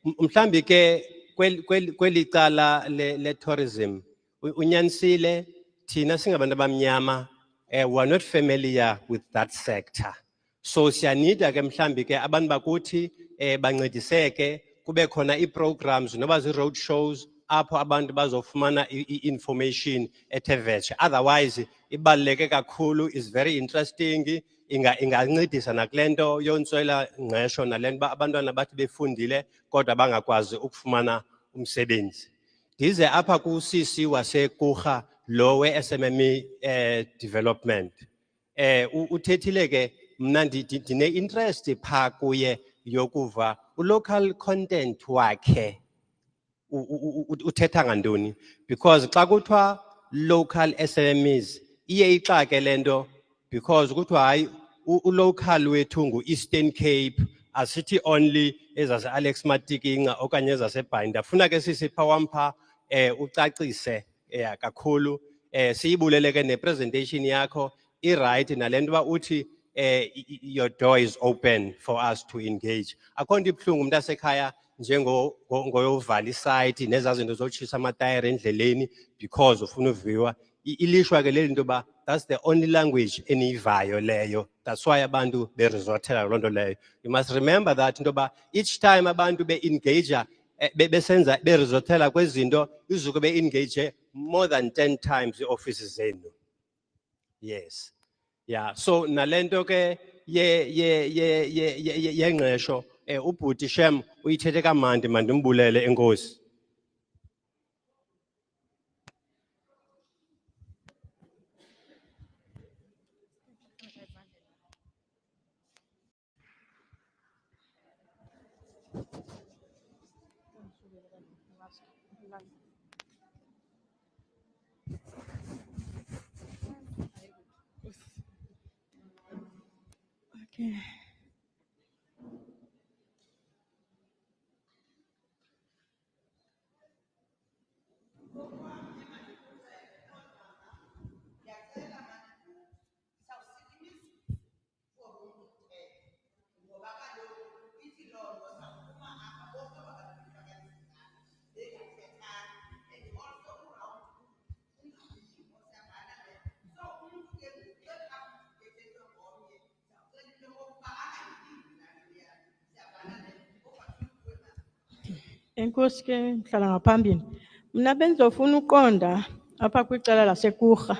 Mhlambi ke kweli cala le tourism, unyanisile thina singabantu abamnyama, we are not familiar with that sector. So siyanida ke mhlambi ke abantu bakuthi bancediseke kube khona i-programs noba zi-road shows apho abantu bazofumana i-information ethe vetshe. Otherwise ibaluleke kakhulu, is very interesting, ingancedisa nakule nto yontswela ngqesho nale nto abantwana bathi befundile kodwa bangakwazi ukufumana umsebenzi. Ndize apha kusisi waseKurha lo we-SMME development. Uthethile ke mna ndine interest pha kuye yokuva local content wakhe uthetha ngantoni, because xa kuthiwa local SMMEs iye ixake lento, because kuthiwa hayi ulocal wethu ngu-Eastern Cape, asithi only ezase Alex Matikinga okanye ezasebhayi. Funa ke sisipha wampha ucacise kakhulu, siyibulele ke nepresentation yakho i-right nale nto uba uthi your door is open for us to engage. Akho nto ibuhlungu umntu asekhaya ngoyovala isayiti nezaa zinto zotshisa amatayara endleleni because ufuna uviwa. Ilishwa ke leli nto ba that's the only language eniyivayo leyo. That's why abantu beresortela loo nto leyo. You must remember that into ba each time abantu be-engage besenza beresortela kwezinto izuke be-engage more than 10 times ii-offices zenu. Yes. Yeah, so nalento ke yengqesho ubhuti Shem uyithethe kamandi, mandimbulele enkosi. Okay. Enkosi ke mhlala ngaphambili. Mna bendizofuna uqonda apha kwicala laseKurha,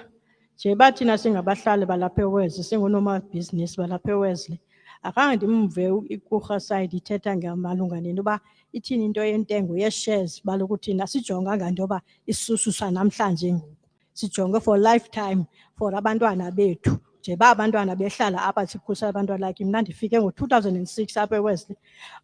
njeba thina singabahlali balapha eWes, singoonomabhizinisi balapha eWesley, akhange ndimve iKurha side ithetha ngamalunga nento yoba ithini into yentengo yee-shares baloku thina sijonganga into yoba isusu sanamhlanje ngoku. Sijonge for lifetime for abantwana bethu. Njeba abantwana behlala apha sikhusela abantwana, like mna ndifike ngo-2006 apha eWesley,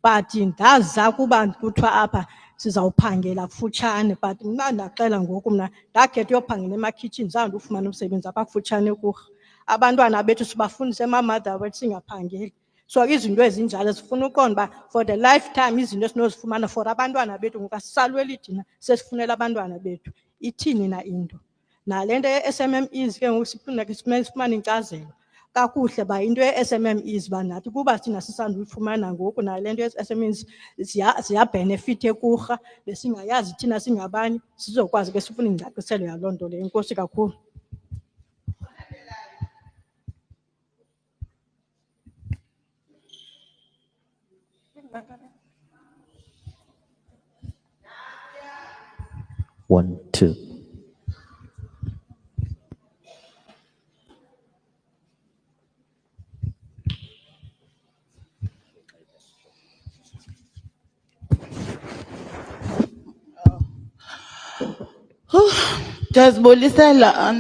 but ndaza kuba kuthiwa apha sizawuphangela kufutshane. But mna ndaxela ngoku mna ndakhetha uyophangela emakhitshini, zange ufumane umsebenzi apha kufutshane eKurha. Abantwana bethu sibafundise ema-mother wethu singaphangeli. So izinto ezinjalo sifuna uqonda uba for the lifetime izinto esinozifumana for abantwana bethu ngoku asisalweli thina, sesifunela abantwana bethu. Ithini na into? Nale nto ye-SMMEs ke ngoku sifumane inkcazelo kakuhle ba into ye-SMMEs ba nathi kuba thina sisanduyifumana ngoku nale nto ye-SMMEs ziyabhenefitha eKurha, besingayazi thina singabanye, sizokwazi ke sifune ingcaciselo yaloo nto leyo. Enkosi kakhulu. One, two. Ndiyazibulisela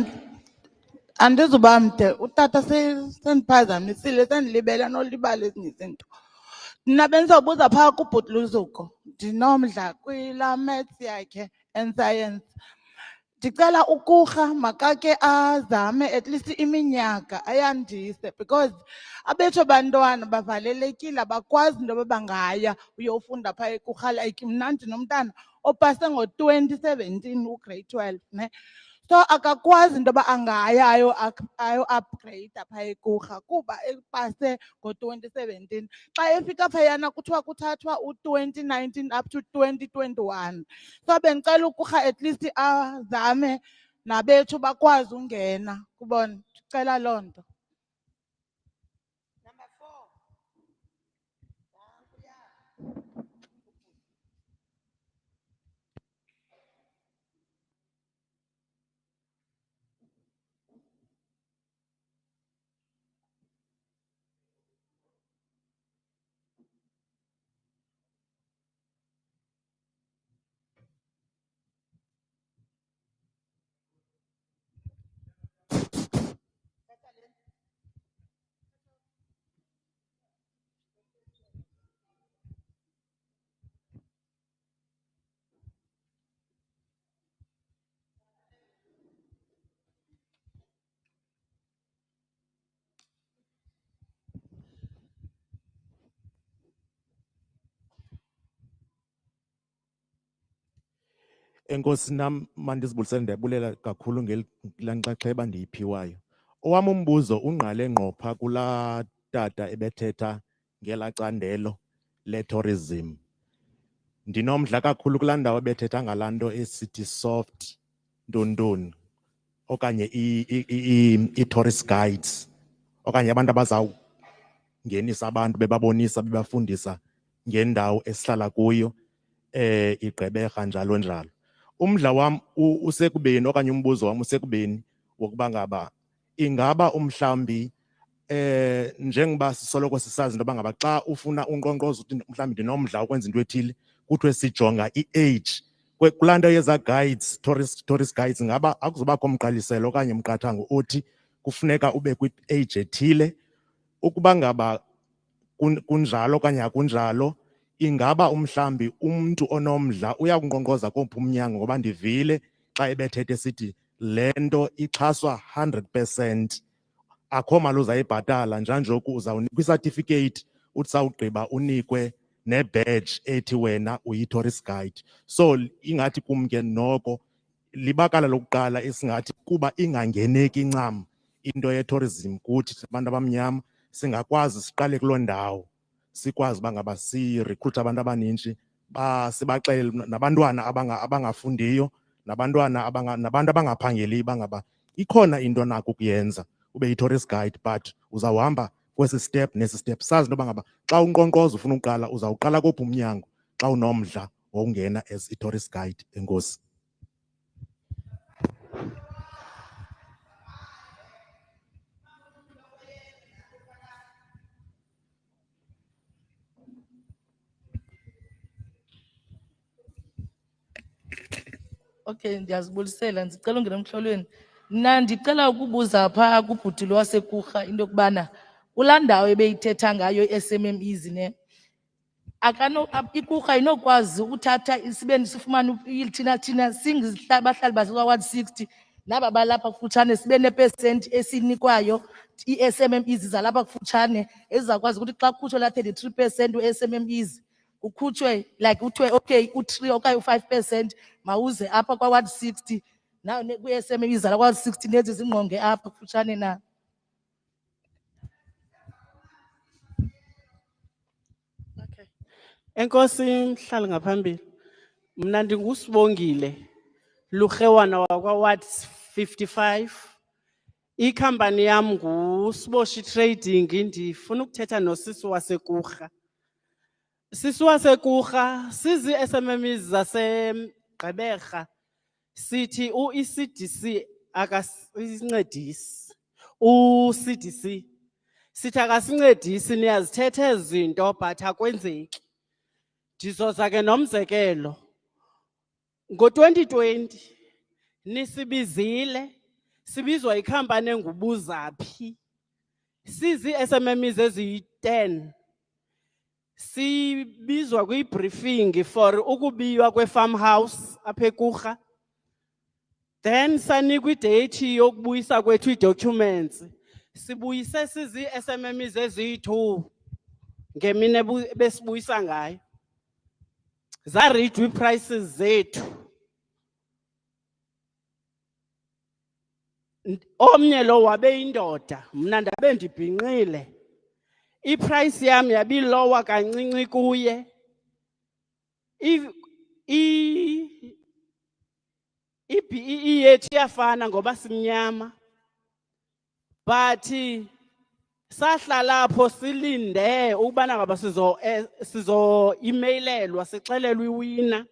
andizuba mde utata sendiphazamisile sendilibele nolibala ezinye izinto. Mna bendizobuza phaa kubhuti Luzuko, ndinomdla kwilaa maths yakhe and science. Ndicela ukurha makake azame at least iminyaka ayandise because abethu bantwana bavalelekile abakwazi into yoba bangaya uyofunda phaa ekurha. Like mna ndinomntana opase ngo-2017 ugrade 12 ne. So akakwazi into yoba angaya ayo-upgrade phaa ekurha kuba epase ngo-2017. Xa efika phayana kuthiwa kuthathwa u-2019 up to 2021. So bendicela ukurha at least azame nabethu bakwazi ungena kubona. Ndicela loo nto. Enkosi nam mandizibulisele ndiyabulela kakhulu ngelaa nxaxheba ndiyiphiwayo. Owam umbuzo ungqale ngqo phaa kulaa tata ebethetha ngelaa candelo le-tourism. Ndinomdla kakhulu kulaa ndawo ebethetha ngalaa nto esithi soft ntontoni okanye i-tourist guides okanye abantu abazawungenisa abantu bebabonisa bebafundisa ngendawo esihlala kuyo iGqeberha njalo njalo. Umdla wam usekubeni okanye umbuzo wam usekubeni wokuba ngaba ingaba umhlambi njengoba sisoloko sisazi into yoba ngaba xa ufuna unkqonkqozo uthi mhlawumbi ndinomdla ukwenza into ethile kuthiwe sijonga i-age kulaa nto yeza guides tourist guides. Ngaba akuzubakho mgqaliselo okanye mqathango othi kufuneka ube kwi-age ethile? Ukuba ngaba kunjalo okanye akunjalo, ingaba umhlambi umntu onomdla uyakunqonqoza kophi umnyango? Ngoba ndivile xa ebethethe esithi le nto ixhaswa 100%, akho mali uzayibhatala njanjoku uzawunikwa isatifiketi uthi sawugqiba unikwe ne-badge ethi wena uyi-tourist guide. So ingathi kum ke noko libakala lokuqala esingathi kuba ingangeneki ncam into ye-tourism kuthi abantu abamnyama singakwazi siqale kuloo ndawo sikwazi uba ngaba sirekruthe abantu abaninzi sibaxelele nabantwana abangafundiyo nabantu abangaphangeliyo uba ngaba ikhona into nako ukuyenza ube yi-tourist guide but uzawuhamba kwesi step nesi step. Sazi into yoba ngaba xa unkqonkqozo ufuna uqala uzawuqala kophi umnyango xa unomdla wokungena as i-tourist guide. Enkosi. Okay, ndiyazibulisela ndicela ungena emhlolweni. Mna ndicela ukubuza phaa kubhuti lo wasekurha into yokubana kulaa ndawo ebeyithetha ngayo i-SMMEs ne ikurha inokwazi ukuthatha sibe sifumane thina singabahlali basekwa-Ward 60 naba balapha kufutshane sibe nepesenti esinikwayo ii-SMMEs zalapha kufutshane ezizawukwazi ukuthi xa kukhutshwe laa 33% u-SMMEs kukhutshwe like kuthiwe okay u-3 okanye u-5% mawuze apha kwa-Ward 60 naw kwii-SMMEs zalakwa-Ward 60 nezi zingqonge apha kufutshane na. Enkosi mhlali ngaphambili. Mna ndingusibongile Lurhewana wakwa-Ward 55. Ikhampani yam nguSiboshi Trading. Ndifuna ukuthetha nosisi wasekurha. Sisi wasekurha sizi-SMMEs zaseGqeberha sithi u-ECDC akasincedisi. U-CDC sithi akasincedisi, niyazithetha ezi zinto but akwenzeki. Ndizoza ke nomzekelo. Ngo-2020 nisibizile sibizwa ikhampani engubuzaphi sizi SMMEs eziyi-10 sibizwa kwi-briefing for ukubiywa kwe-farmhouse apha eKurha. Then sanikwa idate yokubuyisa kwethu ii-documents. Sibuyise sizi SMMEs eziyi-2 ngemini besibuyisa ngayo. Zaredywa ii-prices zethu. Omnye lo wabe indoda, mna ndabe ndibhinqile. I-price yam yabilowa kancinci kuye. I-BEE yethu iyafana ngoba simnyama. But sahlala apho silinde ukubana ngaba sizo emailelwa sixelelwe iwina.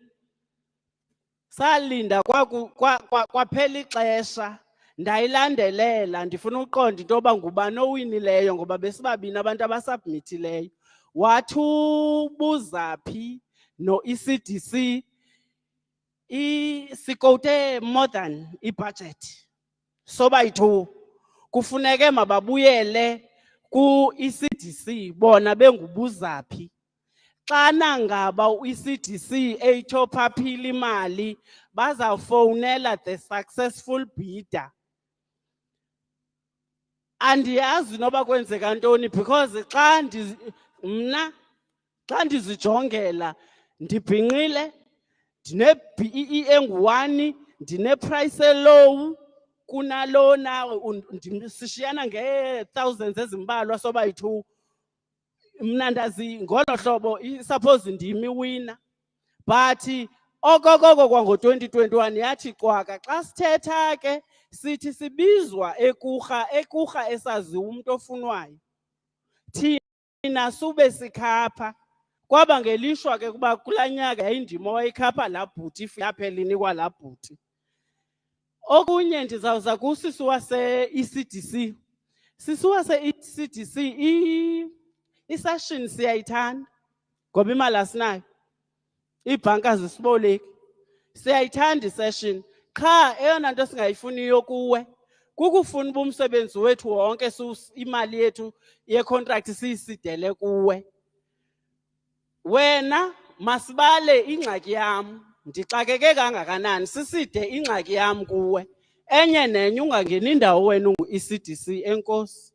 Salinda kwaphela ixesha. Ndayilandelela ndifuna uqonda into yoba ngubani owinileyo ngoba besibabini abantu abasubmithileyo. Wathi ubuzaphi no-ECDC sikote more than i-budget. Soba yi-2 kufuneke mababuyele ku-ECDC bona bengubuzaphi. Xana ngaba u-ECDC eyitophaphile imali bazawufowunela the successful bidder. Andiyazi noba kwenzeka ntoni because xa ndizijongela ndibhinqile ndine-BEE engu-1 ndine-price elow kunalo nawe sishiyana ngee-thousands ezimbalwa soba yi-2. Mna ndazi ngolo hlobo suppose ndimi wina. But okokoko kwango-2021 yathi cwaka xa sithetha ke sithi sibizwa eKurha esaziwa umuntu ofunwayo. Thina sube sikhapha. Kwaba ngelishwa ke kuba kulaa nyaka yayindima owayikhapha laa bhuti yaphela inikwa laa bhuti. Okunye ndizawuza kusisi wase-ECDC. Sisi wase-ECDC i-session siyayithanda ngoba imali asinayo. Iibhanka zisiboleki. Siyayithanda i-session. Qha eyona nto singayifuniyo kuwe kukufuna uba umsebenzi wethu wonke imali yethu ye-contract siyisidele kuwe. Wena masibale ingxaki yam. Ndixakeke kangakanani siside ingxaki yam kuwe. Enye nenye ungangeni indawo wena ungu-ECDC. Enkosi.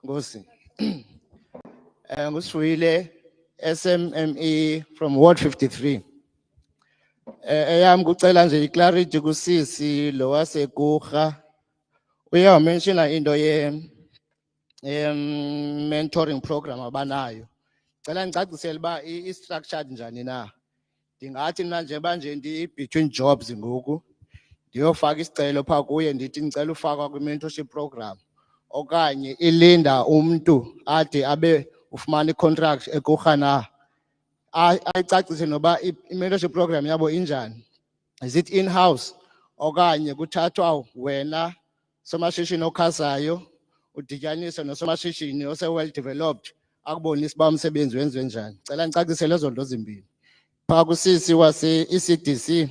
Ngosi. Nguswile SMME from Ward 53. Eyam kucela nje i-clarity kusisi lo waseKurha. Uyawumenshina into mentoring program abanayo. Cela ndicacisele uba i-structured njani na. Ndingathi mna njengoba nje ndi-between jobs ngoku ndiyofaka isicelo phaa kuye ndithi ndicela ufakwa kwi-mentorship program. Okanye ilinda umntu ade abe ufumana i-contract eKurha na. Ayicacise noba i-mentorship program yabo injani. Is it in-house okanye kuthathwa wena somashishini okhasayo udityaniswe nosomashishini ose-well developed akubonisa uba umsebenzi wenziwe njani. Cela ndicacisele ezo nto zimbini. Phaa kusisi wase-ECDC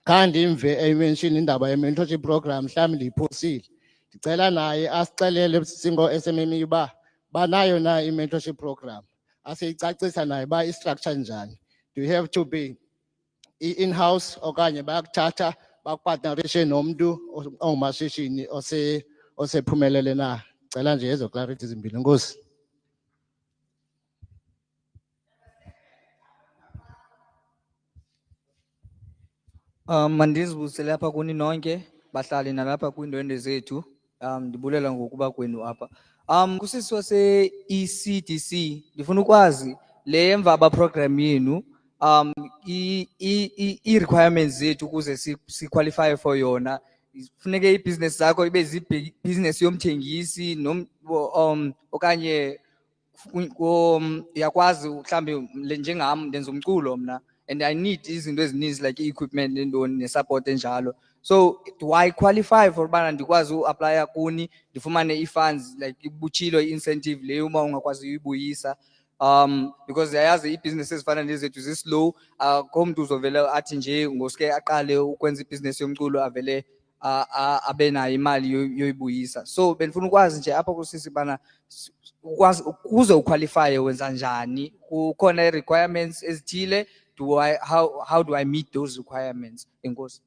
kha ndimve emenshini indaba ye-mentorship program mhlawumbi ndiyiphosile. Ndicela naye asixelele singo-SMME uba banayo na i-mentorship program. Asiyicacisa naye uba i-structure njani. Do you have to be in-house okanye bayakuthatha bakupartnerishe nomntu ongumashishini osephumelele na. Cela nje ezo clarity zimbini. Enkosi. Mandizibusele lapha kuni nonke bahlali nalapha kwiindwendwe zethu. Ndibulela ngokuba kwenu apha. Kusisi wase-ECDC ndifuna ukwazi le emva program yenu i-requirements zethu ukuze si-qualify for yona. Funeke i-business zakho ibe business yomthengisi okanye yakwazi mhlambe njengam ndenza umculo mna and I need izinto ezininzi like i-equipment nendoni ne-support enjalo. So do I qualify for bana ndikwazi uapply kuni ndifumane i-funds like ibuchilo i-incentive leyo uma ungakwazi uyibuyisa? Because yayazi i-business ezifana nezethu zi-slow, akho mntu uzovele athi nje ngosuke aqale ukwenza i-business yomculo avele abe nayo imali yoyibuyisa. So benifuna ukwazi nje apha kusisi bana ukwazi ukuze uqualify wenza njani, kukhona i-requirements ezithile, how do I meet those requirements? Enkosi.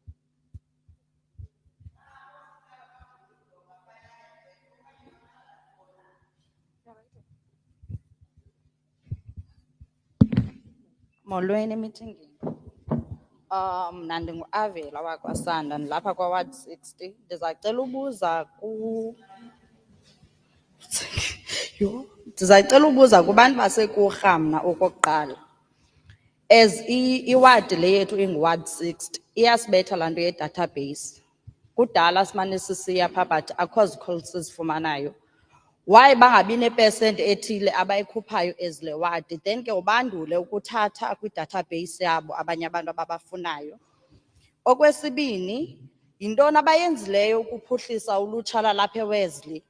Molweni meeting. Mna ndinguAvela wakwaSanda ndilapha kwaWard 60. Ndizacela ubuza kubantu baseKurha mna okokuqala. As iward le yethu inguWard 60 iyasibetha laa nto ye-database. Kudala simane sisiya phaa but akho zikholisi sizifumanayo. Why bangabi ne-percent ethile abayikhuphayo as le ward, then ke ubandule ukuthatha kwi-database yabo abanye abantu ababafunayo. Okwesibini, yintoni abayenzileyo ukuphuhlisa ulutsha lalapha eWesley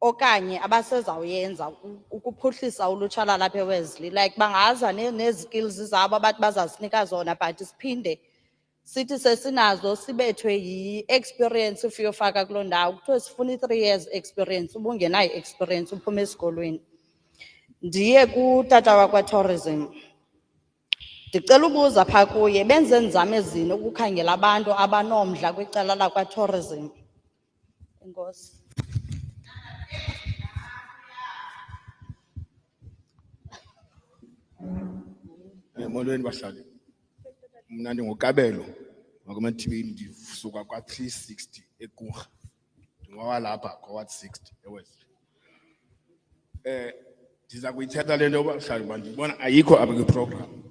okanye abasezawuyenza ukuphuhlisa ulutsha lalapha eWesley? Like bangaza ne-skills zabo abathi bazasinika zona but siphinde sithi sesinazo sibethwe yi-experience if uyofaka kuloo ndawo kuthiwe sifuna 3 years experience, ubungenayo experience uphume esikolweni. Ndiye kutata wakwa-tourism, ndicela ubuza phaa kuye benze nzame ezini ukukhangela abantu abanomdla kwicala lakwa-tourism. Enkosi. Molweni bahlali. Mna ndingukabelo wakwamathibeni, ndisuka kwa-360 eKurha. Ndingowalapha kwaWard 60 eWest. Ndiza kuyithetha le nto bahlali uba ndibona ayikho apha kwiprogram.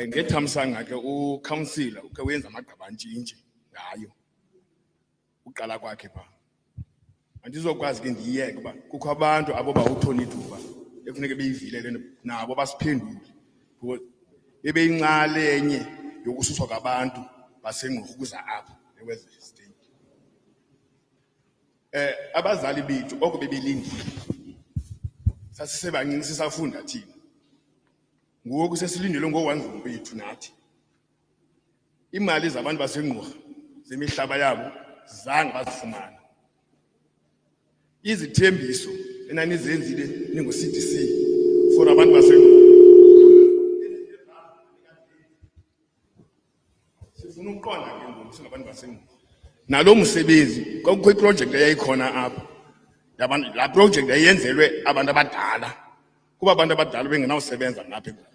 Ngethamsanqa ke uCouncillor ukhe wenza amagqabantshintshi ngayo uqala kwakhe phaa. Andizokwazi ke ndiyiyeke uba kukho abantu abo bawuthona ithuba ekufuneke beyivile le nto nabo basiphendule. Bebeyinxalenye yokususwa kwabantu baseNgqurhu ukuza apha eWest State. Abazali bethu oko bebelindile sasisebancinci sisafunda thina, ngoku sesilindele ngowanzulu bethu nathi. Imali zabantu baseNgqurhu zemihlaba yabo zange bazifumana. Izithembiso enanizenzile ningu-CDC for abantu baseNgqurhu sifuna ukuqonda ke ngoku singabantu baseNgqurhu nalo msebenzi kwakukho iproject eyayikhona apha yabantu. Laa project yayenzelwe abantu abadala kuba abantu abadala bengenawusebenza ngapha eNgqurhu.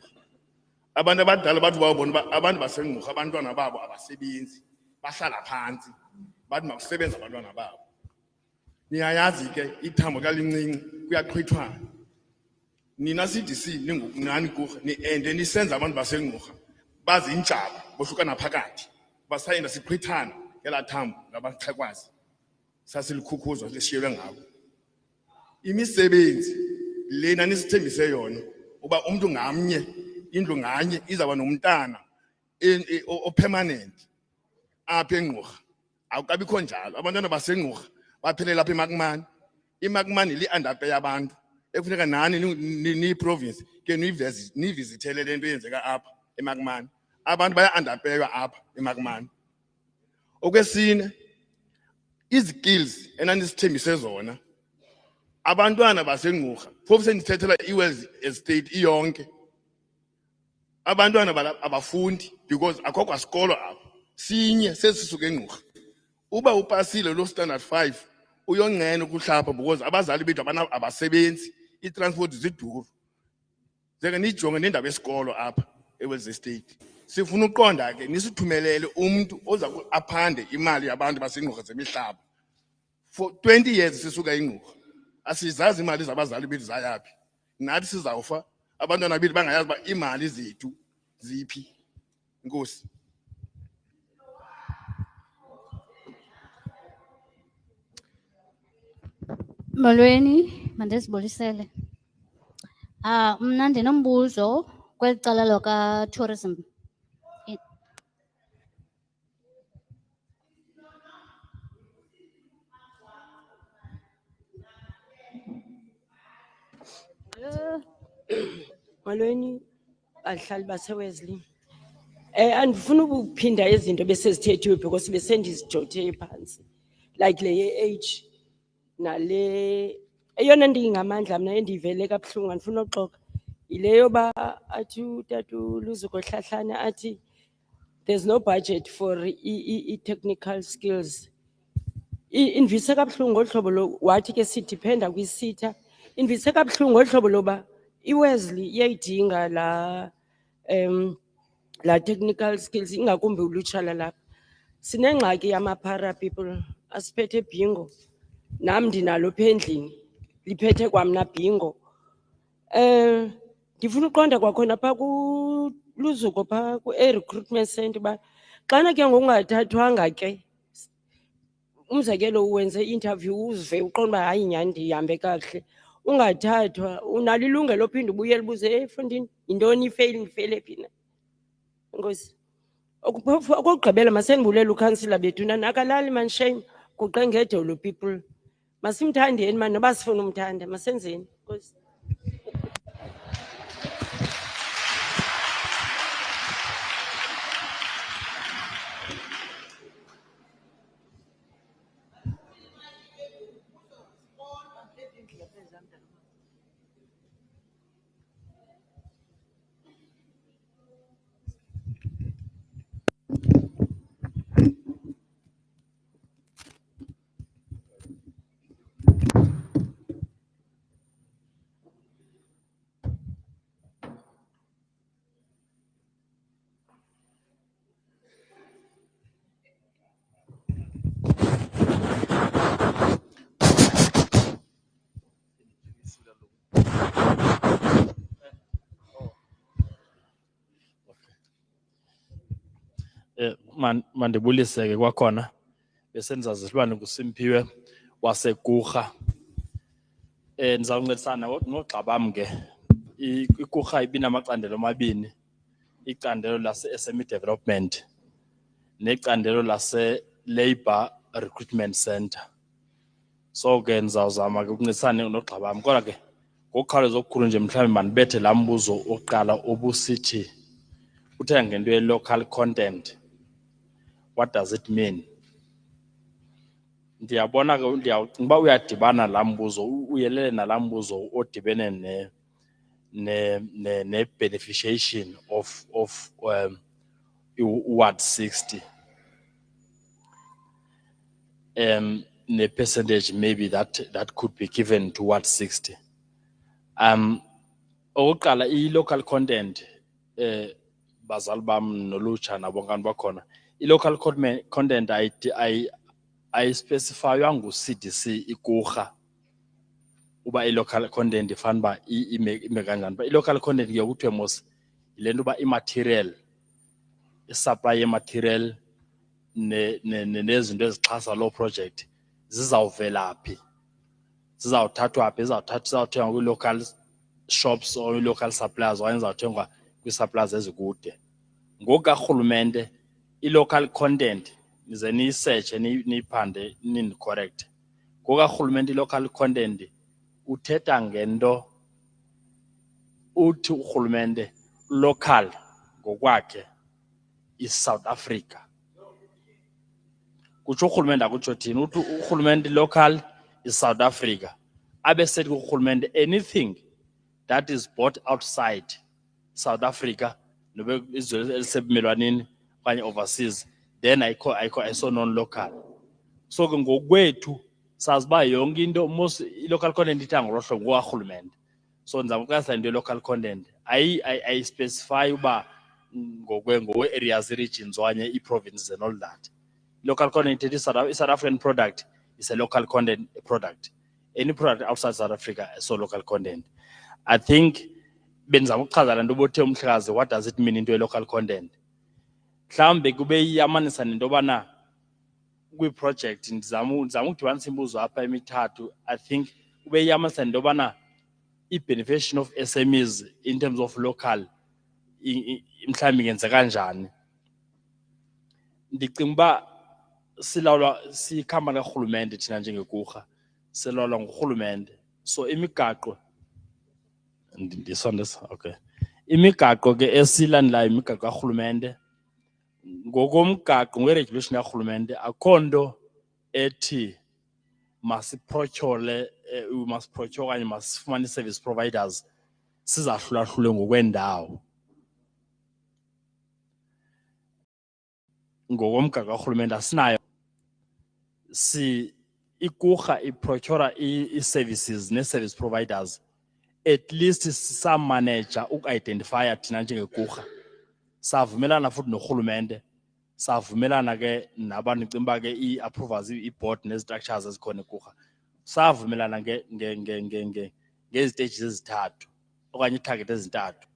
Abantu abadala bathi bawubona uba abantu baseNgqurhu abantwana babo abasebenzi, bahlala phantsi, bathi makusebenza abantwana babo. Niyayazi ke ithambo kalincinci kuyaqhwithwana. Nina CDC ningukungani Kurha ni-ende nisenza abantu baseNgqurhu bazintshaba bohlukana phakathi, basayenda siqhwithana ngelaa thambo labaxhekwazi sasilikhukhuzo lishiyelwe ngabo. Imisebenzi lena nisithembise yona uba umntu ngamnye, indlu nganye izawuba nomntana opermanent apha eNgqurhu. Awukabikho njalo. Abantwana baseNgqurhu baphelela apha eMakmani. iMakmani li-underpay yabantu ekufuneka nani niyi-province ke niyivizithele le nto eyenzeka apha eMakmani. Abantu baya-underpaywa apha eMakmani. Okwesine, izikills enanisithembise zona abantwana baseNgqurhu phofu sendithethela iWest Estate iyonke. Abantwana abafundi because akho kwasikolo apha. Sinye sesisuka eNgqurhu. Uba upasile lo standard 5 uyongcena ukuhlapha because abazali bethu abasebenzi, i-transport ziduru. Njenge nijonge nendaba yesikolo apha eWest Estate. Sifuna uqonda ke nisithumelele umuntu oza aphande imali yabantu baseNgqurhu zemihlaba. For 20 years sisuka eNgqurhu. Asizazi imali zabazali bethu zayaphi. Nathi sizawufa abantwana bethu bangayazi ba imali zethu ziphi. Inkosi. Molweni, mandizibulisele. Mna ndinombuzo kweli cala tourism. Molweni bahlali baseWesley. Andifuna ukuphinda izinto besezithethiwe because besendizijothe phansi. Like le age nale eyona ndingamandla mina endivele kabuhlungu andifuna uxoka. Ileyo ba athi utata uLuzuko Hlahlana athi there's no budget for technical skills. Invise kabuhlungu ngohlobo lo wathi ke sidependa kwisitha. Invise kabuhlungu ngohlobo loba iWesley iyayidinga la technical skills ingakumbi ulutsha lalapha. Sinengxaki yama-para people asiphethe bingo. Nam ndinalo apha endlini liphethe kwamna bingo. Ndifuna uqonda kwakhona phaa kuLuzuko phaa e-recruitment center uba xana ke ngokungathathwanga ke umzekelo uwenze i-interview uzive uqonda uba hayi nyhani ndihambe kakuhle ungathathwa unalo ilungelo ophinda ubuyele ubuze efundini yintoni ifeyili ndifeyile phi na. Enkosi. Okokugqibela masendibulela ukhansila bethu nakalali man shame kuqe ngedolo people. Masimthandeni man noba sifuna umthanda masenzeni. Enkosi. Mandibulise ke kwakhona besenza zisilwane kuSimphiwe waseGqurha. Ndizawuncedisana noogxa bam ke. iGqurha ibinamacandelo amabini, icandelo lase-SME Development necandelo lase-Labour Recruitment Center. So ke ndizawuzama ke ukuncedisana noogxa bam kodwa ke ngokukhawuleza okukhulu nje mhlawumbi mandibethe laa mbuzo oqala obusithi uthe ngento ye-local content. What does it mean? Ndiyabona ke ndiyacinga uba uyadibana laa mbuzo uyelele nalaa mbuzo odibene ne-beneficiation of Ward 60. Ne-percentage maybe that could be given to Ward 60. Okokuqala i-local content bazali bam nolutsha nabo nkani bakhona. I-local content ayispecifywa ngu-CDC iGqurha uba i-local content ifana uba ime kanjani. But i-local content ke kuthiwe mos yile nto uba i-material, i-supply ye-material nezinto ezixhasa loo project zizawuvela phi, zizawuthathwa phi, zizawuthengwa kwi-local shops or i-local suppliers okanye zizawuthengwa kwii-suppliers ezikude. Ngoku karhulumente i-local content nize niyisearche niyiphande correct. Ngoku karhulumente i-local content uthetha ngento uthi urhulumente local ngokwakhe is South Africa. Kutsho urhulumente akutsho thina uthi urhulumente local is South Africa. Abe sethi urhulumente anything that is bought outside South Africa nobe izwe elisebumelwaneni okanye overseas then ayikho non-local. So ke ngokwethu sazi uba yonke into most i-local content ithanga ngolo hlobo ngokarhulumente. So ndizama ukuqalisa into ye-local content ayispecify uba ngowe-areas, regions okanye ii-provinces and all that. Local content ithi South African product is a local content product. Any product outside South Africa is so local content. I think benzama ukuchaza le nto bothe umhlekazi, what does it mean into ye-local content? Mhlawumbe kube iyamanisa nento yobana kwi-project ndizama ukudibanisa imibuzo apha emithathu. I think kube iyamanisa nento yobana i-beneficiation of SMEs in terms of local mhlawumbi ingenze kanjani. Ndicinga uba silawulwa sikhampani karhulumente thina njengeGqurha, silawulwa ngurhulumente. So imigaqo Ndisondeza, okay. Imigaqo ke esilandelayo imigaqo karhulumente. Ngokomgaqo ngwe-regulation karhulumente akho nto ethi masiprotyole we must procure okanye masifumane service providers sizahlulahlule ngokwendawo. Ngokomgaqo karhulumente asinayo ikurha iprocura i-services ne-service providers at least samanager uku-identifya thina njengekurha. Savumelana futhi norhulumente, savumelana ke nabantu cimba ke i-approvers i-board ne-structures ezikhona ekurha. Savumelana ngezi-stages ezithathu okanye i-target ezintathu.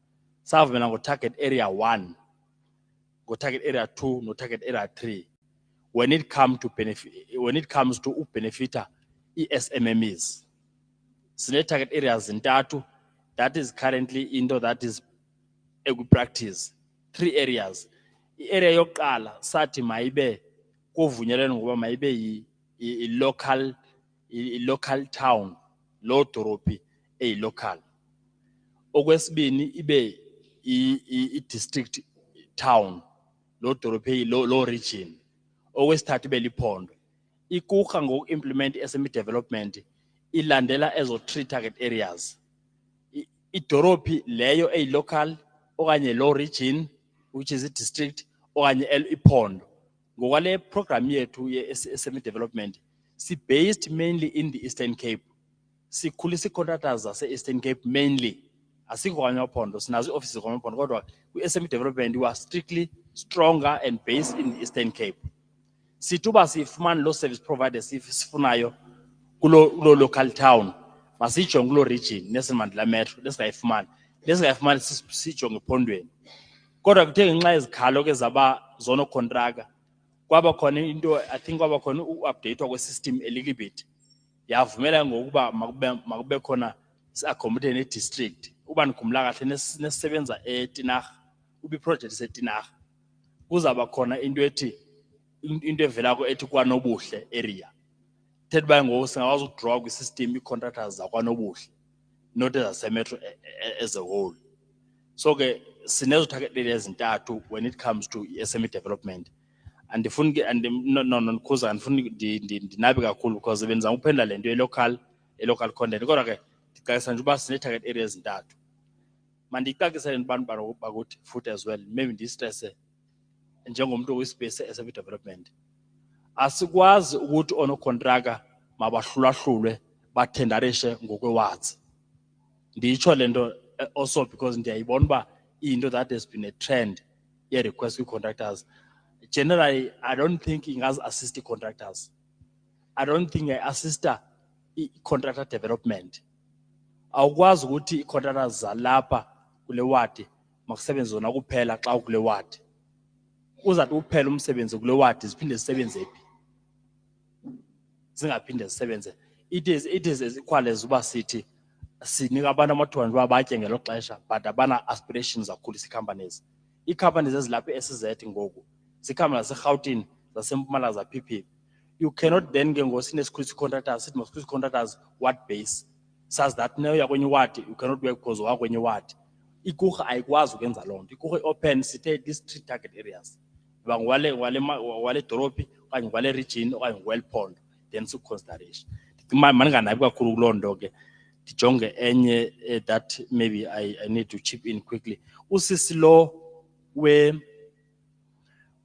Savumelana ngo-target area 1, ngo-target area 2 no-target area 3 when it comes to ubenefita i-SMMEs. Sine-target areas zintathu that is currently into that is practice. 3 areas. I-area yokuqala sathi mayibe kuvunyelene ngoba mayibe i-local town, lo doropi eyi-local. Okwesibini ibe i-district town, lo doropi lo region. Okwesithathu ibe liphondo. Ikurha ngoku-implement i-SME development ilandela ezo 3 target areas. Idoropi leyo eyi-local okanye lo region which is i-district okanye iphondo. Ngokwale program yethu ye-SME development si-based mainly in the Eastern Cape. Sikhulisa i-contractors zase-Eastern Cape mainly. Asikho kwanye amaphondo, sinazo i-offices kwamaphondo kodwa kwi-SME development we are strictly stronger and based in the Eastern Cape. Situba sifumana lo service providers sifunayo kulo local town masijonge kulo region Nelson Mandela Metro lesingayifumani sijonge ephondweni. Kodwa kuthe ngenxa yezikhalo ke zaba zono contractor kwaba khona into I think kwaba khona u-updatewa kwe-system a little bit. Yavumela ngokuba makube khona si-accommodate ne-district. Uba nikhumbula kahle nesisebenza eTinarha ubi-project seTinarha kuzaba khona into ethi into evelako ethi kwaNobuhle area. Thethi baye ngoku singakwazi ukudraw kwi-system i-contractors zakwaNobuhle not ezasemetro as a whole. So ke sinezo target areas ezintathu when it comes to SME development. Andifuni ndikhuza andifuni ndinabe kakhulu because benza ukuphendula lento e-local content kodwa ke ndicacisa nje uba sine-target areas ezintathu. Mandicacise abantu bakuthi futhi as well maybe ndistresse njengomntu kwispace se-SME development. Asikwazi ukuthi onokontraka mabahlulahlulwe bathendarishe ngokwewards. Nditsho lento also because ndiyayibona uba into that has been a trend ye-request kwi-contractors. Generally, I don't think ingazi assist contractors. I don't think I assist contractor development. Awukwazi ukuthi i-contractors zalapha kule ward makusebenze zona kuphela xa ukule ward. Uzathi uphela umsebenzi kule ward ziphinde zisebenze phi? Zingaphinde zisebenze. It is as equal as uba sithi sinika abantu amathuba nje batye ngelo xesha but abana aspirations zakhulisa companies. I-companies ezilapha e-SZ ngoku zikhamba zaseGauteng zaseMpumalanga za-PP. You cannot then ke ngosine security contractors sithi security contractors what base says that now yakwenye ward you cannot work because wakwenye ward. Ikurha ayikwazi ukwenza loo nto. Ikurha open sithe these 3 target areas. Wale doropi okanye wale region okanye well pond then su consideration. Maninganabi kakhulu kuloo nto ke ndijonge enye that maybe I need to chip in quickly. Usisi lo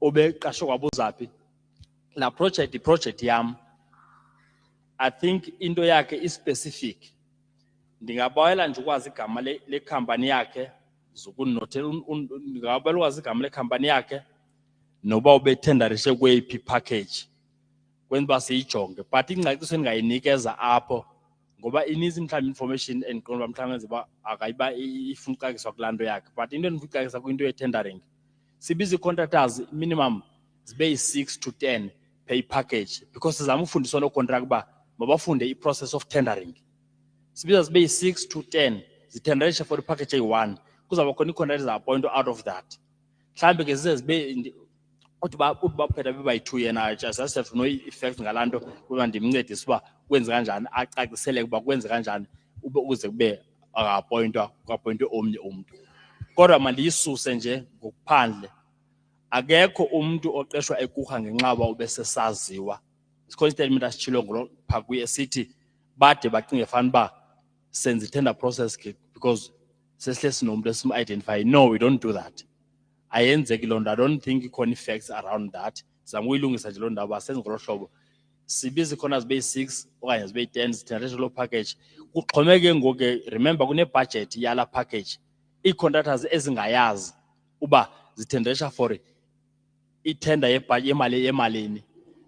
obeqashwe kwabuzaphi la project yam I think into yakhe is specific. Ndingabawela nje ukwazi igama le company yakhe zokunothela ndingabawela ukwazi igama le company yakhe noba ubetenderishe kweyiphi package kwenza siyijonge but ingcaciso endingayinikeza apho ngoba ininzi mhlawumbe information endiqonda mhlawumbe njengoba akayiba ifuna ucacisa kulaa nto yakhe but into endifuna ucacisa kwinto ye-tendering sibiza ii-contractors minimum zibe yi-6 to 10 per package because sizama ufundiswa no-contract uba mabafunde i-process of tendering. Sibiza zibe yi-6 to 10 zitenderishe for i-package eyi-1 kuzawuba khona ii-contractors appointed out of that. Mhlawumbe ke zize zibe uthi baphetha beba yi-2 yena just have to know i-effect ngalaa nto kuba ndimncedise uba kwenze kanjani acacisele ukuba kwenze kanjani ukuze kube akaappointwa omnye umuntu. Kodwa mandiyisuse nje ngokuphandle. Akekho umuntu oqeshwa eKucha ngenxaba ubesesaziwa. Sikhona istatement asitshilo ngulo phaa kuye esithi bade bacinge fanuba senze tender process because sesihle sinomuntu esimu-identify. No, we don't do that. Ayenzeki loo nto. I don't think ikhona facts around that. Sizama uyilungisa nje loo ndaba senze ngolo hlobo. Sibize khona zibe 6 okanye zibe 10 sithendarishe loo package. Kuxhomeke ngoku remember kune-budget yala package. Ii-contractors ezingayazi uba zithendarisha for itender yemalini.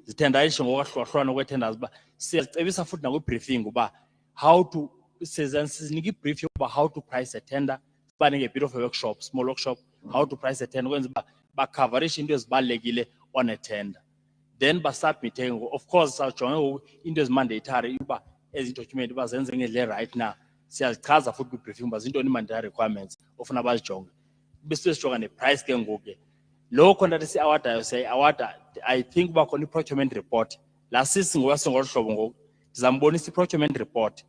Zithendarishe ngokwahlukahlukana kwee-tenders uba siyazicebisa futhi nakwi-briefing uba how to sinika i-brief yokuba how to price a tender. Sibanike a bit of a workshop, small workshop, how to price a tender ukwenza uba bakhavarishe into ezibalulekile on a tender. Then basubmite of course sawujonge into ezimandatory uba ezi document uba zenze ngendlela right now. Siyazichaza futhi kwi-briefing uba zintoni i-mandatory requirements ofuna bazijonge. Bese sijonga ne-price ke ngoku ke. Lo contract si-awardayo siyayi-awarda. I think uba khona i-procurement report. La sisi ngowasengolo hlobo ngoku ndizambonisa i-procurement report.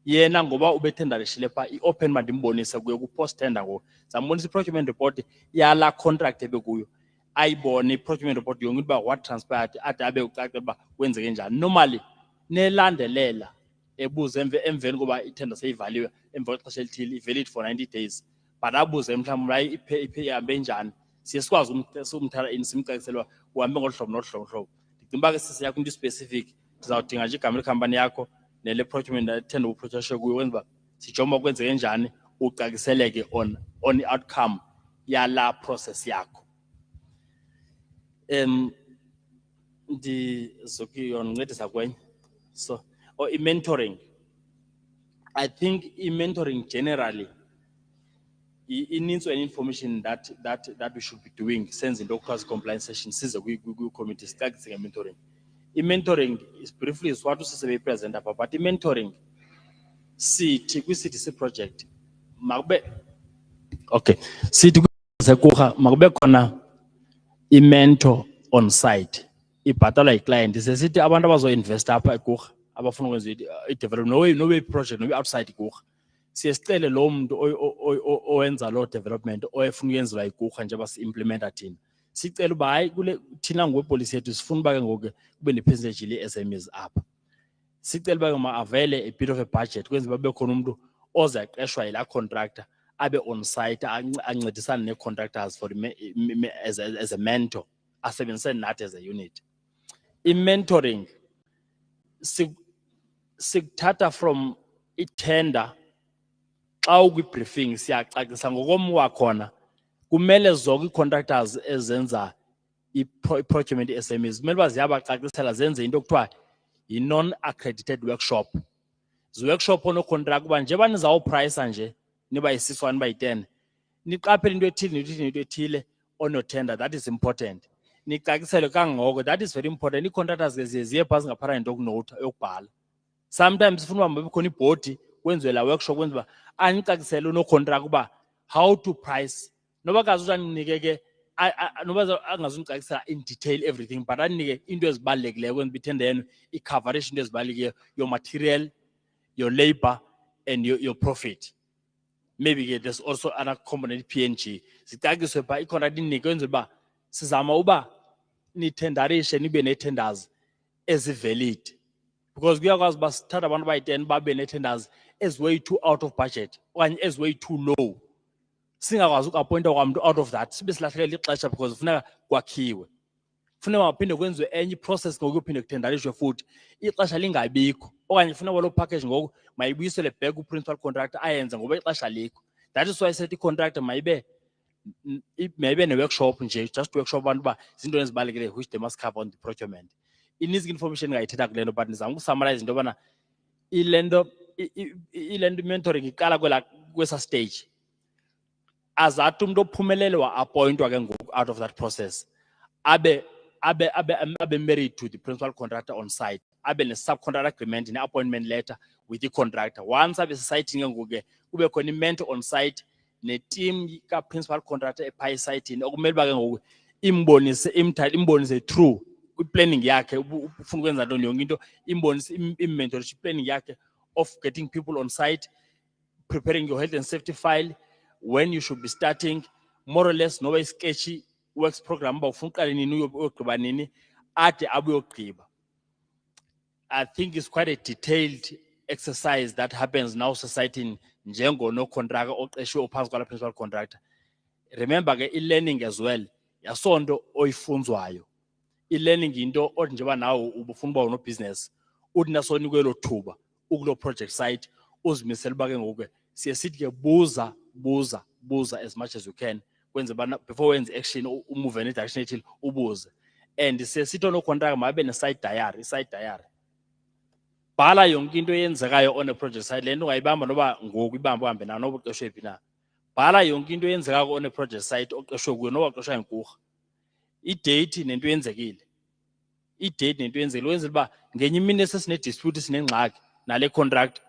Yena ngoba ubethendarishile phaa i-open mandimbonise kuyo ku-post tender ngoku. Ndizambonisa i-procurement report yala contract ebekuyo. Ayibone i-procurement report yonke uba what transpired ade abe ucace uba kwenzeke njani. Normally nelandelela ebuze emveni koba itender seyivaliwe emva kwexesha elithile i-valid for 90 days. But abuze mhlawumbi hayi ihambe njani. Siye sikwazi umthala simcacisela uhambe ngolu hlobo nolu hlobo. Ndicinga uba ke sisi yakho into specific ndizawudinga nje igama lekhampani yakho nele procurement tender uprocesswe kuyo wenza uba sijonge kwenzeke njani ucaciseleke on i-outcome yala process yakho. Ndizokuyoncedisa kwenye. So or i-mentoring. I think i-mentoring generally it needs an information that we should be doing since in doctors compliance session size kwi-committee sicacise nge-mentoring. I-mentoring is briefly is what usisebe present apha, but i-mentoring sithi kwi-CDC project makube okay sithi kwi-Kucha makube khona i-mentor on site ibhatalwa yi-client. Sesithi abantu abazo-investa apha eKucha abafuna ukwenza i-development nobe i-project nobe outside Kucha siye sicele lo muntu owenza lo development oyefuna uyenzelwa iKucha njengoba si-implementa thina. Sicela uba hayi kule thina ngokwepolicy yethu sifuna uba ke ngoku kube ne-percentage le-SMEs apha. Sicela uba ma-avele a bit of a budget kwenza uba kube khona umuntu ozaqeshwa yila contractor abe on site ancedisane nee-contractors for as a mentor asebenzisane nathi as a unit. I-mentoring sikuthatha from i-tender xa ukwi-briefing siyacacisa ngokomo wakhona kumele zonke ii-contractors ezenza i-procurement SMEs kumele uba ziyabacacisela zenze into ekuthiwa yi-non-accredited workshop. Zi-workshop onoocontract uba njengoba nizawuprayisa nje niba yi-6 okanye niba yi-10 niqaphele into ethile into ethile on your tender. That is important. Nicacisele kangoko. That is very important. Ii-contractors ke ziye phantsi ngaphana into yokunota yokubhala. Sometimes ifuna uba mabekhona ibhodi kwenziwe la workshop kwenza uba anicacisele unoocontract uba how to price. Noba kazi uzaninike ke noba angazunicacisa in detail everything, but anike into ezibalulekileyo kwenza uba itender yenu icoverishe into ezibalulekileyo, your material, your labor and your profit. Maybe there's also another component PNG. Zicaciswe phaa i-contract inike kwenza uba sizama uba nitendarishe nibe nee-tenders ezi-valid. Because kuyakwazi uba sithatha abantu bayi-10 babe nee-tenders way too out of budget okanye way too low. Singakwazi ukuappointa kwamntu out of that sibe silahlekelwe ixesha because funeka kwakhiwe. Funeka maphinde kwenziwe enye process ngoku uphinde kuthendarishwe futhi ixesha lingabikho okanye funeka lo package ngoku mayibuyisele back ku-principal contractor ayenze ngoba ixesha likho. That is why sithi i-contractor mayibe ne-workshop nje, just workshop abantu uba zinto ezibalulekileyo which they must cover on the procurement. Ininzi information engayithetha kule nto but ndizama ukusummarize into yobana ilento mentoring iqala kwesa stage. Azathi umuntu ophumelele wa-appointwa ke ngoku out of that process abe married to the principal contractor on site, abe ne-subcontract agreement ne-appointment letter with the contractor. Once abe sesayithini ke ngoku ke kube khona i-mentor on site ne-team ka-principal contractor ephaa esayithini okumele uba ke ngoku imbonise true i-planning yakhe ufuna ukwenza ntoni yonke into imbonise i-mentorship planning yakhe of getting people on site, preparing your health and safety file, when you should be starting, more or less, no sketchy works program, but I think it's quite a detailed exercise that happens now society in Njengo no contractor or issue pass principal contractor. Remember e-learning as well. Yasondo oyifunzwayo. E-learning into njengoba nawo ubufuna uba no business. Udinaso nikwelo thuba ukulo project site uzimisela ba ke ngoku siye sithi ke buza as much as you can kwenze bana before wenze action move in direction ethile ubuze. And siye sithi no contract mabe ne site diary. Bhala yonke into eyenzekayo on a project site lento ungayibamba noba ngoku ibamba uhambe nayo noba uqeshwe phi na. Bhala yonke into eyenzekayo on a project site oqeshwe kuyo noba uqeshwa inkurha. I-date nento eyenzekile. I-date nento eyenzekile wenzela uba ngenye imini esesine dispute sinengxaki nale contract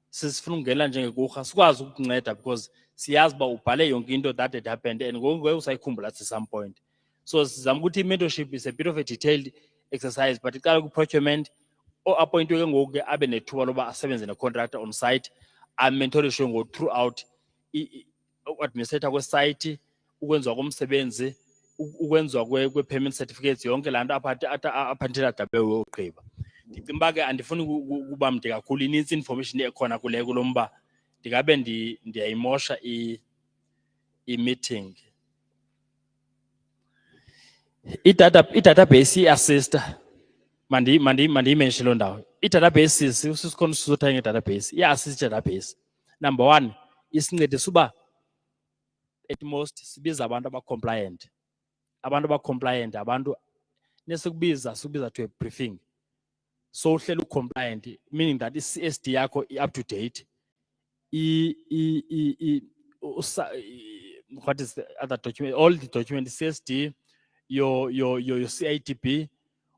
sisifuna ukungena njengekurha sikwazi ukukunceda because siyazi uba ubhale yonke into that had happened and ngoku usayikhumbula at some point. So sizama ukuthi i-mentorship is a bit of a detailed exercise but iqala ku-procurement appointwe ke ngoku abe nethuba loba asebenze ne-contractor on site amentorishe ngo throughout administrator kwe-site ukwenziwa komsebenzi ukwenziwa kwe-payment certificates yonke laa nto aphathela dabewe ogqiba. Ndicinga uba ke andifuni ukuba mde kakhulu inintsi information ekhona kulo mba ndingabe ndiyayimosha i-meeting. I-database i-assista mandiyimenshi loo ndawo. I-database sisikhona sizothatha nge-database i-assist database. Number one, isincedisa uba at most sibiza abantu aba-compliant. Abantu aba-compliant, abantu nesikubiza to a briefing. So uhleli u-compliant, meaning that i-CSD yakho i-up to date. What is the other document? All the documents, CSD, your CITB,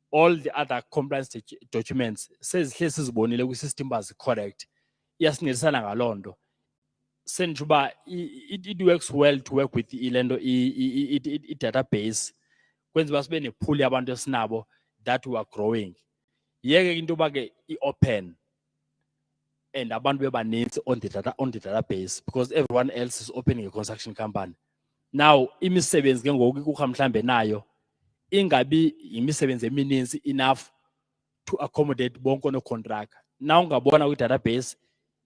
all the other compliance documents says sizibonile kwi-system bas correct. Iyasincedisana ngaloo nto. Senjuba it works well to work with ilento i-database kwenza uba sibe nepool yabantu esinabo that we are growing. Yeke into yoba ke i-open and abantu bebaninzi on the database because everyone else is opening a construction company. Now imisebenzi ke ngoku ikurha mhlambe nayo ingabi imisebenzi emininzi enough to accommodate bonke no-contract. Now ungabona kwi-database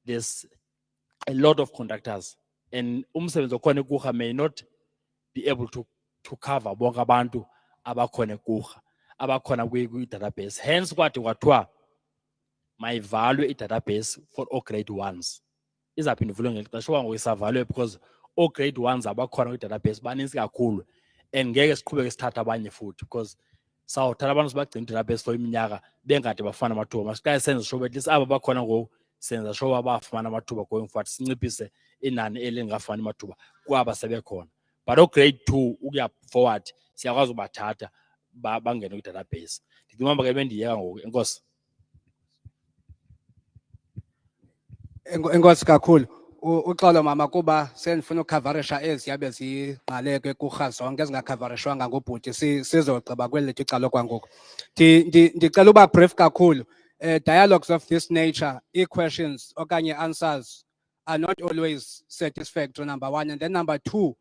there's a lot of contractors and umsebenzi okhona ekurha may not be able to cover bonke abantu abakhona ekurha abakhona kwi-database. Hence kwathi kwathiwa mayivalwe i-database for all grade ones. Izaphinda ivulwe ngeli xesha okwangoku isavalwe because all grade ones abakhona kwi-database baninzi kakhulu and ngeke siqhubeke sithatha abanye futhi because sawuthatha abantu sibagcina i-database for iminyaka bengade bafana amathuba. Masiqale senze sure at least aba bakhona ngoku senza sure abafumana amathuba going forward sinciphise inani elingafani amathuba kwaba sebekhona. But grade 2 ukuya forward siyakwazi ubathatha bangene kwi-database. Ndicinga uba ke bendiyeka ngoku. Enkosi. Enkosi kakhulu. Uxolo mama kuba sendifuna ukukavarisha ezi yabe zingqaleke kurha zonke ezingakhavarishwanga ngobhuti sizogqiba kweli lethu icala kwangoku. Ndicela uba brief kakhulu. Dialogues of this nature, questions okanye answers are not always satisfactory, number one. And then number two,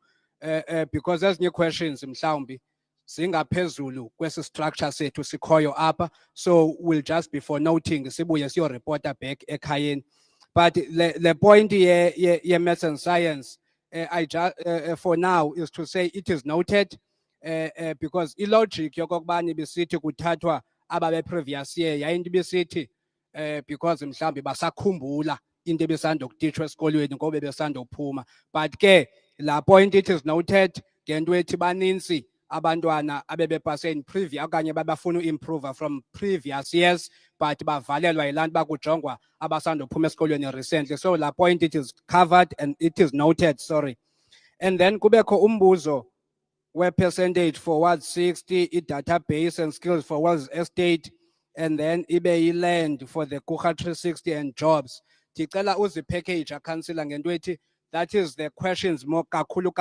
because there's new questions mhlawumbi zingaphezulu kwesi structure sethu sikhoyo apha, so we'll just be for noting sibuye siyo reporter back ekhayeni. But the point ye maths and science, I just for now is to say it is noted, because illogic yokokubani bisithi kuthathwa ababe previous year yayinto bisithi because mhlambi basakhumbula into ebisandokutitshwa esikolweni ngoba besandophuma. But ke la point it is noted ngento ethi baninzi abantwana abebepase in previous okanye babafuna improve from previous years but bavalelwa yilanto bakujongwa abasandophuma esikolweni recently. So la point it is covered and it is noted, sorry. And then kubekho umbuzo where percentage for what 60 database and skills for what estate and then ibe land for the Kurha 360 and jobs. Ticela uzi package councillor ngento ethi that is the questions more kakulu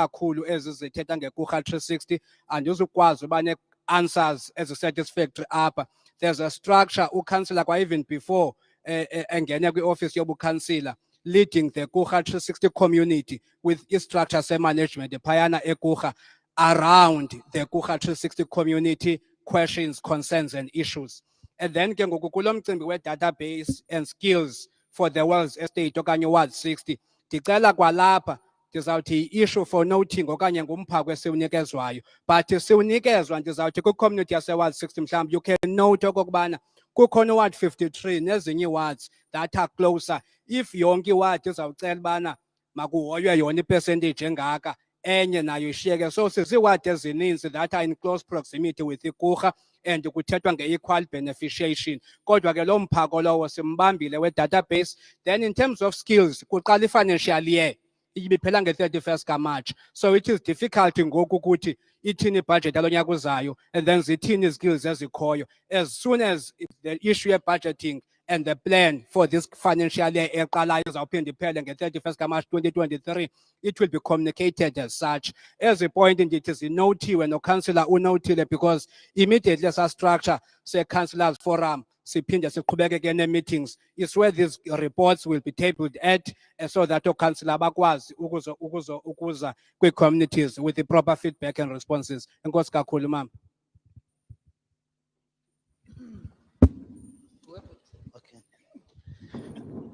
ezizithetha ngeKurha 360 and uzukwazi uba ne answers as satisfactory apha. There's a structure councillor kwa even before engene kwi-office yobu councillor leading the Kucha 360 community with its structure management, the Payana Ekucha, around the Kucha 360 community questions, concerns, and issues. And then ke ngoku kulo mcimbi we-database and skills for the world's estate okanye world 60. Ndicela kwalapha ndizawuthi issue for noting okanye ngumphako esiwunikezwayo. But siwunikezwa ndizawuthi kwi-community yase-world 60 mhlawumbi you can note okokubana kukhona iward 53 nezinye wards that are closer. If yonke iward izawucela ubana makuhoywe yona i-percentage engaka enye nayo ishiyeke. So siziiwadi ezininzi that are in close proximity with iKucha and kuthethwa nge-equal beneficiation. Kodwa ke lo mphako lowo simbambile we-database. Then in terms of skills, kuqala i-financial year ibiphela nge-31st kaMarch. So it is difficult ngoku ukuthi ithini budget alonyaka uzayo and then zithini skills ezikhoyo. As soon as the issue of budgeting and the plan for this financial year eqalayo izawuphinda iphele nge-31st kaMarch 2023, it will be communicated as such. As a point ndithi zinotiwe no-councillor unotile because immediately sa-structure se-councillors forum siphinde siqhubekeke nee-meetings is where these reports will be tabled at so that o-councillor bakwazi ukuza kwi-communities with the proper feedback and responses. Enkosi kakhulu mama.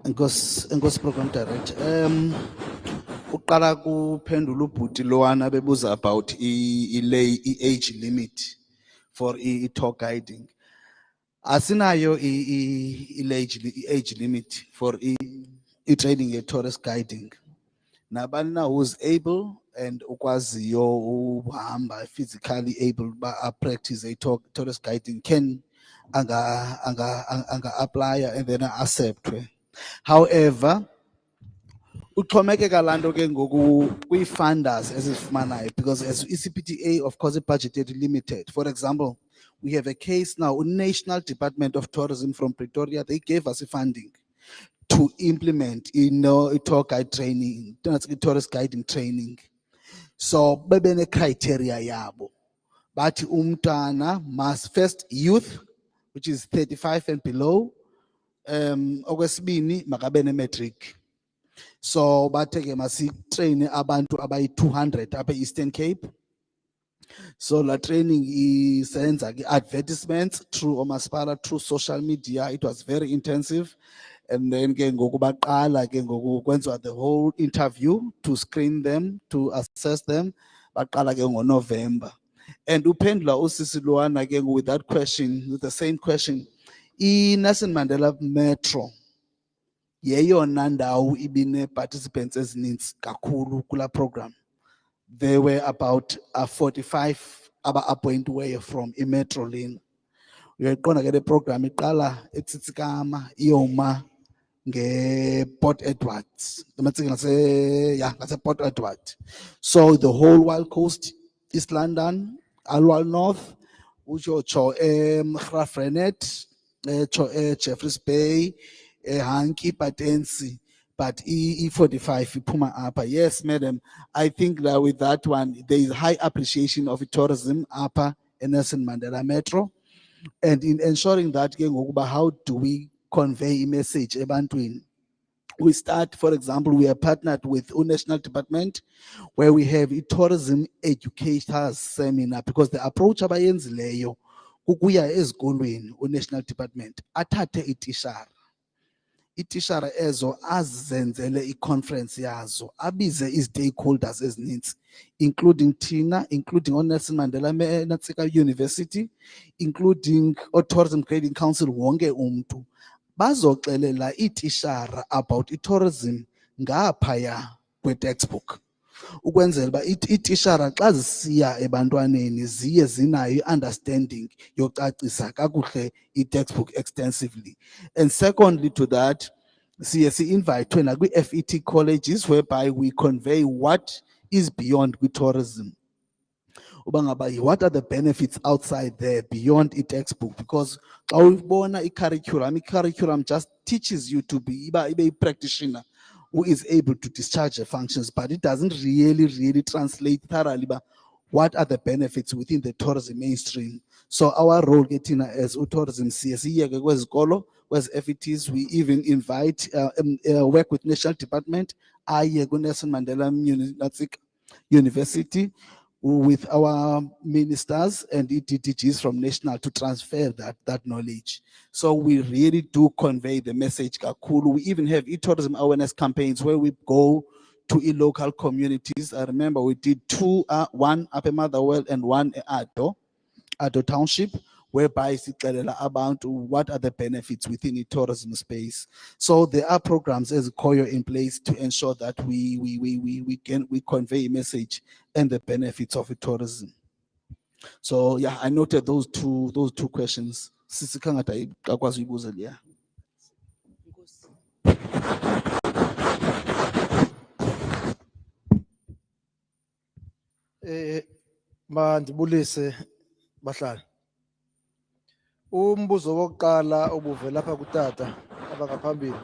Enkosi Program Director. Uqala kuphendula ubhuti lowana bebuza about i-age limit for i-tour guiding. Asinayo i-age limit for i-training ye-tourist guiding. Nabani na who's able and ukwaziyo uhamba physically able ba practice tourist guiding can anga apply and then accept. However, uxhomekeka lanto ke ngoku kwi-funders ezifumanayo because as ECPTA of course budgeted limited. For example, we have a case now, National Department of Tourism from Pretoria, they gave us funding to implement tour guide training, tourist guiding training. So bebene criteria yabo. But umntana must first youth, which is 35 and below, okwesibini makabene matric. So bateke masi train abantu abayi 200 apha Eastern Cape. So la training is advertisements through Omaspala, through social media. It was very intensive. And then ke ngoku baqala ke ngoku kwenziwa the whole interview to screen them, to assess them. Baqala ke ngoNovember. And uphendula usisi Luana ke with that question, with the same question. I-Nelson Mandela Metro yeyona ndawo ibine participants ezininzi kakhulu kula program. There were about 45 appointed from i-Metro lane. Uyayiqonda ke le program iqala eTsitsikama iyoma nge-Port Edwards. Port Edward. So the whole Wild Coast, East London, Alwal North, ucho Graafrenet, Jeffreys Bay, Hanky, Patensi. But E45 iphuma apha. Yes, madam. I think that with that one, there is high appreciation of tourism upper Nelson Mandela Metro. And in ensuring that, how do we convey a message ebantwini? We start, for example, we are partnered with the National Department where we have a tourism educators seminar because the approach abayenzileyo kukuya ezikolweni National Department athathe itishara. Itishara ezo azenzele i-conference yazo abize i-stakeholders ezininzi including Tina, including Nelson Mandela Natsika University, including Tourism Grading Council wonke umntu bazoxelela itishara about tourism ngaphaya kwe-textbook ukwenzela uba itishara xa zisiya ebantwaneni ziye zinayo i-understanding yocacisa kakuhle i-textbook extensively. And secondly to that, siye si-invite nakwi-FET colleges whereby we convey what is beyond tourism. What are the benefits outside there beyond a textbook? Because curriculum just teaches you to be a practitioner who is able to discharge the functions, but it doesn't really translate thoroughly what are the benefits within the tourism mainstream. So our role getting as tourism CSE was FETs, we even invite work with National Department, Nelson Mandela University, with our ministers and ETTGs from national to transfer that knowledge. So we really do convey the message kakhulu. We even have e-tourism awareness campaigns where we go to local communities. I remember we did two, one up in Motherwell and one at Ado Township, whereby sixelela abantu what are the benefits within the tourism space. So there are programs as Koyo in place to ensure that we convey a message and the benefits of tourism. So yeah, I noted those two questions. Sisi Kangata akwazi uyibuza leya. Mandibulise bahlali. Umbuzo wokuqala obuvela lapha kutata abangaphambili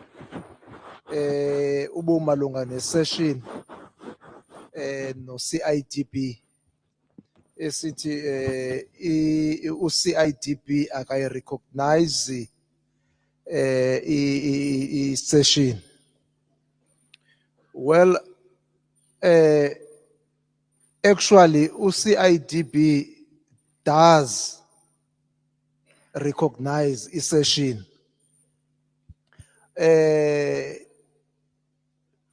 ubumalunga nesession no CIDP esithi uCIDP akayi recognize I session. Well, actually uCIDP does recognize a session.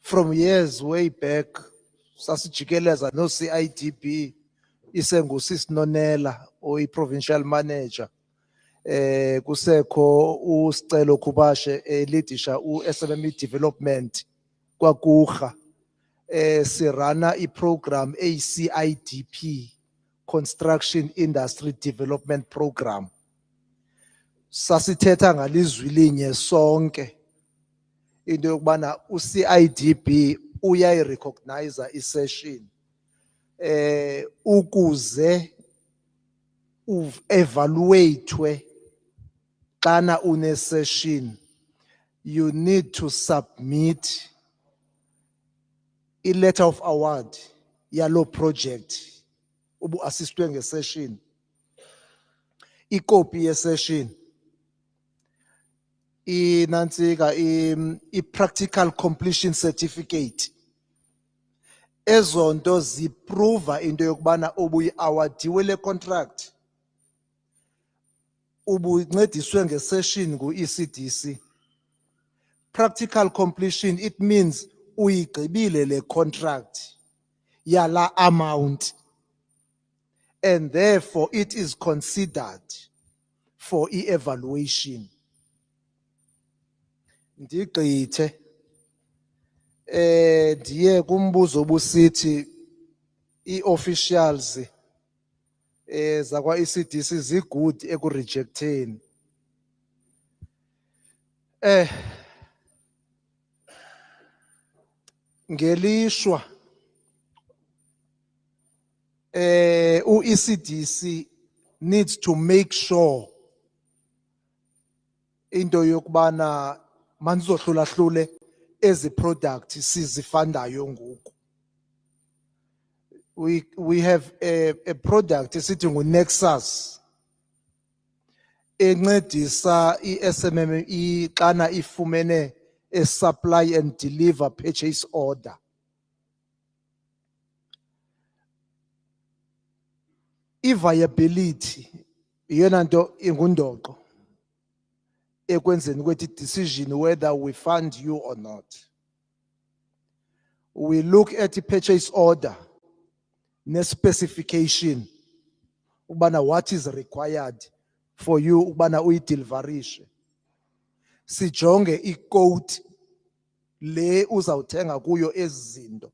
From years way back, sasijikeleza no CIDP isengusisi Nonela or provincial manager. Kusekho uSicelo Khubashe leadisha SMME development kwaKuga. Sirana program CIDP Construction Industry Development Program. Sasithetha ngalizwi linye sonke into yokubana uCIDP uyayirecognize isession ukuze evaluate xana une session you need to submit a letter of award yalo project ubu assistwe ngesession ikopi yesession inantsika i-practical completion certificate ezo nto ziprova into yokubana ubuyi-awardiwe le contract ubuncediswe ngesession ngu-ECDC. Practical completion, it means uyigqibile le contract yala amount and therefore it is considered for evaluation. Ndigqithe ndiye kumbuzo obusithi i-officials zakwa ECDC zigood ekurejecteni. Ngelishwa u-ECDC needs to make sure into yokubana manizohlulahlule ezi product sizifandayo ngoku. We have a product esithi nguNexus encedisa i-SMME xana ifumene a supply and deliver purchase order. I-viability iyona nto ingundoqo ekwenzeni kwethi decision whether we fund you or not. We look at the purchase order ne-specification ubana what is required for you ubana uyideliverishe. Sijonge i-code le uzawuthenga kuyo ezi zinto.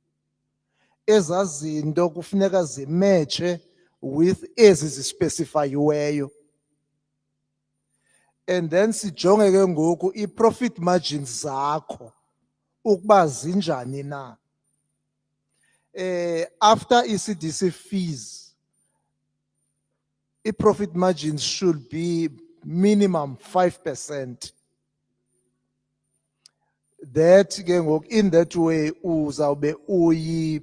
Eza zinto kufuneka zimeche with ezi zispecifiyiweyo. And then sijonge ke ngoku i-profit margins zakho ukuba zinjani na. After ECDC fees, i-profit margins should be minimum 5%. That ke ngoku in that way uzawube uyi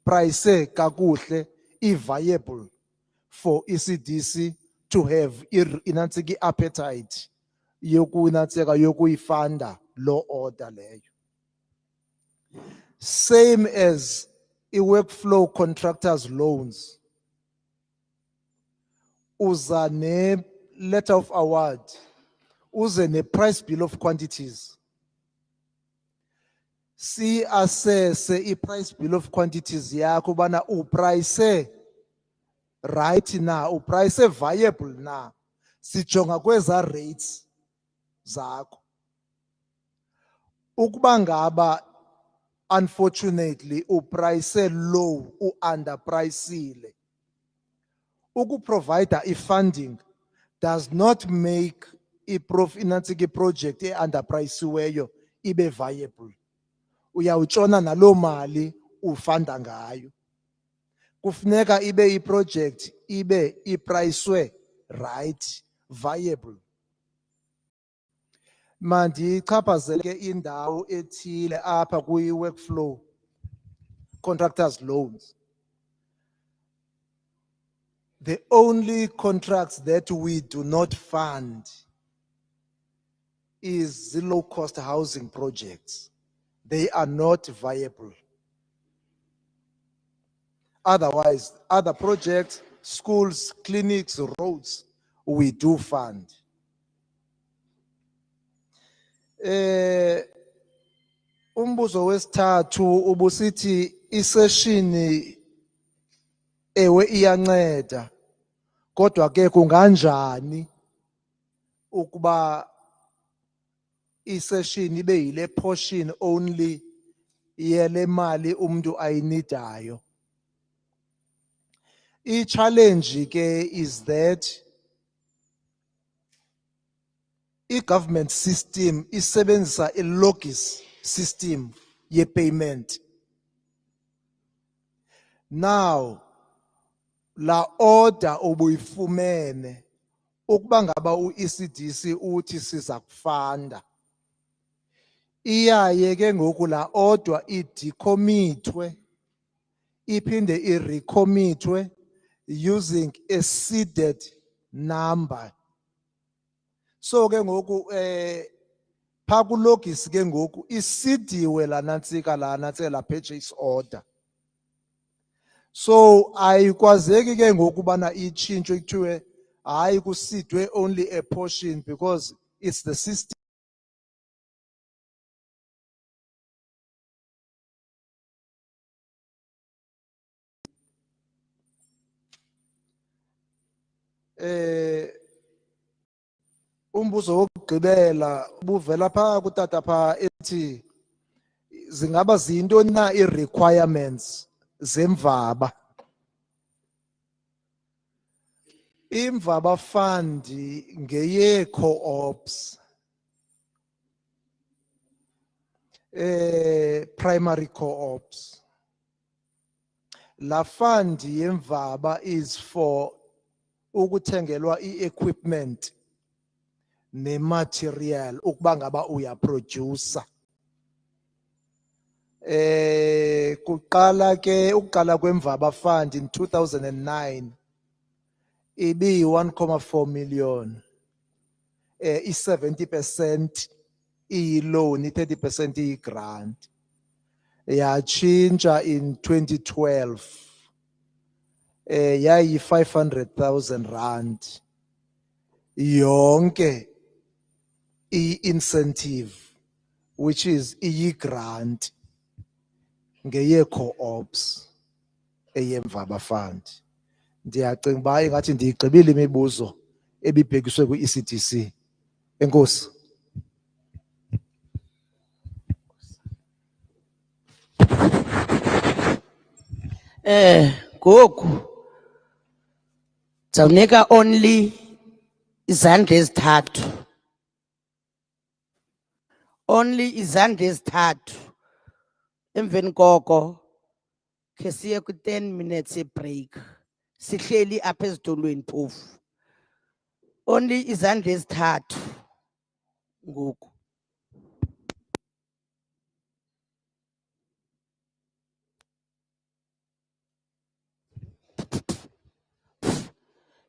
price kakuhle viable for ECDC to have inatsiki appetite yokunatseka yokuyifunda law order leyo. Same as workflow contractors loans. Uza ne letter of award, uze ne price bill of quantities. Si assess I price bill of quantities yakho bana uprice right na, uprice viable na. Sijonga kweza rates zakho. Ukuba ngaba unfortunately uprice low, underpriced. Provide funding does not make inatsiki project underpriced ibe viable. Uyawutshona nalo mali ufanda ngayo. Kufuneka ibe project ibe ipriced right, viable. Mandi chaphazele indawo ethile apha kuyi workflow contractors loans. The only contracts that we do not fund is the low cost housing projects. They are not viable. Otherwise, other projects, schools, clinics, roads, we do fund. Umbuzo wesithathu ubusithi iseshini ewe iyanceda kodwa ke kunganjani ukuba iseshini ibe yile portion only yele mali umuntu ayinidayo. I-challenge ke is that i-government system isebenzisa i-logis system ye-payment. Now, la order obuyifumene ukuba ngaba u-ECDC uthi siza kufanda. Iyaye ke ngoku la order idecommitwe iphinde irecommitwe using a seeded number. So ke ngoku pha kulogis ke ngoku isidiwe la nantsika la purchase order. So ayikwazeki ke ngoku bana itshintshwe kuthiwe hayi kusidwe only a portion because it's the system. Umbuzo wokugqibela ubuvela pha kutata pha ethi zingaba zintoni na i-requirements zemvaba. Imvaba fund ngeye co-ops, primary co-ops. La fund yemvaba is for ukuthengelwa i-equipment ne-material ukuba ngaba uyaproducer. Ukuqala kwemvaba fund in 2009 ibi 1.4 million. I-70% iyi-loan, i-30% iyi-grant. Yachinja in 2012. Yayi 500,000 rand. Yonke i-incentive, which is iyi-grant ngeye co-ops eyemvaba fund. Ndiyacinga uba ingathi ndiyigqibile imibuzo ebibhekiswe kwi-ECDC. Enkosi. Goku zawunika only izandla ezithathu. Only izandla ezithathu. Emveni koko ke siye ku 10 minutes break. Sihleli apha ezitulweni phofu. Only izandla ezithathu. Ngoku.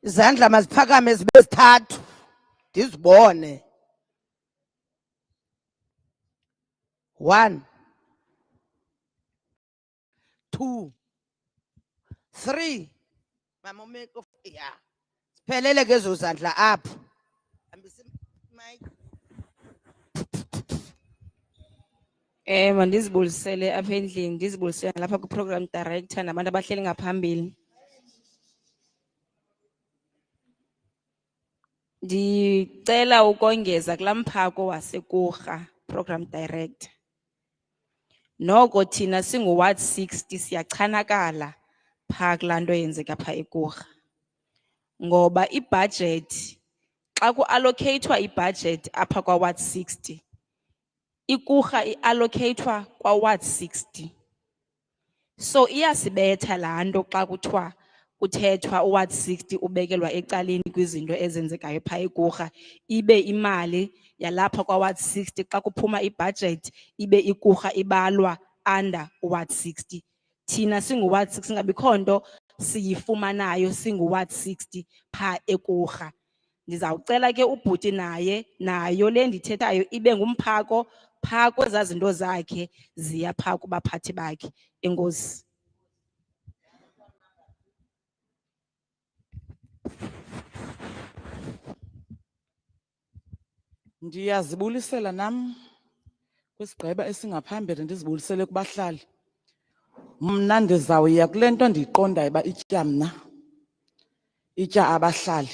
Izandla maziphakame zibe sithathu. Ndizibone. 1 2 3. Mama umeke of yeah. Siphelele ke ezo zandla apho. Hambisa mic. Mandizibulisele apha endlini, ndizibulisele lapha ku-program director nabantu abahleli ngaphambili. Ndicela ukongeza kulaa mphako waseKurha, program director. Noko thina singu-Ward 60 siyachanakala phaa kulaa nto yenzeka phaa eKurha. Ngoba ibhajethi, xa kuallocatwa ibhajethi apha kwa-Ward 60, iKurha iallocatwa kwa-Ward 60. So iyasibetha laa nto xa kuthiwa kuthethwa u-Ward 60 ubekelwa ecaleni kwizinto ezenzekayo phaa eKurha, ibe imali yalapha kwa-Ward 60 xa kuphuma ibhajethi ibe iKurha ibalwa under u-Ward 60. Thina singu-Ward 6 singabikho nto siyifumanayo singu-Ward 60 phaa eKurha. Ndizawucela ke ubhuti nayo le ndithethayo ibe ngumphako phaa kwezaa zinto zakhe ziya phaa kubaphathi bakhe. Enkosi. Ndiyazibulisela nam kwisigqeba esingaphambili, ndizibulisele kubahlali. Mna ndizawuya kule nto ndiyiqondayo uba itya mna, itya abahlali.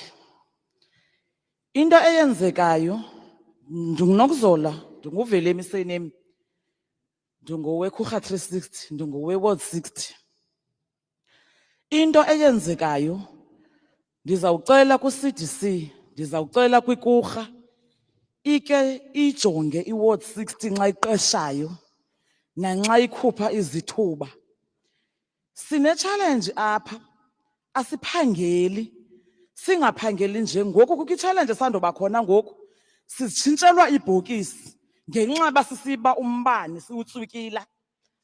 Into eyenzekayo, ndinokuzola, ndinguvele emisenemi, ndingoweKurha 360, ndingoweWard 60. Into eyenzekayo, ndizawucela ku-CDC, ndizawucela kwiKurha, ike ijonge iWard 60 nxa iqeshayo nanxa ikhupha izithuba. Sine-challenge apha, asiphangeli. Singaphangeli nje ngoku kukho i-challenge esandoba khona ngoku. Sizitshintshelwa ibhokisi ngenxa uba sisiba umbane siwutswikila.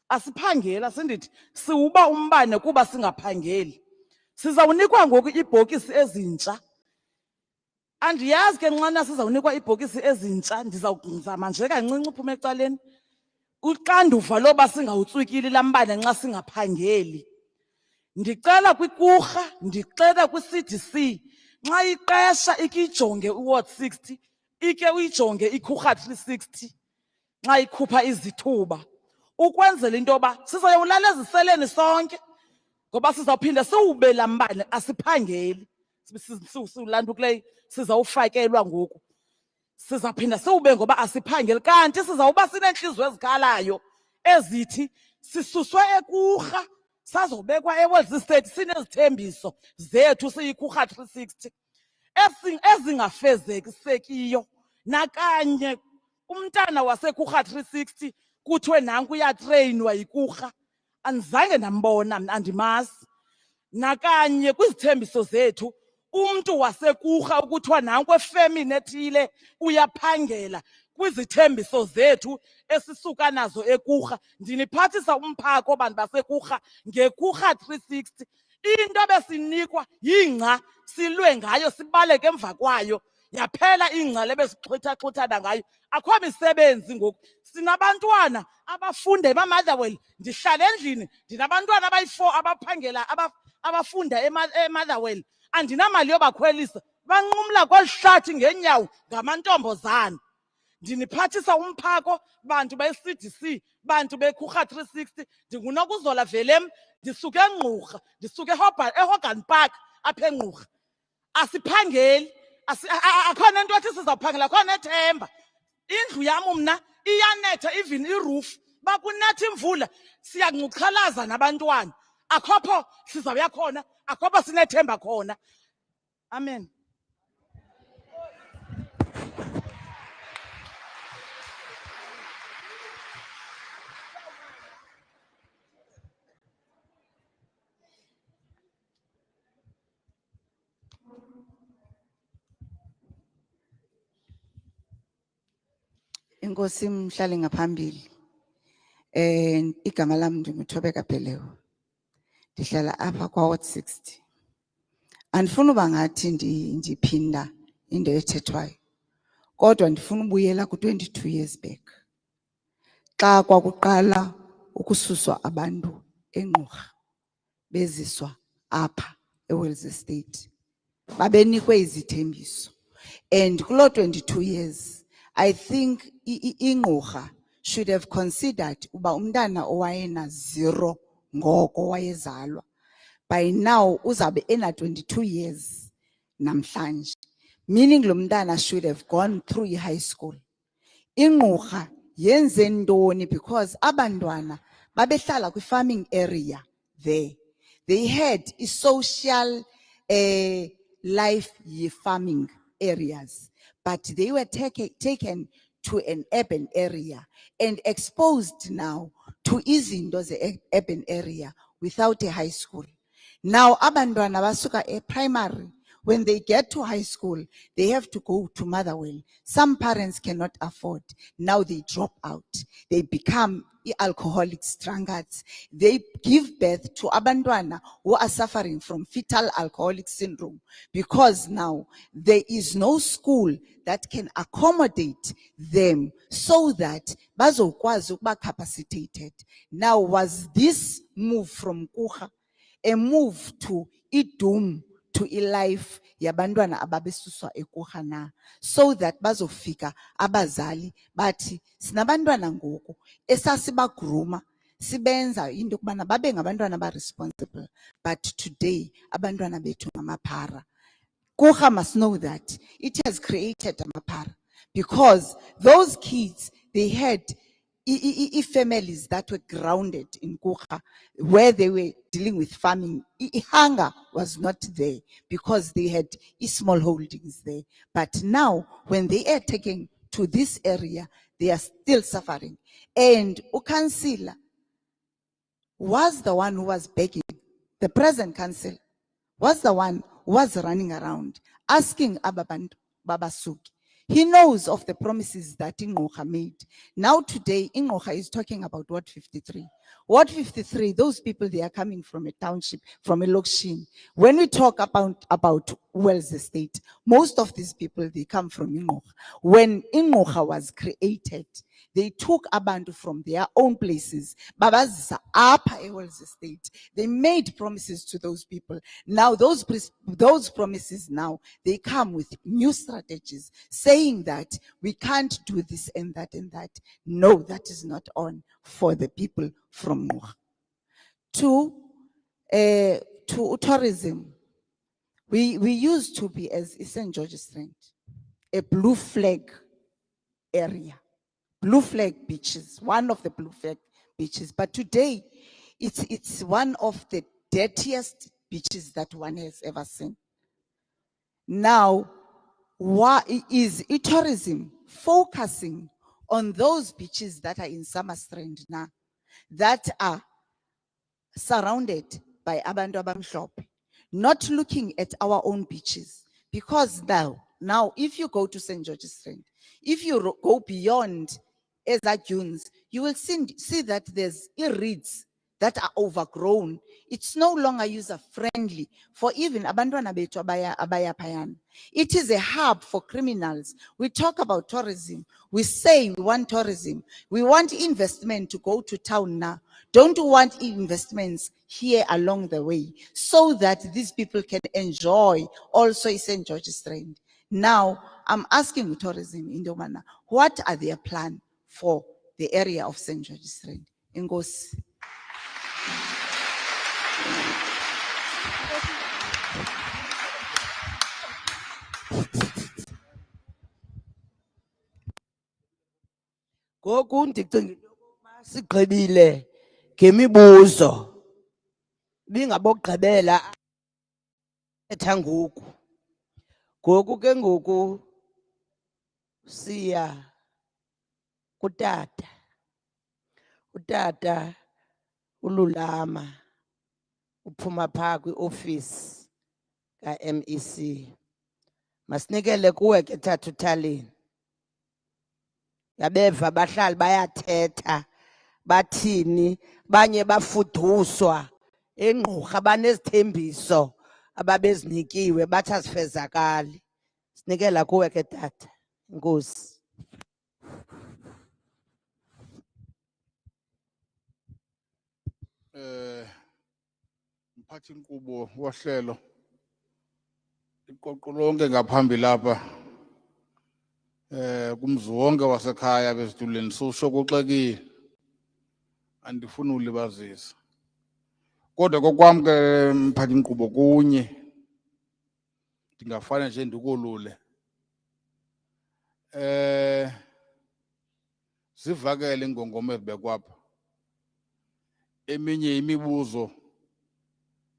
Asiphangeli, asindithi siwuba umbane kuba singaphangeli. Sizawunikwa ngoku iibhokisi ezintsha. Andiyazi ke nxana sizawunikwa iibhokisi ezintsha, ndizawuzama nje kancinci uphume ecaleni. Uxanduva loba singawutswikili laa mbane nxa singaphangeli. Ndicela kwiKurha, ndicela kwi-CDC, nxa ixesha ikijonge iWard 60, ike uyijonge iKurha 360, nxa ikhupha izithuba. Ukwenzela into yoba sizayolala eziseleni sonke, ngoba sizawuphinda siwube laa mbane, asiphangeli. Siwulandukileyo sizawufakelwa ngoku. Sizawuphinda siwube ngoba asiphangeli, kanti sizawuba sineentliziyo ezikhalayo ezithi sisuswe eKurha sazobekwa eWalvis Estate sinezithembiso zethu siyiKurha 360 ezingafezekisekiyo nakanye. Umntana waseKurha 360 kuthiwe nanku uyatreyinwa yiKurha, andizange ndambona mna, andimazi. Nakanye kwizithembiso zethu umntu waseKurha ukuthiwa nanku efemini ethile uyaphangela kwizithembiso zethu esisuka nazo eKurha. Ndiniphathisa umphako bantu baseKurha ngeKurha 360. Into besinikwa yingca, silwe ngayo, sibaleke emva kwayo. Yaphela ingca lebesixhwitha-xhwithana ngayo. Akho misebenzi ngoku. Sinabantwana abafunda eMotherwell, ndihlala endlini ndinabantwana abayi-4 abaphangela abafunda eMotherwell. Andinamali yobakhwelisa, banqumla kweli hlathi ngeenyawo ngamantombazana. Ndiniphathisa umphako bantu be-CDC, bantu beKurha 360. NdinguNokuzola Velem, ndisuke eNgqurha, ndisuke eHogan Park apha eNgqurha. Asiphangeli, akho nento ethi sizawuphangela, akho nethemba. Indlu yam mna iyanetha, even iroof. Bakunetha imvula siyancuchalaza nabantwana. Akhopho sizawuya khona, akhopho sinethemba khona. Amen. Inkosi mhlali ngaphambili. Igama lam ndinguThobeka Bhelewu. Ndihlala apha kwa-Ward 60. Andifuna uba ngathi ndiphinda into ethethwayo. Kodwa ndifuna ubuyela ku-22 years back. Xa kwakuqala ukususwa abantu eNgqura beziswa apha eWells Estate. Babenikwe izithembiso. And kulo 22 years, I think iNgqura should have considered uba umntana owayena 0 ngoko wayezalwa. By now, uzabe ena 22 years namhlanje. Meaning lo mntana should have gone through high school. INgqura yenze ntoni because abantwana babehlala kwi-farming area there. They had social life farming areas, but they were taken to an urban area and exposed now to izinto ze-urban area without a high school. Now, abantwana basuka primary, when they get to high school, they have to go to Motherwell. Some parents cannot afford. Now they drop out. They become alcoholics, drunkards. They give birth to abantwana who are suffering from fetal alcoholic syndrome because now there is no school that can accommodate them so that bazokwazi ukuba capacitated. Now, was this move from Kucha a move to idum, to a life yabantwana ababesuswa eKucha na, so that bazofika abazali bathi sinabantwana ngoku esasibagruma sibenza into kubana babe ngabantwana ba responsible, but today abantwana bethu ngamaphara. Kucha must know that it has created amapara because those kids, they had families that were grounded in Kucha, where they were dealing with farming. Hunger was not there because they had small holdings there. But now, when they are taken to this area, they are still suffering. And Ukansila was the one who was begging. The present council was the one who was running around asking Ababantu Babasuki. He knows of the promises that Ingqura made. Now today, Ingqura is talking about Ward 53. Ward 53, those people, they are coming from a township, from a location. When we talk about Wells Estate, most of these people, they come from Ingqura. When Ingqura was created, they took abantu from their own places. Babazisa apha eWells Estate. They made promises to those people. Now those promises now, they come with new strategies, saying that we can't do this and that and that. No, that is not on for the people from Ngqura. To tourism, we used to be, as St. George's Strand, a blue flag area. Blue flag beaches, one of the blue flag beaches. But today, it's one of the dirtiest beaches that one has ever seen. Now, why is tourism focusing on those beaches that are in Summerstrand now, that are surrounded by abantu abamhlophe, not looking at our own beaches? Because now, if you go to St. George's Strand, if you go beyond Eza Dunes, you will see that there's reeds that are overgrown. It's no longer user-friendly for even abantwana bethu abaya phayana. It is a hub for criminals. We talk about tourism. We say we want tourism. We want investment to go to town now. Don't want investments here along the way so that these people can enjoy also St. George's Strand. Now, I'm asking tourism in Domana, what are their plans for the area of St. George's Strand? Ingosi. Ngoku ndicinga into yokuba sigqibile ngemibuzo bingabogqibela etha ngoku. Ngoku ke ngoku siya kutata. Utata ululama uphuma phaa kwiofisi ka-MEC. Masinikele kuwe ke tata uThaleni. Yabeva abahlali bayathetha bathini, banye bafuduswa eNgqura banezithembiso ababezinikiwe bathi asifezakali. Sinikela kuwe ke tata. Inkosi. Mphathi inkqubo wohlelo iqoqo lonke ngaphambili lapha kumzi wonke wasekhaya bezitulweni sushokoxekile andifuni ulibazisa kodwa kokwam ke mphathi inkqubo kunye ndingafane nje ndikolule zivakele ingongoma ezibekwapha eminye imibuzo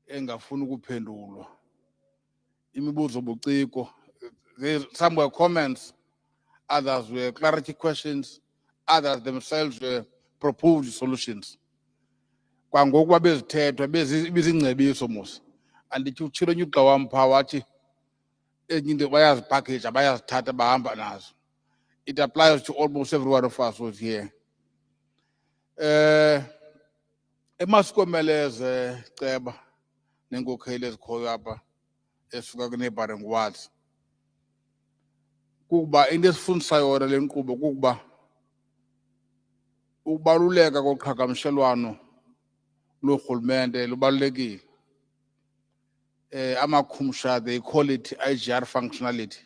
engafuni ukuphendulwa imibuzo buciko. Some were comments, others were clarity questions, others themselves were proposed solutions. Kwangoku babezithethwa bezingcebiso mos andithi utshilo nyugxa wam phaa wathi enye into bayazipackage bayazithatha bahamba nazo. It applies to almost every one of us who's here. Emasikomeleze ceba nenkokheli ezikhoyo apha esuka kwi-neighboring wards kuba into esifundisa yona le nkqubo kukuba ukubaluleka koqhagamshelwano lorhulumente lubalulekile. Amakhumsha, they call it IGR functionality.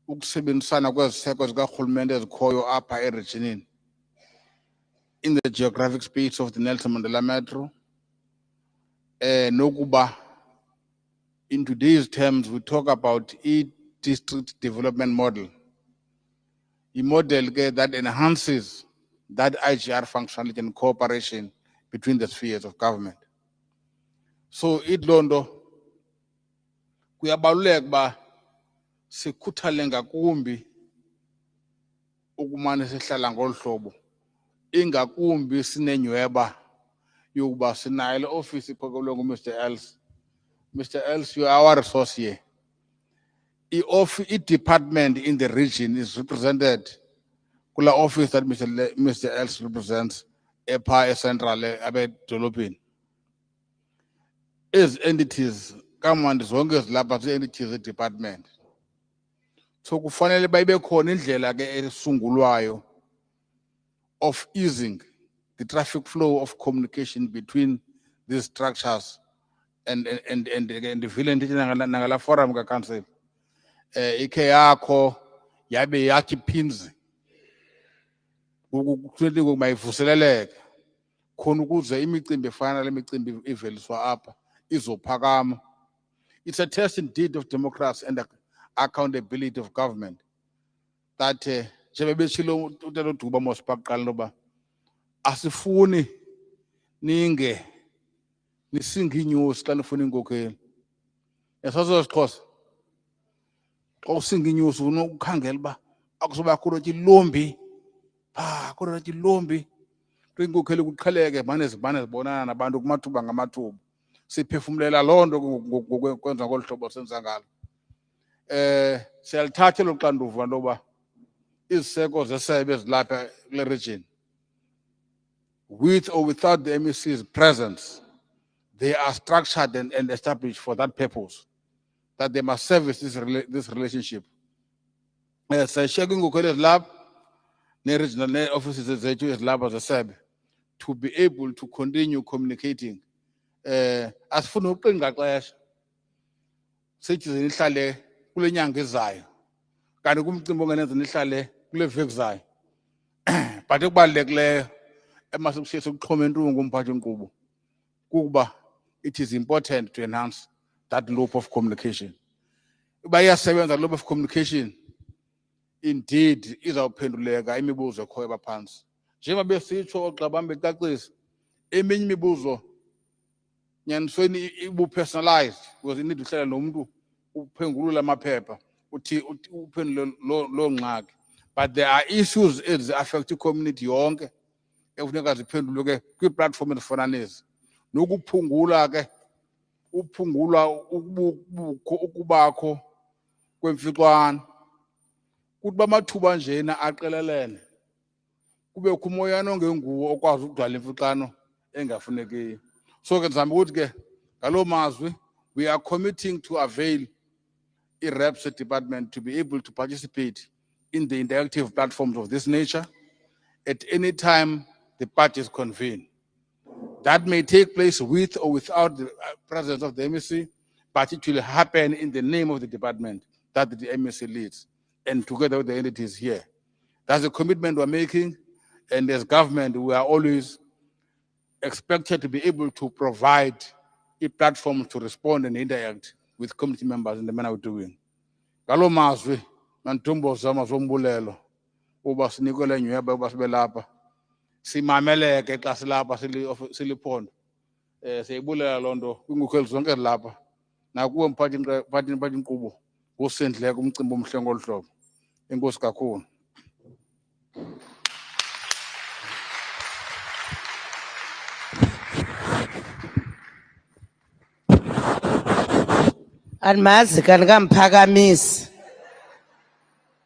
Ukusebenzisana kweziseko zikarhulumente ezikhoyo apha eregionini in the geographic space of the Nelson Mandela Metro. Nokuba in today's terms we talk about district development model. A model that enhances that IGR functionality and cooperation between the spheres of government. So idlondo kuyabaluleka ba sikhuthale ngakumbi ukumane sihlala ngolu hlobo ingakumbi sinenyweba yokuba sinayo le office iqokelwe nguMr. Els. Mr. Els, you are our resource here. I-department in the region is represented kula office that Mr. Els represents epha central abedolobheni. Ezi entities kamandi zonke ezilapha zii-entities department. So kufanele bayibe khona indlela ke esungulwayo of easing the traffic flow of communication between these structures and the village nangala forum ka council. Ikhe yakho yabe yakhe iphinzi ukuthi mayivuseleleke khona ukuze imicimbi efana le micimbi iveliswa apha izophakama. It's a test indeed of democracy and the accountability of government that njebe betshilo utelo Duba mosipaqala loba asifuni ninge nisinga inyusi xa nifuna inkokheli. Yasazo siXhosa xa usinga inyusi unokukhangela uba akusoba khona lombi pha khona lombi kwinkokheli kuqheleke mane zibonana nabantu kumathuba ngamathuba siphefumulela loo nto ngokwenza ngolu hlobo senza ngalo. Siyalithatha elo xanduva loba iziseko zesebe ezilapha kule region with or without the MEC's presence, they are structured and established for that purpose, that they must service this relationship. Siyashiyeka inkokheli ezilapha ne-regional offices zethu ezilapha zesebe to be able to continue communicating. Asifuni uqinga xesha sithi zenihlale kule nyanga ezayo kanti kumcimbi ongeneza nihlale kule veki zayo. But ekubalulekileyo emasikushiye sikuxhoma entungu mphathi inkqubo kukuba it is important to enhance that loop of communication. Uba iyasebenza loop of communication indeed izawuphenduleka imibuzo ekhoyo baphantsi. Njengoba besitsho oogxa bam becacisa eminye imibuzo nyanisweni ibu-personalized because you need to uhlala nomntu uphengulule amaphepha uthi uphendule loo ngxaki. But there are issues ezi-affect i-community yonke ekufuneka ziphendulwe ke kwii-platform ezifana nezi nokuphungula ke uphungula ukubakho kwemfixwana kuthi bamathuba njena aqelelene kubekho umoyana ongenguwo okwazi ukudala imfixano engafunekiyo. So ke ndizama ukuthi ke ngaloo mazwi we are committing to avail IREPS department to be able to participate in the interactive platforms of this nature at any time the parties convene. That may take place with or without the presence of the MEC, but it will happen in the name of the department that the MEC leads and together with the entities here. That's a commitment we're making, and as government, we are always expected to be able to provide a platform to respond and interact with community members in the manner we're doing. Ngalo mazwi mantomboza mazombulelo uba sinikole nyweba uba sibe lapha simameleke xa silapha siliphondo siyayibulela loo nto kwiinkokheli zonke lapha nakuwe mphathi inkqubo ngosendleko umcimbi omhle ngolu hlobo. Enkosi kakhulu. Animazi kanikamuphakamisi.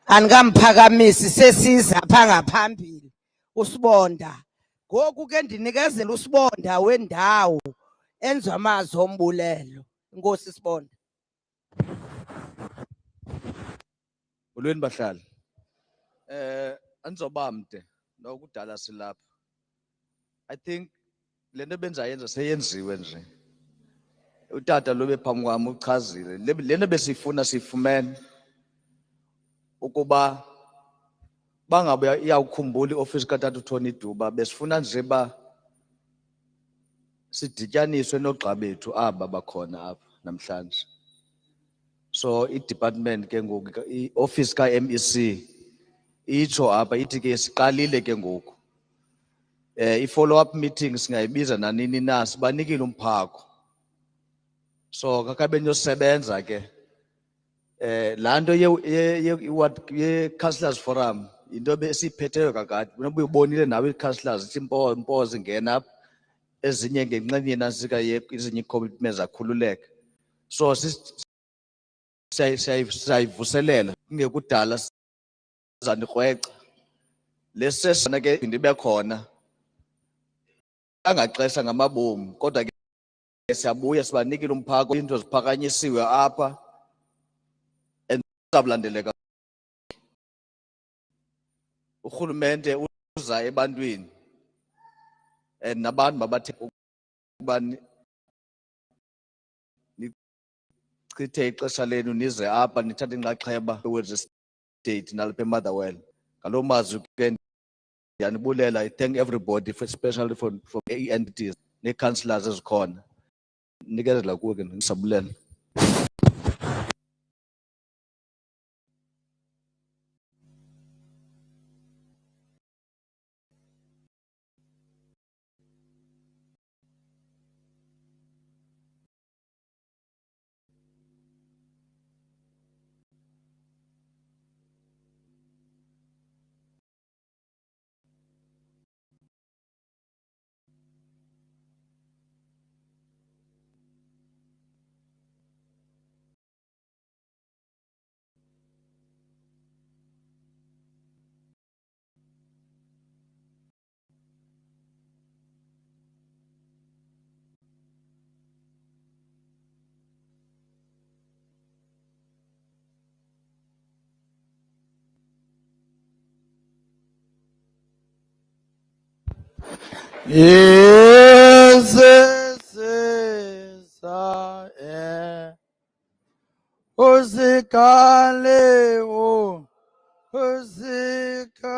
Anikamuphakamisi sesiza pha ngaphambili usibonda. Ngoku ke ndinikezela usibonda wendawo enziwa amazwi ombulelo. Inkosi sibonda. Molweni bahlali. Andizoba mde nokudala silapha. I think le nto benzayenza seyenziwe nje. Utata lobe phambi kwam uchazile. Le nto besifuna sifumene ukuba bangabe iyawukhumbula iofisi kaTata uTony Duba besifuna nje ba sidityaniswe noogxa bethu aba bakhona apha namhlanje. So i-department ke ngoku i-office ka-MEC itsho apha ithi ke siqalile ke ngoku. I-follow up meeting singayibiza nanini na sibanikile umphako. So kakabe niyosebenza ke laa nto ye-Councillors Forum yinto besiyiphetheyo kakade. Noba uyibonile nawe i-councillors impo zingena apha ezinye ngenxeni nantsika ezinye ii-commitments zakhululeka. So siyayivuselela kungekudala zanikrweca. Le session ke phinde ibe khona angaxesha ngamabomu kodwa ke siyabuya sibanikile umphako into ziphakanyisiwe apha and zabulandeleka. Urhulumente uza ebantwini and nabantu babathe ukuba nichithe ixesha lenu nize apha nithathe inxaxheba towards state nalapha eMotherwell. Ngaloo mazwi ke ndiyanibulela. I thank everybody especially for entities nee-councillors ezikhona. Nikezela kuwe ke ndisabulela.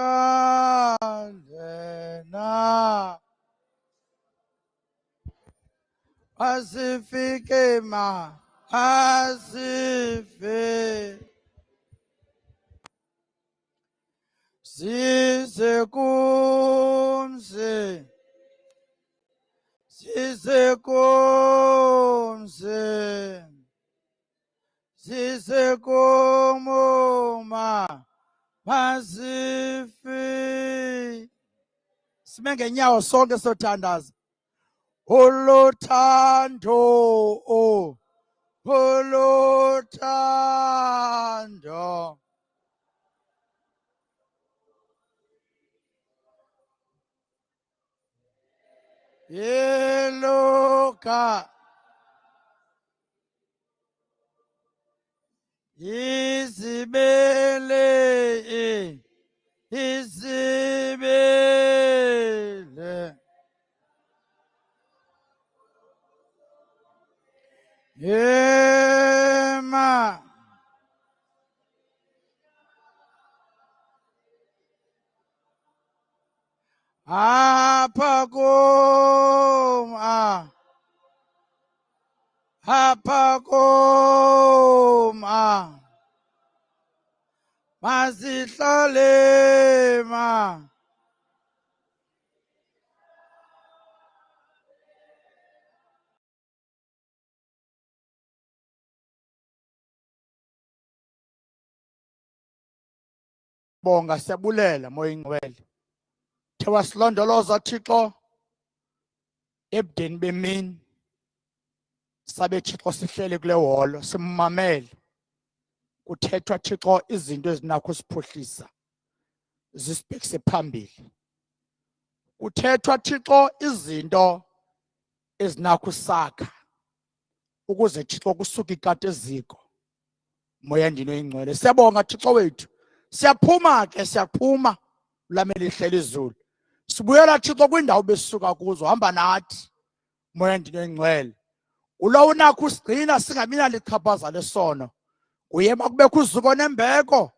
Uzikale na asifike asife sisekumse sisekumuma masifi. Sime ngenyawo sonke sothandaza. Uluthando, uluthando. Yeluka Isibele, isibele. Ema. Apakom, apakom, masihlale ma. Bonga siyabulela moya ingcwele. Thewa silondoloza Thixo ebudeni bemini. Sabe Thixo sihlele kule holo simmamele. Kuthethwa Thixo izinto ezinakho siphuhlisa. Zisibhekise phambili. Kuthethwa Thixo izinto ezinakho sakha. Ukuze Thixo kusuka ikati eziko. Moya ndino ingcwele. Siyabonga Thixo wethu. Siyaphuma ke siyaphuma lamele ihlele izulu. Sibuyela Thixo kwindawo besuka kuzo hamba nathi. Moya ndino ingcwele. Ulo unakho usigcina singabina lichaphaza lesono. Uyema kubekho uzuko nembeko.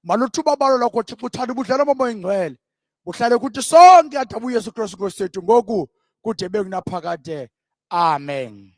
Maluthuba balo lakho Thixo uthanda ubudlala bomoya ingcwele. Buhlale kuthi sonke adabu Yesu Kristu Nkosi yethu ngoku kude bekunaphakade. Amen.